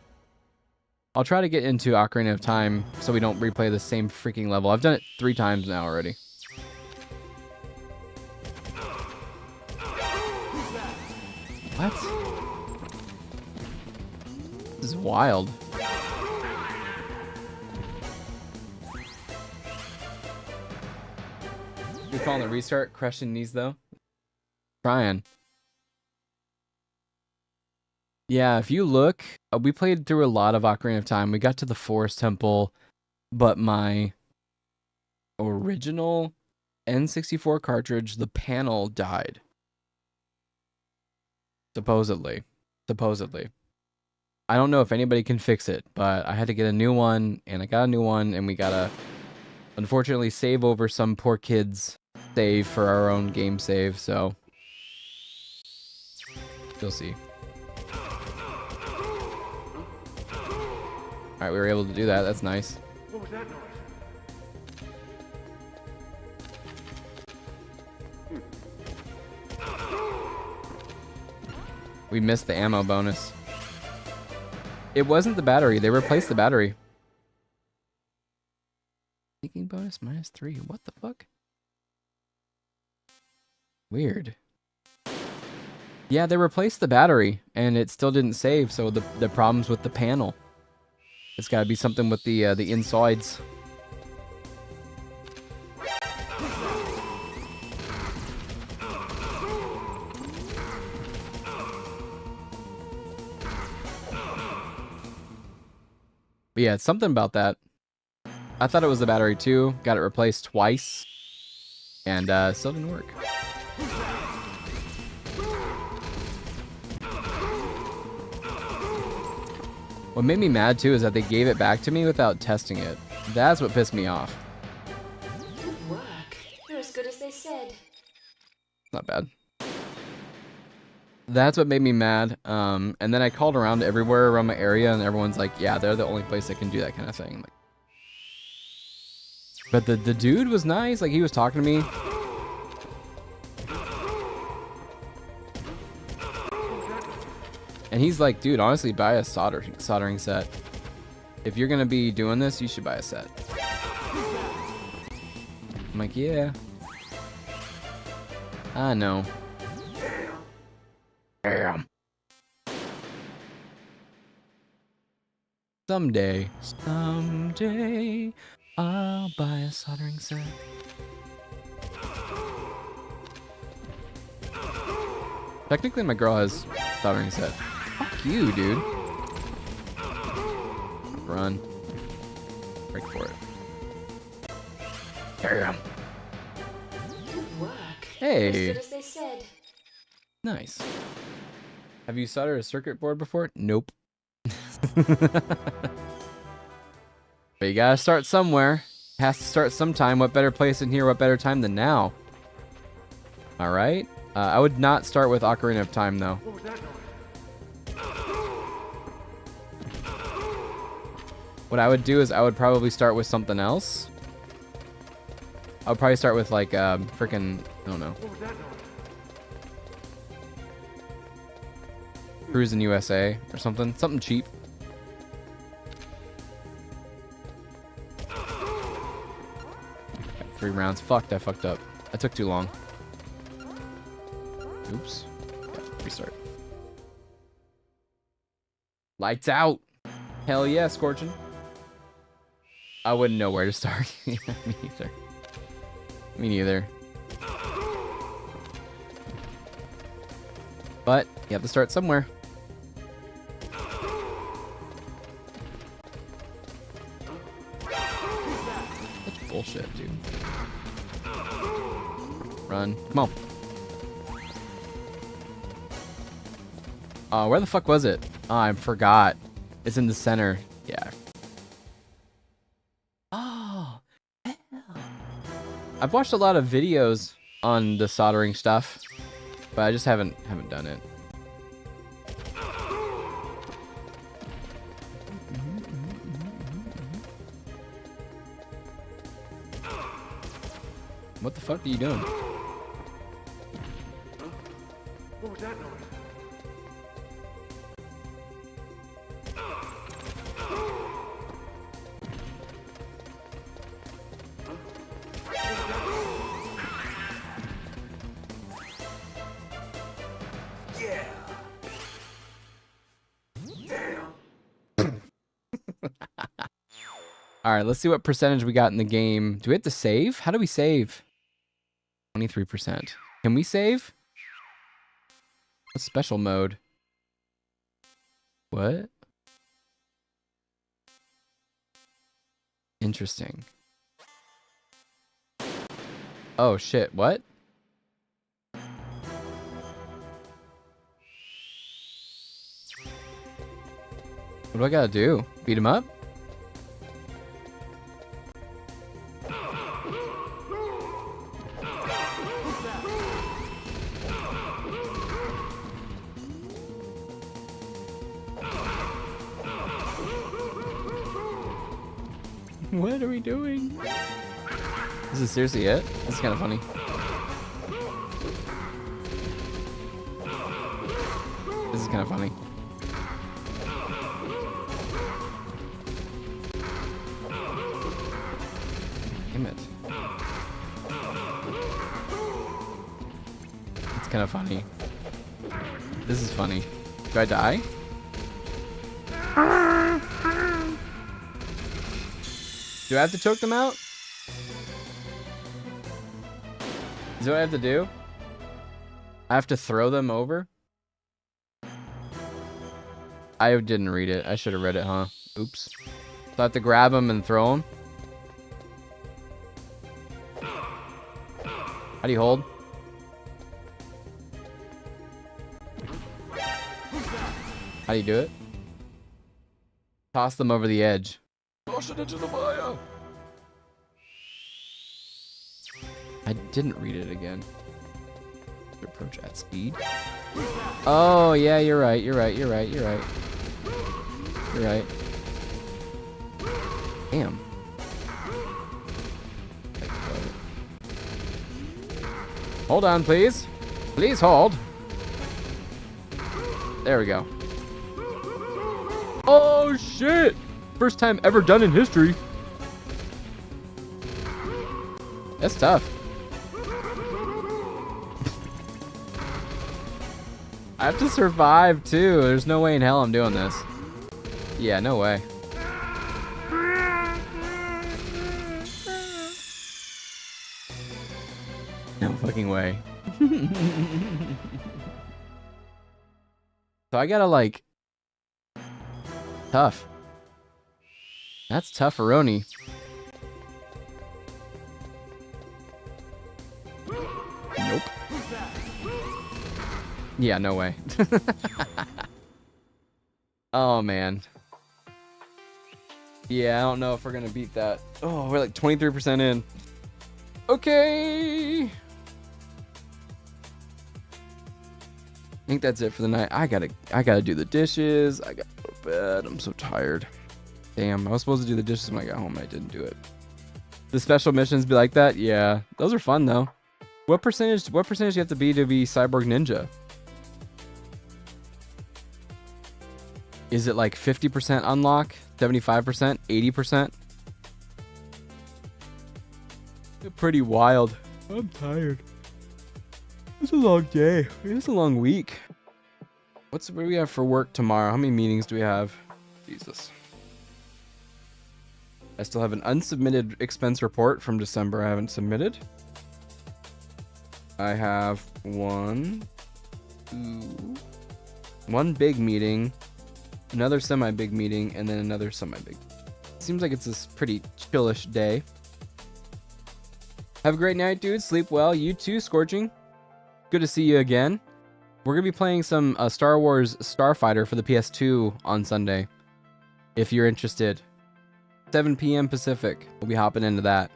I'll try to get into Ocarina of Time so we don't replay the same freaking level. I've done it 3 times now already. What? This is wild. You're calling the restart? Crushing knees though? Trying. Yeah, if you look, we played through a lot of Ocarina of Time. We got to the Forest Temple, but my original N64 cartridge, the panel died. Supposedly. Supposedly. I don't know if anybody can fix it, but I had to get a new one, and I got a new one, and we gotta, unfortunately, save over some poor kid's save for our own game save, so you'll see. Alright, we were able to do that. That's nice. What was that noise? We missed the ammo bonus. It wasn't the battery. They replaced the battery. Sneaking bonus -3. What the fuck? Weird. Yeah, they replaced the battery, and it still didn't save, so the problem's with the panel. It's gotta be something with the insides. But yeah, it's something about that. I thought it was the battery too. Got it replaced twice. And still didn't work. What made me mad too is that they gave it back to me without testing it. That's what pissed me off. Good work. You're as good as they said. Not bad. That's what made me mad. And then I called around everywhere around my area, and everyone's like, yeah, they're the only place that can do that kind of thing. Like, but the dude was nice. Like, he was talking to me. And he's like, dude, honestly, buy a soldering set. If you're going to be doing this, you should buy a set. I'm like, yeah. I know. Damn. Someday, I'll buy a soldering set. Technically, my girl has soldering set. Fuck you, dude. Run. Break for it. Damn. Good work. Hey. As good as they said. Nice. Have you soldered a circuit board before? Nope. But you gotta start somewhere. Has to start sometime. What better place than here? What better time than now? Alright. I would not start with Ocarina of Time, though. What was that noise? What I would do is I would probably start with something else. I would probably start with, like, freaking, I don't know. What was that noise? Cruising USA or something. Something cheap. Got 3 rounds. Fucked, I fucked up. I took too long. Oops. Yeah, restart. Lights out. Hell yeah, Scorchin'. I wouldn't know where to start. Me neither. Me neither. But you have to start somewhere. That's bullshit, dude. Run. Come on. Where the fuck was it? Oh, I forgot. It's in the center. Yeah. Oh. Hell. I've watched a lot of videos on the soldering stuff, but I just haven't done it. What the fuck are you doing? What was that noise? Yeah. Damn. All right, let's see what percentage we got in the game. Do we have to save? How do we save? 23%. Can we save? What's special mode? What? Interesting. Oh shit, what? What do I gotta do? Beat him up? What are we doing? This is seriously it? This is kind of funny. This is kind of funny. Damn it. It's kind of funny. This is funny. Do I die? Do I have to choke them out? Is that what I have to do? I have to throw them over? I didn't read it. I should have read it, huh? Oops. So I have to grab them and throw them? How do you hold? How do you do it? Toss them over the edge. Toss it into the fire! I didn't read it again. Approach at speed. Oh, yeah, you're right. You're right. You're right. You're right. You're right. Damn. Hold on, please. Please hold. There we go. Oh, shit! First time ever done in history. That's tough. I have to survive too. There's no way in hell I'm doing this. Yeah, no way. No fucking way. So I gotta like... Tough. That's tough-a-roni. Nope. Yeah, no way. Oh, man. Yeah, I don't know if we're gonna beat that. Oh, we're like 23% in. Okay. I think that's it for the night. I gotta do the dishes. I gotta go to bed. I'm so tired. Damn, I was supposed to do the dishes when I got home and I didn't do it. The special missions be like that? Yeah. Those are fun though. What percentage do you have to be Cyborg Ninja? Is it like 50% unlock? 75%? 80%? Pretty wild. I'm tired. It's a long day. It's a long week. What do we have for work tomorrow? How many meetings do we have? Jesus. I still have an unsubmitted expense report from December I haven't submitted. I have one big meeting, another semi-big meeting, and then another semi-big. Seems like it's a pretty chillish day. Have a great night, dude. Sleep well. You too, Scorching. Good to see you again. We're going to be playing some Star Wars Starfighter for the PS2 on Sunday. If you're interested. 7 p.m. Pacific. We'll be hopping into that.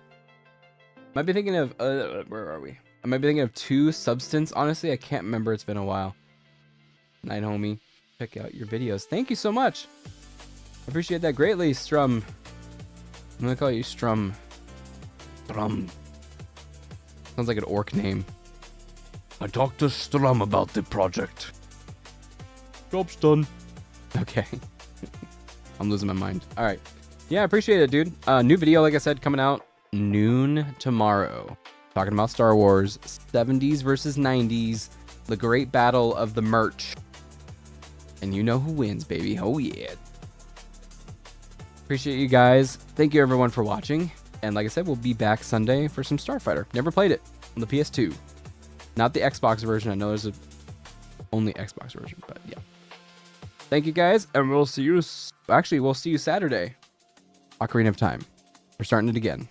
Might be thinking of... where are we? I might be thinking of 2 Substance. Honestly, I can't remember. It's been a while. Night, homie. Check out your videos. Thank you so much. I appreciate that greatly, Strum. I'm going to call you Strum. Strum. Sounds like an orc name. I talked to Strum about the project. Job's done. Okay. I'm losing my mind. All right. Yeah, I appreciate it, dude. New video, like I said, coming out noon tomorrow. Talking about Star Wars, 70s versus 90s, the great battle of the merch. And you know who wins, baby. Oh, yeah. Appreciate you guys. Thank you, everyone, for watching. And like I said, we'll be back Sunday for some Starfighter. Never played it on the PS2. Not the Xbox version. I know there's a only Xbox version, but yeah. Thank you, guys, and we'll see you... Actually, we'll see you Saturday. Ocarina of Time. We're starting it again.